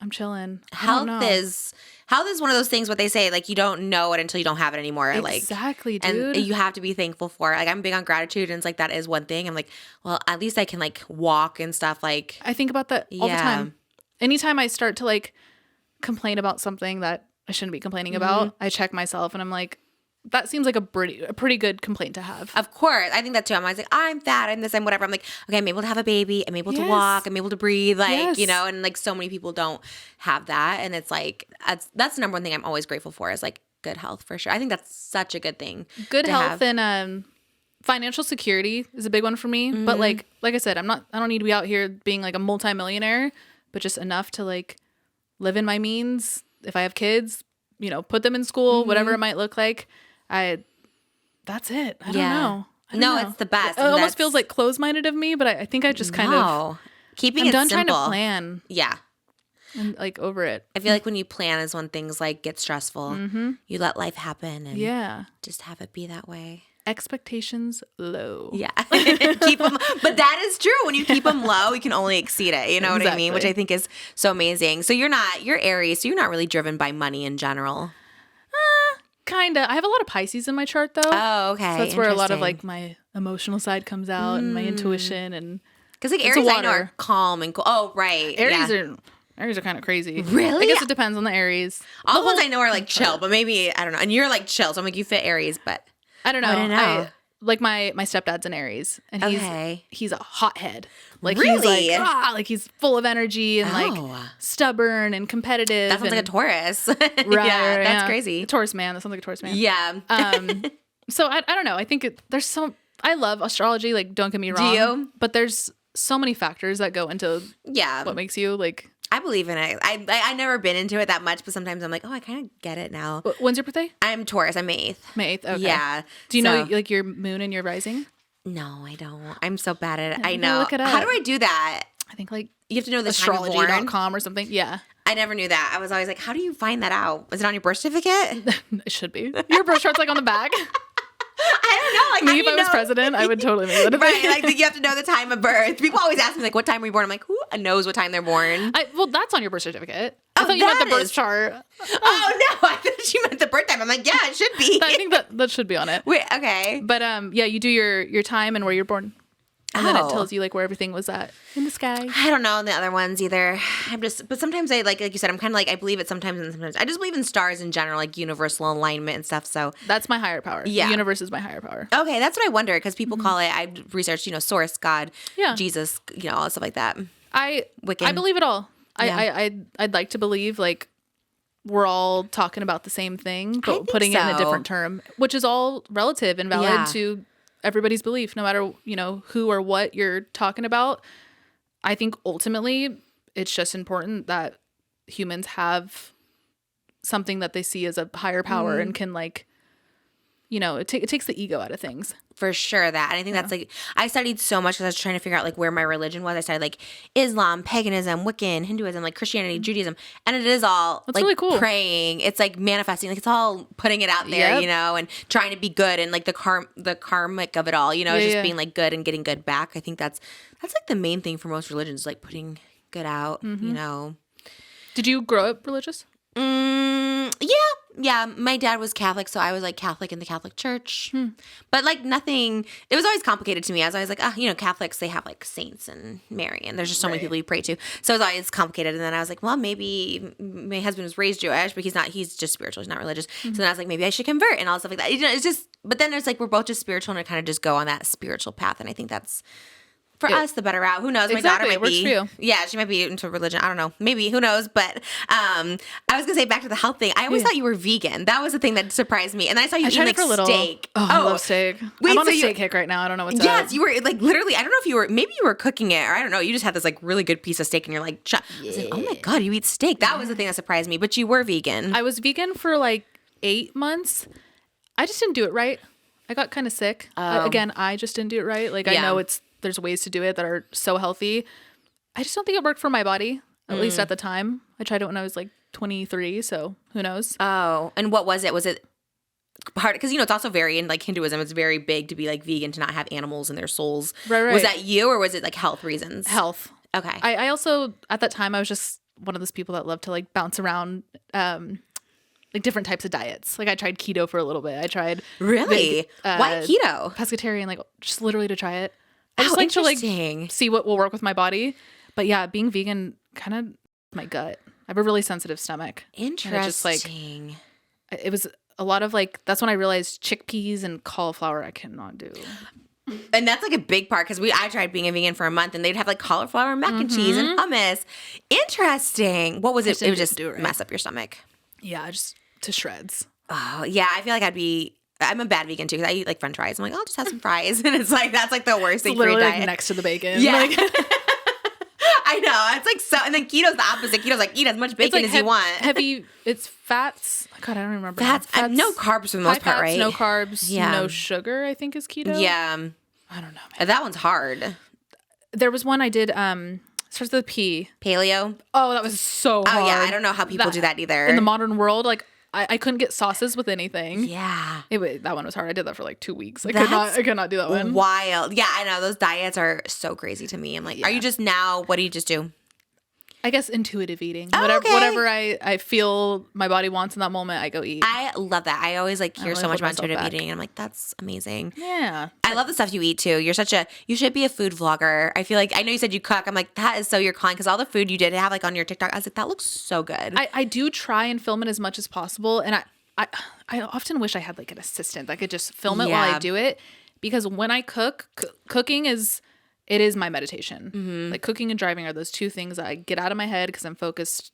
I'm chilling. Health is one of those things what they say, like you don't know it until you don't have it anymore. Exactly, dude. And you have to be thankful for it. Like I'm big on gratitude and it's like that is one thing. I'm like, well, at least I can like walk and stuff. Like I think about that all the time. Anytime I start to like complain about something that I shouldn't be complaining about, I check myself and I'm like, that seems like a pretty good complaint to have. Of course. I think that too. I'm always like, I'm fat, I'm this, I'm whatever. I'm like, okay, I'm able to have a baby. I'm able to walk. I'm able to breathe. Like, and like so many people don't have that. And it's like, that's the number one thing I'm always grateful for is like good health for sure. I think that's such a good thing. Good health and financial security is a big one for me. But like I said, I don't need to be out here being like a multimillionaire, but just enough to like live in my means. If I have kids, put them in school, whatever it might look like. That's it. I don't know. It's the best. It almost feels like closed-minded of me, but I think I just kind of keeping I'm it done simple. trying to plan. Yeah. And like over it. I feel like when you plan is when things like get stressful. You let life happen and just have it be that way. Expectations low. Yeah. Keep them, but that is true. When you keep them low, you can only exceed it. You know what I mean? Which I think is so amazing. So you're Aries, so you're not really driven by money in general. Kinda. I have a lot of Pisces in my chart though. Oh, okay. So that's where a lot of like my emotional side comes out and my intuition and because like Aries I know are calm and cool. Oh, right. Aries are kind of crazy. Really? I guess it depends on the Aries. All the ones I know are like chill, but maybe I don't know. And you're like chill, so I'm like you fit Aries, but I don't know. I don't know. Like my stepdad's an Aries, and he's a hothead. Like really? He's like he's full of energy and like stubborn and competitive. That sounds like a Taurus. Right? That's crazy. A Taurus man. That sounds like a Taurus man. Yeah. So I don't know. I think there's some. I love astrology. Like don't get me wrong. Do you? But there's so many factors that go into what makes you like. I believe in it. I've never been into it that much, but sometimes I'm like, oh, I kind of get it now. When's your birthday? I'm Taurus. I'm May 8th. May 8th. Okay. Yeah. Do you know like your moon and your rising? No, I don't. I'm so bad at it. I know. Look it up. How do I do that? I think like you have to know the astrology.com or something. Yeah. I never knew that. I was always like, how do you find that out? Is it on your birth certificate? It should be. Your birth chart's like on the back. I don't know. Like, if I was president, I would totally make that a right. thing. Like you have to know the time of birth. People always ask me like, what time were you born? I'm like, who knows what time they're born? Well, that's on your birth certificate. I thought you meant the birth chart. Oh no, I thought you meant the birth time. I'm like, yeah, it should be. I think that should be on it. Wait, okay. But yeah, you do your time and where you're born. And then it tells you like where everything was at in the sky. I don't know the other ones either. But sometimes I like you said, I'm kind of like, I believe it sometimes and sometimes. I just believe in stars in general, like universal alignment and stuff. So that's my higher power. Yeah. The universe is my higher power. Okay. That's what I wonder because people call it, I've researched, source, God, Jesus, all that stuff like that. I believe it all. Yeah. I'd like to believe like we're all talking about the same thing, but putting it in a different term, which is all relative and valid to everybody's belief, no matter, who or what you're talking about. I think ultimately it's just important that humans have something that they see as a higher power and can like, it takes the ego out of things. For sure that. And I think that's like, I studied so much because I was trying to figure out like where my religion was. I studied like Islam, paganism, Wiccan, Hinduism, like Christianity, Judaism. And it is all that's like really cool. Praying. It's like manifesting. Like it's all putting it out there, and trying to be good and like the karmic of it all, just being like good and getting good back. I think that's like the main thing for most religions, like putting good out, Did you grow up religious? Yeah. My dad was Catholic, so I was like Catholic in the Catholic Church. But like nothing, it was always complicated to me. I was always like, Catholics, they have like saints and Mary, and there's just so many people you pray to. So it was always complicated. And then I was like, well, maybe my husband was raised Jewish, but he's just spiritual. He's not religious. So then I was like, maybe I should convert and all stuff like that. It's just, but then there's like, we're both just spiritual and I kind of just go on that spiritual path. And I think that's for us the better route. Who knows? My Exactly, daughter it might works be. for you. Yeah, she might be into religion. I don't know. Maybe. Who knows? But I was gonna say back to the health thing. I always thought you were vegan. That was the thing that surprised me. And then I saw you eat tried like it for a little. steak. Oh, I love steak. Wait, I'm on so a steak kick right now. I don't know what's up. Yes, you were like literally. I don't know if you were. Maybe you were cooking it, or I don't know. You just had this like really good piece of steak, and you're like, I was like, oh my god, you eat steak. That was the thing that surprised me. But you were vegan. I was vegan for like 8 months. I just didn't do it right. I got kind of sick. Again, I just didn't do it right. Like I know there's ways to do it that are so healthy. I just don't think it worked for my body, at least at the time. I tried it when I was like 23, so who knows? Oh, and what was it? Was it hard? Because, it's also very, in like Hinduism, it's very big to be like vegan, to not have animals in their souls. Right. Was that you, or was it like health reasons? Health. Okay. I also, at that time, I was just one of those people that loved to like bounce around like different types of diets. Like I tried keto for a little bit. I tried Really? Why keto? pescatarian, like just literally to try it. I just like to like see what will work with my body. But yeah, being vegan kind of my gut. I have a really sensitive stomach. Interesting. And just like it was a lot of like, that's when I realized chickpeas and cauliflower I cannot do. And that's like a big part, because I tried being a vegan for a month, and they'd have like cauliflower mac and cheese and hummus. Interesting. What was it? It would just mess up your stomach. Yeah, just to shreds. Oh, yeah. I feel like I'm a bad vegan too, because I eat like French fries. I'm like, I'll just have some fries. And it's like, that's like the worst thing for your diet. Like next to the bacon. Yeah. Like, I know. It's like so. And then keto's the opposite. Keto's like, eat as much bacon as you want. Heavy. It's fats. God, I don't remember. Fats. No carbs for the most part, right? No carbs. Yeah. No sugar, I think is keto. Yeah. I don't know, man. That one's hard. There was one I did, starts with a P. Paleo? Oh, that was so hard. Oh, yeah. I don't know how people do that either. In the modern world, like, I couldn't get sauces with anything. Yeah. That one was hard. I did that for like 2 weeks. I could not do that one. Wild. Yeah, I know. Those diets are so crazy to me. I'm like, are you just what do you just do? I guess intuitive eating. Oh, whatever I feel my body wants in that moment, I go eat. I love that. I always like hear so much about intuitive eating. And I'm like, that's amazing. Yeah. I love the stuff you eat too. You should be a food vlogger. I feel like, I know you said you cook. I'm like, that is so your calling, because all the food you did have like on your TikTok, I was like, that looks so good. I do try and film it as much as possible. And I often wish I had like an assistant that could just film it while I do it. Because when I cook, cooking is my meditation. Mm-hmm. Like cooking and driving are those two things that I get out of my head because I'm focused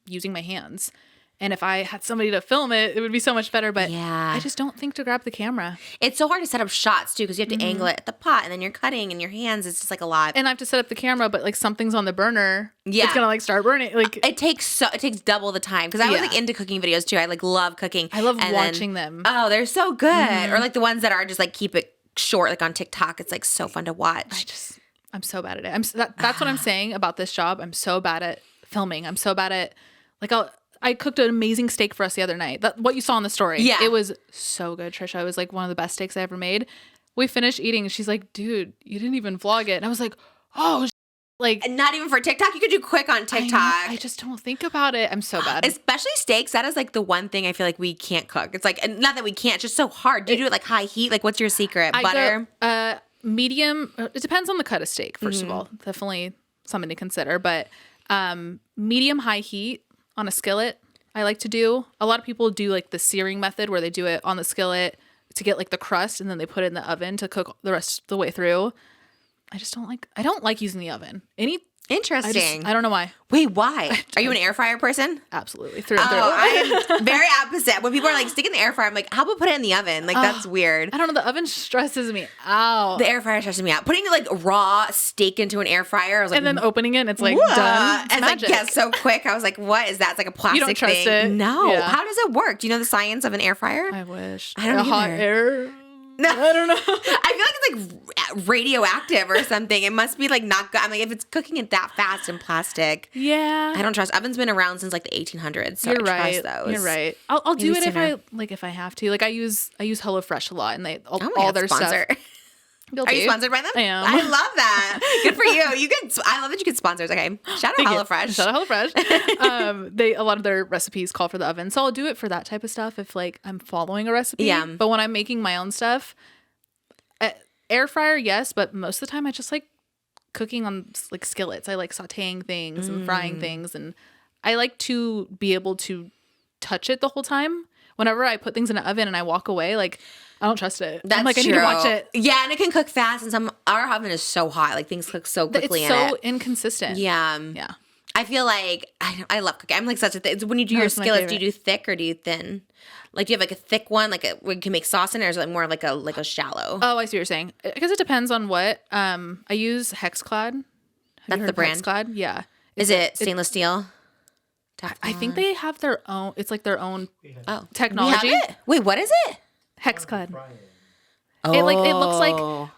using my hands. And if I had somebody to film it, it would be so much better. But I just don't think to grab the camera. It's so hard to set up shots too, because you have to angle it at the pot, and then you're cutting in your hands. It's just like a lot. And I have to set up the camera, but like something's on the burner. Yeah, it's gonna like start burning. Like it takes double the time, because I was like into cooking videos too. I like love cooking. I love watching them. Oh, they're so good. Or like the ones that are just like keep it short, like on TikTok. It's like so fun to watch. I'm so bad at it. That's what I'm saying about this job. I'm so bad at filming. I'm so bad at like I cooked an amazing steak for us the other night. What you saw in the story. Yeah. It was so good, Trisha. It was like one of the best steaks I ever made. We finished eating and she's like, dude, you didn't even vlog it. And I was like, oh, like. And not even for TikTok? You could do quick on TikTok. I just don't think about it. I'm so bad. Especially steaks. That is like the one thing I feel like we can't cook. It's like, and not that we can't, it's just so hard. Do you do it like high heat? Like what's your secret? Butter? Medium. It depends on the cut of steak, first of all. Definitely something to consider. But medium high heat on a skillet, I like to do. A lot of people do like the searing method where they do it on the skillet to get like the crust, and then they put it in the oven to cook the rest of the way through. I don't like using the oven. Interesting. I don't know why. Wait, why? Are you an air fryer person? Absolutely. Through and through. I am very opposite. When people are like, stick in the air fryer, I'm like, how about put it in the oven? Like, that's weird. I don't know. The oven stresses me out. The air fryer stresses me out. Putting like raw steak into an air fryer, I was like, and then opening it, and it's like done. It's magic. like, so quick. I was like, what is that? It's like a plastic thing. You don't trust thing. it. No. Yeah. How does it work? Do you know the science of an air fryer? I wish. I don't know. Hot air. No. I don't know. I feel like it's like radioactive or something. It must be like not good. I'm like, if it's cooking it that fast in plastic, yeah, I don't trust. Oven's been around since like the 1800s, so I trust those. You're right. I'll do it if I have to. Like I use HelloFresh a lot, and all their sponsor. Stuff. Are you sponsored by them? I am. I love that. Good for you. I love that you get sponsors. Okay, shout out HelloFresh. Shout out HelloFresh. A lot of their recipes call for the oven, so I'll do it for that type of stuff if like I'm following a recipe. Yeah. But when I'm making my own stuff, air fryer, yes, but most of the time I just like cooking on like skillets. I like sautéing things and frying things, and I like to be able to touch it the whole time. whenever I put things in an oven and I walk away, like I don't trust it. That's I'm like, true. I need to watch it. Yeah, and it can cook fast, and our oven is so hot. Like things cook so quickly It's so inconsistent. Yeah. Yeah. I feel like I love cooking. I'm like such a when you do your skillets, do you do thick or do you thin? Like, do you have like a thick one, like we can make sauce in it, or is it like more like a shallow? Oh, I see what you're saying. Because it depends on what. I use Hexclad. That's the brand. Hexclad, yeah. Is it stainless steel? I think they have their own. It's like their own technology. We have it? Wait, what is it? Hexclad. Oh. It looks like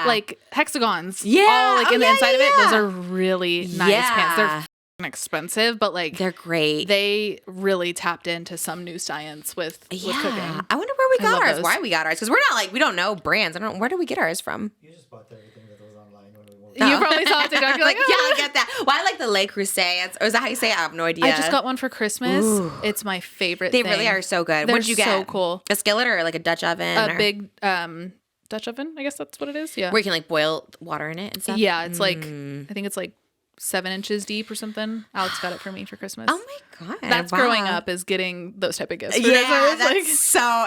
like hexagons. Yeah. All like in the inside of it. Those are really nice pans. They're expensive, but like they're great. They really tapped into some new science with cooking. I wonder where we got ours. Why we got ours? Because we're not like we don't know brands. I don't know where did we get ours from. You just bought everything that was online when we went. You probably saw it TikTok. You're like, yeah, I get that. Well, I like the Le Creuset. Or is that how you say it? I have no idea. I just got one for Christmas. Ooh. It's my favorite They thing. really are so good. They're What did you get? So cool. A skillet or like a Dutch oven? Big Dutch oven. I guess that's what it is. Yeah. Where you can like boil water in it and stuff? Yeah. It's like, I think it's like 7 inches deep or something. Alex got it for me for Christmas. Oh my God. That's growing up is getting those type of gifts. Yeah, it's so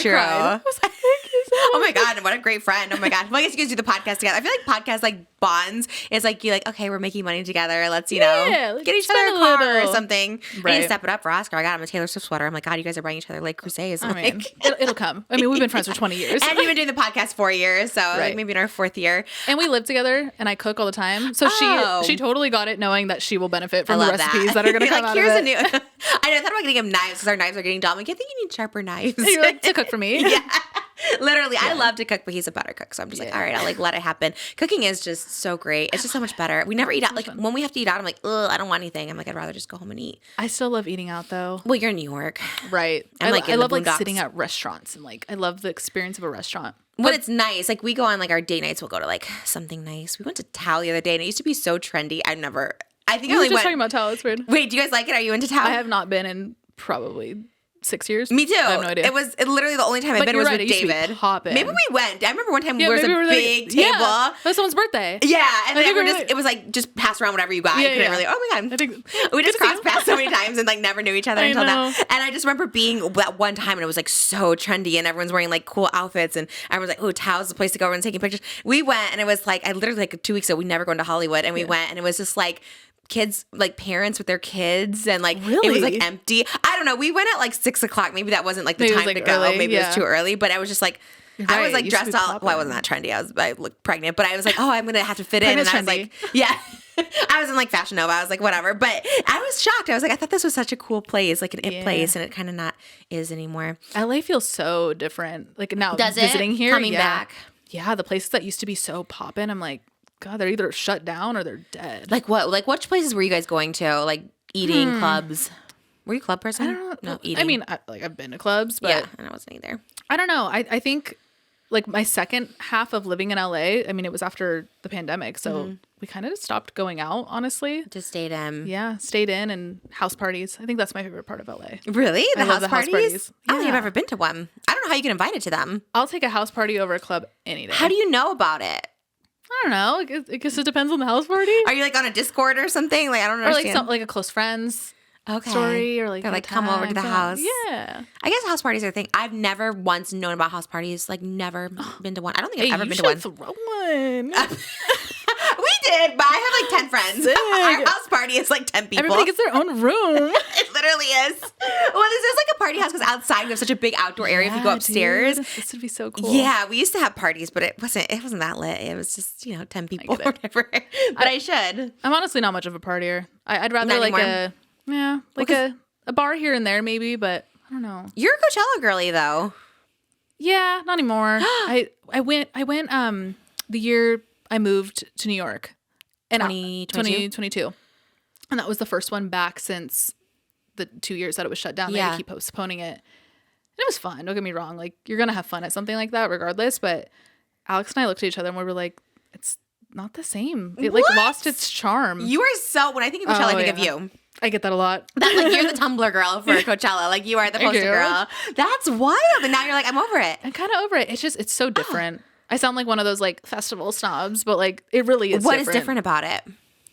true. I was like, thank you so oh my God, and what a great friend. Oh my God. Well, I guess you guys do the podcast together. I feel like podcasts like bonds. It's like you're like, okay, we're making money together. Let's, get each other a car or something. Right. I need to step it up for Oscar. I got him a Taylor Swift sweater. I'm like, God, you guys are buying each other like Crusades. I mean, it'll come. I mean, we've been friends for 20 years. And we've been doing the podcast 4 years. So like maybe in our 4th year. And we live together and I cook all the time. So she totally got it knowing that she will benefit from the recipes that are going to come out here's of it. A new, I thought about getting him knives because our knives are getting dull. I'm like, I think you need sharper knives. And you're like, to cook for me? Yeah. Literally, I love to cook, but he's a better cook. So I'm just like, all right, I'll like let it happen. Cooking is just so great. It's just so much better. We never eat out. Like when we have to eat out, I'm like, ugh, I don't want anything. I'm like, I'd rather just go home and eat. I still love eating out though. Well, you're in New York. Right. I love like sitting at restaurants and like, I love the experience of a restaurant. When it's nice, like we go on like our date nights, we'll go to like something nice. We went to Tao the other day and it used to be so trendy. I think I were only just went. talking about Tao. It's weird. Wait, do you guys like it? Are you into Tao? I have not been in probably 6 years. Me too. I have no idea. It was literally the only time I've been was with David. Maybe we went. I remember one time there was a big table. Yeah, it was someone's birthday. Yeah, and it was like just pass around whatever you got. You couldn't really. Oh my God. I think we just crossed paths so many times and like never knew each other until now. know. And I just remember being that one time and it was like so trendy and everyone's wearing like cool outfits and everyone's like, oh, Tao's the place to go. Everyone's taking pictures. We went and it was like I literally like 2 weeks ago we never gone to Hollywood and we went and it was just like kids, like parents with their kids and like it was like empty. I don't know. We went at like 6 o'clock. Maybe that wasn't like the time to go. Maybe it was too early, but I was just like, I was like dressed all. Well, I wasn't that trendy. I looked pregnant, but I was like, oh, I'm gonna have to fit in. And I was like, yeah. I was in like Fashion Nova. I was like, whatever. But I was shocked. I was like, I thought this was such a cool place, like an it place, and it kind of not is anymore. LA feels so different. Like now Does visiting it? here, Coming back. Yeah, the places that used to be so poppin', I'm like, God, they're either shut down or they're dead. Like what? Like which places were you guys going to? Like eating clubs? Were you a club person? I don't know. No, eating. I mean, I've been to clubs, but yeah, and I wasn't either. I don't know. I think like my second half of living in LA, I mean, it was after the pandemic, so we kind of just stopped going out, honestly. Just stayed in. Yeah, stayed in and house parties. I think that's my favorite part of LA. Really? I love the house parties? I don't think I've ever been to one. I don't know how you get invited to them. I'll take a house party over a club any day. How do you know about it? I don't know. I guess it depends on the house party. Are you like on a Discord or something? Like I don't understand. Or like a close friends story, or like come over to the house. Yeah. I guess house parties are a thing. I've never once known about house parties. Like never been to one. I don't think I've ever been to one. Throw one. We did, but I have like 10 friends. Our house party is like 10 people. Everybody gets their own room. It literally is. Well, this is like a party house because outside we have such a big outdoor area. If you go upstairs, dude, this would be so cool. Yeah, we used to have parties, but it wasn't that lit. It was just 10 people or whatever. But I should. I'm honestly not much of a partier. I'd rather like a bar here and there maybe, but I don't know. You're a Coachella girly though. Yeah, not anymore. I went the year I moved to New York in 2022. And that was the first one back since the 2 years that it was shut down. They had to keep postponing it. And it was fun. Don't get me wrong. Like you're going to have fun at something like that regardless. But Alex and I looked at each other and we were like, it's not the same. It like lost its charm. You are so, when I think of Coachella, I think of you. I get that a lot. That's like you're the Tumblr girl for Coachella. Like you are the poster girl. That's wild. And now you're like, I'm over it. I'm kind of over it. It's so different. I sound like one of those like festival snobs, but like it really is What different. is different about it?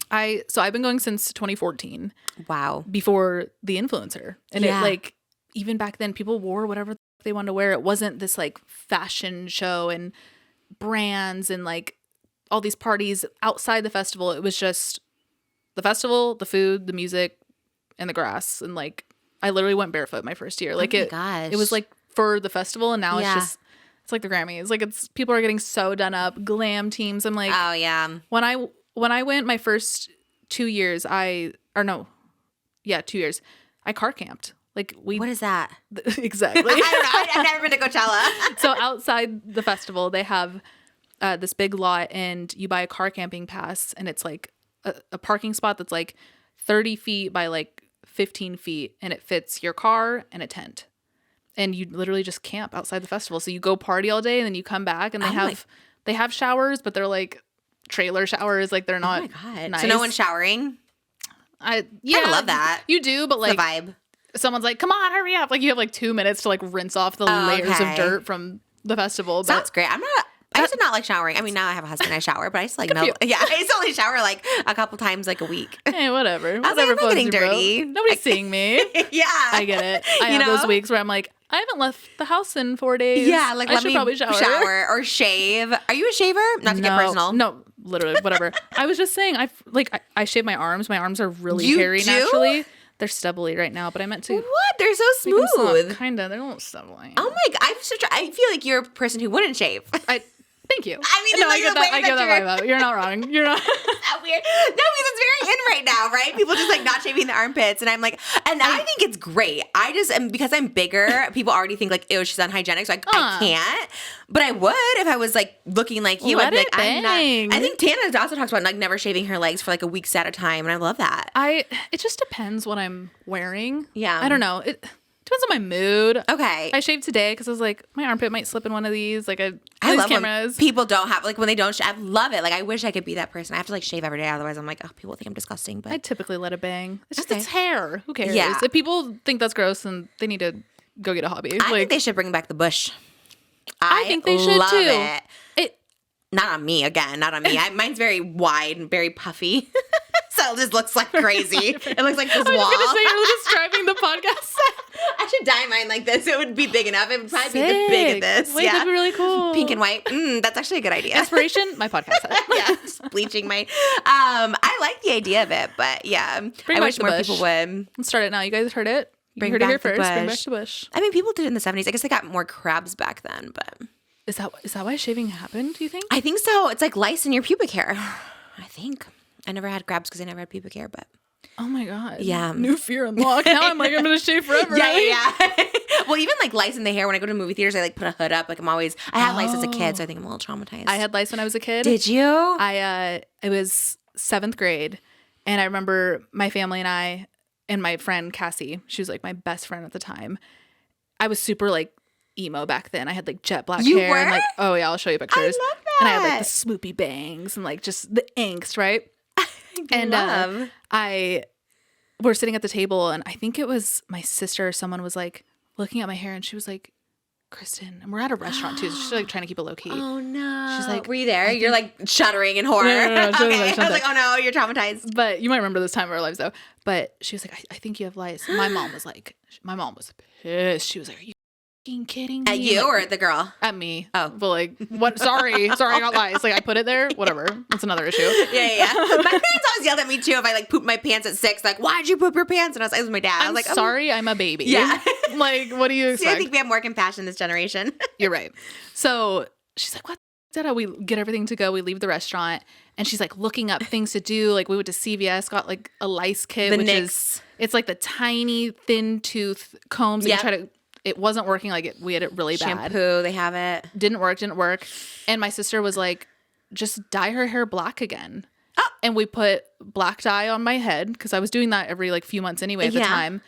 I've been going since 2014. Wow. Before the influencer. And it like even back then, people wore whatever they wanted to wear. It wasn't this like fashion show and brands and like all these parties outside the festival. It was just the festival, the food, the music, and the grass. And like, I literally went barefoot my first year. Like it was like for the festival, and now it's like the Grammys. Like it's people are getting so done up, glam teams. I'm like, oh yeah. When I went my first 2 years, 2 years, I car camped. Like what is that? Exactly. I don't know. I've never been to Coachella. So outside the festival, they have this big lot, and you buy a car camping pass, and it's like a parking spot that's like 30 feet by like 15 feet, and it fits your car and a tent. And you literally just camp outside the festival. So you go party all day, and then you come back, and they have showers, but they're like trailer showers. Like they're not nice. So no one's showering? I love that. You do, but like the vibe. Someone's like, come on, hurry up. Like you have like 2 minutes to like rinse off the layers of dirt from the festival. Sounds great. I used to not like showering. I mean, now I have a husband, I shower, but I used to like I used to only shower like a couple times like a week. Hey, whatever. I was like, I'm not getting dirty. Nobody's seeing me. Yeah. I get it. I have those weeks where I'm like, I haven't left the house in 4 days. Yeah, like I let should me probably shower or shave. Are you a shaver? Not to get personal. No, literally, whatever. I was just saying, I shave my arms. My arms are really You hairy do? naturally. They're stubbly right now, but I meant to. What? They're so smooth. Kinda. They're a little stubbly. Oh my god! I feel like you're a person who wouldn't shave. Thank you. I mean, no, like I get that vibe out. You're not wrong. You're not. That weird. No, because it's very in right now, right? People just like not shaving the armpits, and I'm like, and I think it's great. I just am because I'm bigger. People already think like, ew, she's unhygienic, so I can't. But I would if I was like looking like you. I'd be like, I'm not. I think Tana also talks about like never shaving her legs for like a week at a time, and I love that. It just depends what I'm wearing. Yeah, I don't know. It depends on my mood. Okay. I shaved today because I was like, my armpit might slip in one of these. Like I love cameras. When people don't have like when they don't. I love it. Like I wish I could be that person. I have to like shave every day, otherwise I'm like, oh, people think I'm disgusting. But I typically let it bang. It's just it's hair. Who cares? Yeah. If people think that's gross, then they need to go get a hobby. I think they should bring back the bush. I think they should love too. It. Not on me again. Not on me. Mine's very wide and very puffy. So it just looks like crazy. It looks like this wall. I was going to say you're describing the podcast. I should dye mine like this. It would be big enough. It would probably be the big of this. Wait, that'd be really cool. Pink and white. That's actually a good idea. Inspiration, my podcast head. Yeah, just bleaching mine. I like the idea of it, but yeah. I wish more people would. Let's start it now. You guys heard it. You heard it here first. Bring back the bush. I mean, people did it in the 70s. I guess they got more crabs back then, but... Is that why shaving happened, do you think? I think so. It's like lice in your pubic hair. I think. I never had crabs because I never had pubic hair, but... Oh my God. Yeah. New fear unlocked. Now I'm like, I'm going to shave forever. Yeah. Well, even like lice in the hair, when I go to movie theaters, I like put a hood up. Like I had lice as a kid, so I think I'm a little traumatized. I had lice when I was a kid. Did you? It was 7th grade, and I remember my family and I and my friend Cassie, she was like my best friend at the time. I was super like emo back then. I had like jet black hair. Were? And like, oh yeah, I'll show you pictures. I love that. And I had like the swoopy bangs and like just the angst, right? And we're sitting at the table, and I think it was my sister or someone was like looking at my hair, and she was like, Kristen, and we're at a restaurant too, so she's like trying to keep it low key. Oh no. She's like, were you there? You're like shuddering in horror. No, okay. I was like, oh no, you're traumatized. But you might remember this time of our lives though. But she was like, I think you have lice. My mom was pissed. She was like, are you fucking kidding me? At you or at the girl? At me. Oh. But like, what? Sorry, I got lice. Like I put it there. Whatever. That's another issue. Yeah. My parents always yelled at me too if I like pooped my pants at 6. Like, why'd you poop your pants? And I was like, my dad. I was like, sorry, I'm a baby. Yeah. Like, what do you expect? See, I think we have more compassion this generation. You're right. So she's like, what? We get everything to go. We leave the restaurant, and she's like looking up things to do. Like we went to CVS, got like a lice kit, it's like the tiny thin tooth combs. Yep. It wasn't working. Like we had it really bad. Shampoo, they have it. Didn't work. And my sister was like, just dye her hair black again. Oh. And we put black dye on my head because I was doing that every like few months anyway at the time.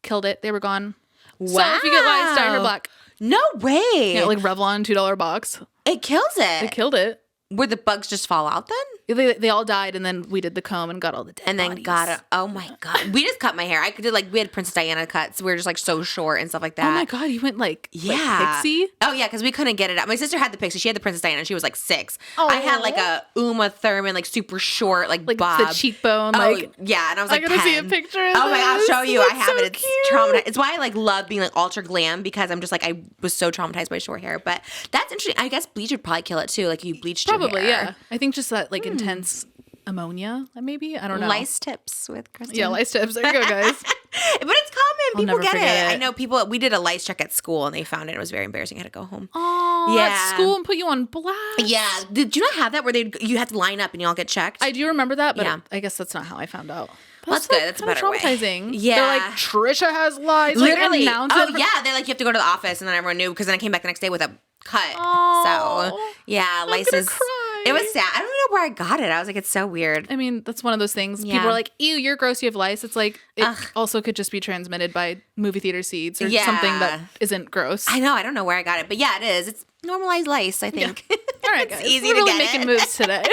Killed it. They were gone. Wow. So if you get lice, dye her black. No way. Yeah, like Revlon $2 box. It kills it. It killed it. Would the bugs just fall out then? They all died, and then we did the comb and got all the dead and then bodies. got it. Oh my God. We just cut my hair. I could do like, we had Princess Diana cuts. We were just like so short and stuff like that. Oh my God, you went like pixie? Oh yeah, because we couldn't get it out. My sister had the pixie. She had the Princess Diana and she was like 6. I had like a Uma Thurman, like super short, like bob. the cheekbone. Yeah. And I was like, I gotta 10. see a picture of Oh my God, I'll show you. I have so it. It's traumatized. It's why I like love being like ultra glam, because I'm just like, I was so traumatized by short hair. But that's interesting. I guess bleach would probably kill it too. Like you bleached your Probably, hair. yeah. I think just that like intense ammonia, maybe. I don't know. Lice tips with Kristen. Yeah, lice tips. There you go, guys. But it's common. People never get it. forget it. I know people. We did a lice check at school and they found it. It was very embarrassing. I had to go home. Oh, Yeah. at school and put you on blast. Yeah. Did you not have that where you had to line up and you all get checked? I do remember that, but Yeah. I guess that's not how I found out. Well, that's good. That's a better way. traumatizing. Yeah. They're like, Trisha has lice. Literally. Like, announce Oh it. yeah. They're like, you have to go to the office, and then everyone knew, because then I came back the next day with a cut. Oh, So yeah, I'm lices. gonna cry. It was sad. I don't know where I got it. I was like, it's so weird. I mean, that's one of those things. Yeah. People are like, ew, you're gross, you have lice. It's like, it also could just be transmitted by movie theater seats or something that isn't gross. I know. I don't know where I got it, but yeah, it is. It's normalized lice, I think. Yeah. All right, It's guys. easy We're to really get making it. moves today.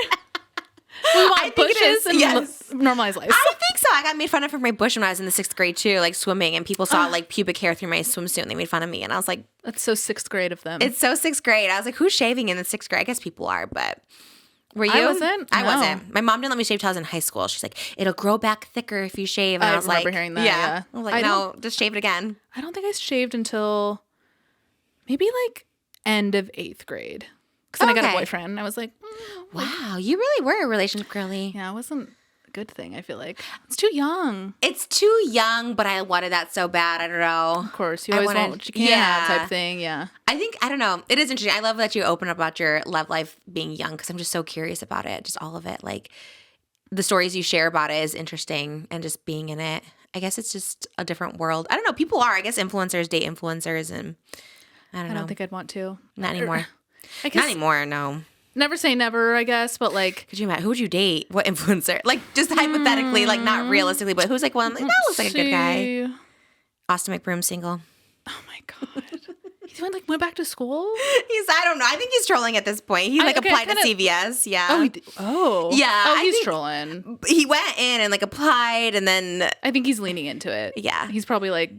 We want I think it bushes is, and yes. normalize lice. I think so. I got made fun of for my bush when I was in the 6th grade too, like swimming, and people saw like pubic hair through my swimsuit and they made fun of me. And I was like, That's so 6th grade of them. it's so 6th grade. I was like, who's shaving in the 6th grade? I guess people are, but were you? I wasn't. I No. wasn't. My mom didn't let me shave till I was in high school. She's like, it'll grow back thicker if you shave. And I, I was remember like, hearing that, yeah. I was like, no, just shave it again. I don't think I shaved until maybe like end of 8th grade. Because then I got a Okay. boyfriend. And I was like, Wow, you really were a relationship girly. yeah, it wasn't a good thing, I feel like. It's too young. It's too young, but I wanted that so bad. I don't know. Of course. You I always wanted- want what you can't have type thing. Yeah. I think, I don't know. It is interesting. I love that you open up about your love life being young, because I'm just so curious about it. Just all of it. Like the stories you share about it is interesting, and just being in it. I guess it's just a different world. I don't know. People are, I guess influencers date influencers, and I don't know. I don't think I'd want to. Not anymore. I guess Not anymore, no. never say never, I guess, but like. Could you imagine? Who would you date? What influencer? Like just hypothetically, like not realistically, but who's like one? Like, that looks like a good guy. see. Austin McBroom single. Oh my God. He went back to school? I don't know. I think he's trolling at this point. He like okay, applied kinda- to CVS. Yeah. Yeah, I he's think- trolling. He went in and like applied, and then I think he's leaning into it. Yeah. He's probably like,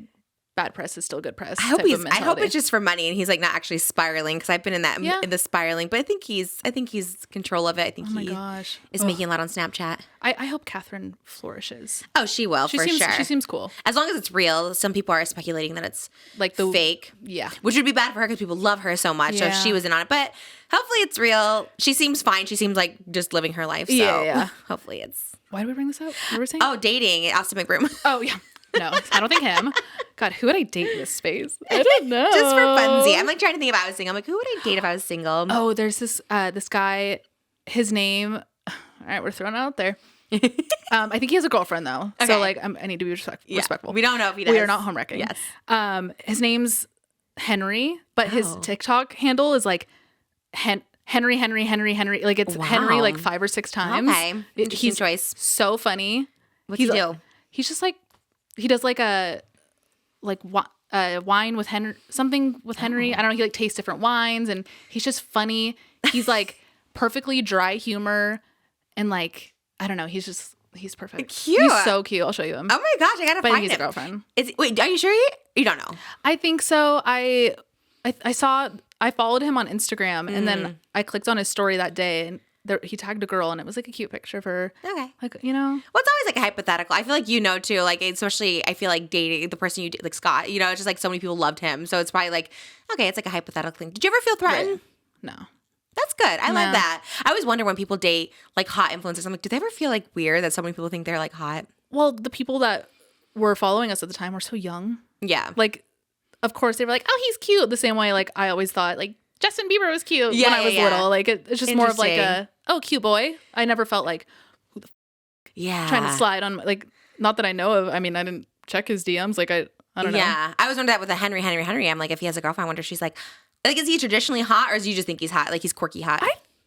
bad press is still good press. I hope type of I hope mentality. it's just for money, and he's like not actually spiraling, because I've been in that Yeah. in the spiraling. But I think he's control of it. I think Oh my he gosh. is Ugh. making a lot on Snapchat. I hope Catherine flourishes. Oh, she will for sure. She seems cool. As long as it's real. Some people are speculating that it's Like the fake. Yeah. Which would be bad for her because people love her so much. So if Yeah. she was in on it. But hopefully it's real. She seems fine. She seems like just living her life. So Yeah. hopefully it's. Why did we bring this up? What were we saying? Oh, dating Austin McBroom. Oh, yeah. No, I don't think him. God, who would I date in this space? I don't know. Just for funsies. I'm like trying to think if I was single. I'm like, who would I date if I was single? Oh, there's this guy. His name. All right, we're throwing it out there. I think he has a girlfriend though. Okay. So like, I need to be respectful. We don't know if he does. We are not home wrecking. Yes. His name's Henry, but his TikTok handle is like Henry. Like it's Henry like 5 or 6 times. Okay. Interesting He's choice. so funny. What's he do? He's just like he does like a wine with Henry, something with Henry. I don't know. He like tastes different wines, and he's just funny. He's like perfectly dry humor, and like I don't know. He's perfect. Cute. He's so cute. I'll show you him. Oh my gosh, I gotta but find he's him. a girlfriend. Wait, are you sure you don't know? I think so. I followed him on Instagram, and then I clicked on his story that day, and he tagged a girl, and it was like a cute picture of her. Okay. Like, you know. Well, it's always like a hypothetical. I feel like too. Like especially, I feel like dating the person like Scott. You know, it's just like so many people loved him, so it's probably like okay, it's like a hypothetical thing. Did you ever feel threatened? Right. No. That's good. I love No. that. I always wonder when people date like hot influencers. I'm like, do they ever feel like weird that so many people think they're like hot? Well, the people that were following us at the time were so young. Yeah. Like, of course, they were like, oh, he's cute. The same way, like, I always thought, like, Justin Bieber was cute when I was little. Like, it's just more of like cute boy. I never felt like trying to slide on, like, not that I know of. I mean, I didn't check his DMs. Like, I don't know. Yeah. I was wondering that with the Henry. I'm like, if he has a girlfriend, I wonder if she's like, is he traditionally hot, or do you just think he's hot? Like, he's quirky hot?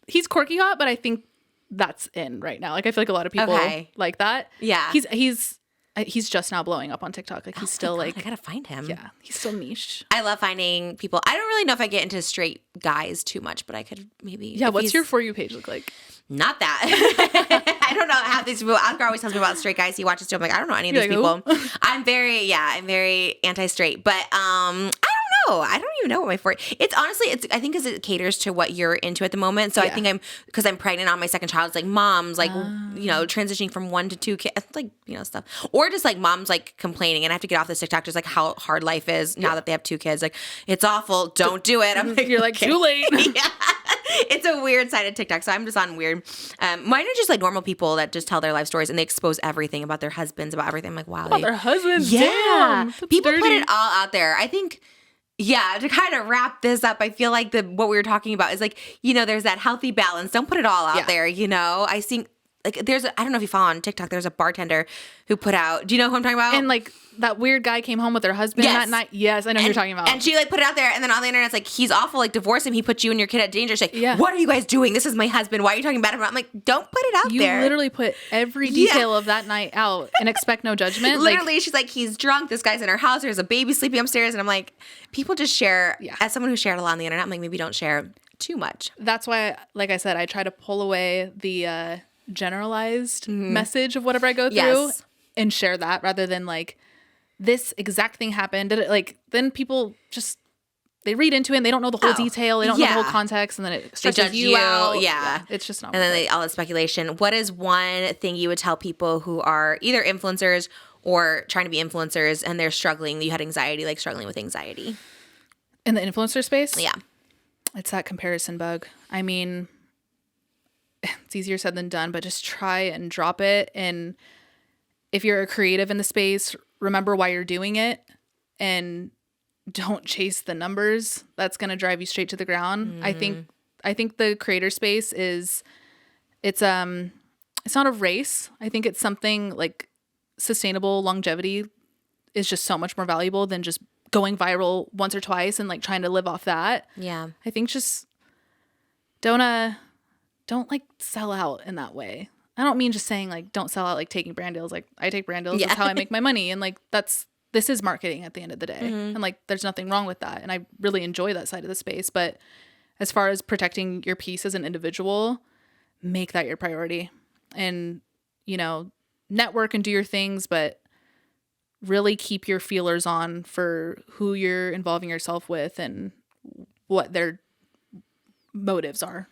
He's quirky hot, but I think that's in right now. Like, I feel like a lot of people like that. Yeah. He's just now blowing up on TikTok. Like, he's still like, I gotta find him. yeah, he's still niche. I love finding people. I don't really know if I get into straight guys too much, but I could maybe. Yeah, what's your For You page look like? Not that. I don't know how these people. Oscar always tells me about straight guys he watches too. I'm like, I don't know any of these people. I'm very anti-straight, but I don't know. I don't even know what my it's honestly, I think because it caters to what you're into at the moment. So I think because I'm pregnant on my second child, it's like moms, like, transitioning from 1 to 2 kids, like, stuff. Or just like moms like complaining, and I have to get off this TikTok, just like how hard life is now that they have 2 kids. Like, it's awful. Don't do it. I'm like, you're like, too late. Yeah. It's a weird side of TikTok. So I'm just on weird. Mine are just like normal people that just tell their life stories and they expose everything about their husbands, about everything. I'm like, wow. About their husbands? Yeah. Damn, People put it all out there. I think, to kind of wrap this up, I feel like what we were talking about is like, there's that healthy balance. Don't put it all out there, I think, like, I don't know if you follow on TikTok, there's a bartender who put out, do you know who I'm talking about? And like that weird guy came home with her husband that night. Yes, I know who you're talking about. And she like put it out there, and then on the internet, it's like, he's awful, like, divorce him, he put you and your kid at danger. She's like, what are you guys doing? This is my husband. Why are you talking about him? I'm like, don't put it out there. You literally put every detail of that night out and expect no judgment. Literally, she's like, he's drunk. This guy's in her house. There's a baby sleeping upstairs. And I'm like, people just share. As someone who shared a lot on the internet, I'm like, maybe don't share too much. That's why, like I said, I try to pull away the generalized message of whatever I go through and share that rather than like, this exact thing happened. Like, then people just, they read into it and they don't know the whole detail. They don't know the whole context, and then it stresses you out. Yeah. It's just not. And then all the speculation. What is one thing you would tell people who are either influencers or trying to be influencers and they're struggling? You had anxiety, like struggling with anxiety. In the influencer space? Yeah. It's that comparison bug. I mean, it's easier said than done, but just try and drop it. And if you're a creative in the space, remember why you're doing it and don't chase the numbers. That's going to drive you straight to the ground. I think the creator space it's not a race. I think it's something like sustainable longevity is just so much more valuable than just going viral once or twice and like trying to live off that. Yeah. I think just don't like sell out in that way. I don't mean just saying like don't sell out, like taking brand deals. Like, I take brand deals. That's how I make my money. And like, this is marketing at the end of the day. And like, there's nothing wrong with that. And I really enjoy that side of the space. But as far as protecting your peace as an individual, make that your priority and, network and do your things, but really keep your feelers on for who you're involving yourself with and what their motives are.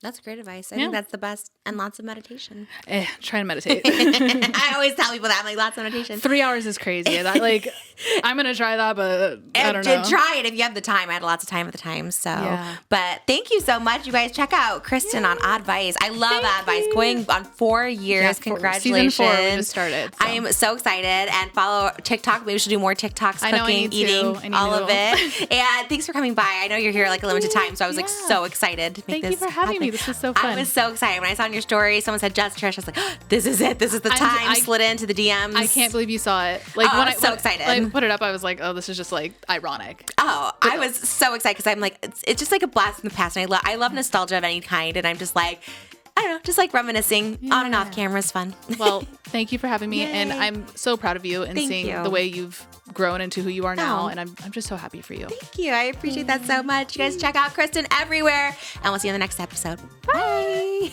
That's great advice. I think that's the best. And lots of meditation. Try to meditate. I always tell people that. I'm like, lots of meditation. 3 hours is crazy. That, like, I'm going to try that, but I don't know. Try it if you have the time. I had lots of time at the time. So, but thank you so much. You guys check out Kristen on Advice. I love Advice. Going on 4 years. Congratulations. Season 4 we just started. So. I am so excited. And follow TikTok. Maybe we should do more TikToks, cooking, eating, all of it. And thanks for coming by. I know you're here like a limited time. So I was like so excited to make this happen. Thank you for having me. This was so fun. I was so excited. When I saw on your story, someone said just Trish. I was like, oh, this is it. This is the time. I slid into the DMs. I can't believe you saw it. Like, when I was so excited. I put it up, I was like, oh, this is just like ironic. Oh, I was so excited because I'm like, it's just like a blast in the past. And I love nostalgia of any kind. And I'm just like, I don't know, just like reminiscing on and off camera is fun. Well, thank you for having me. Yay. And I'm so proud of you and seeing the way you've grown into who you are now. And I'm just so happy for you. Thank you. I appreciate that so much. You guys check out Kristen everywhere. And we'll see you in the next episode. Bye.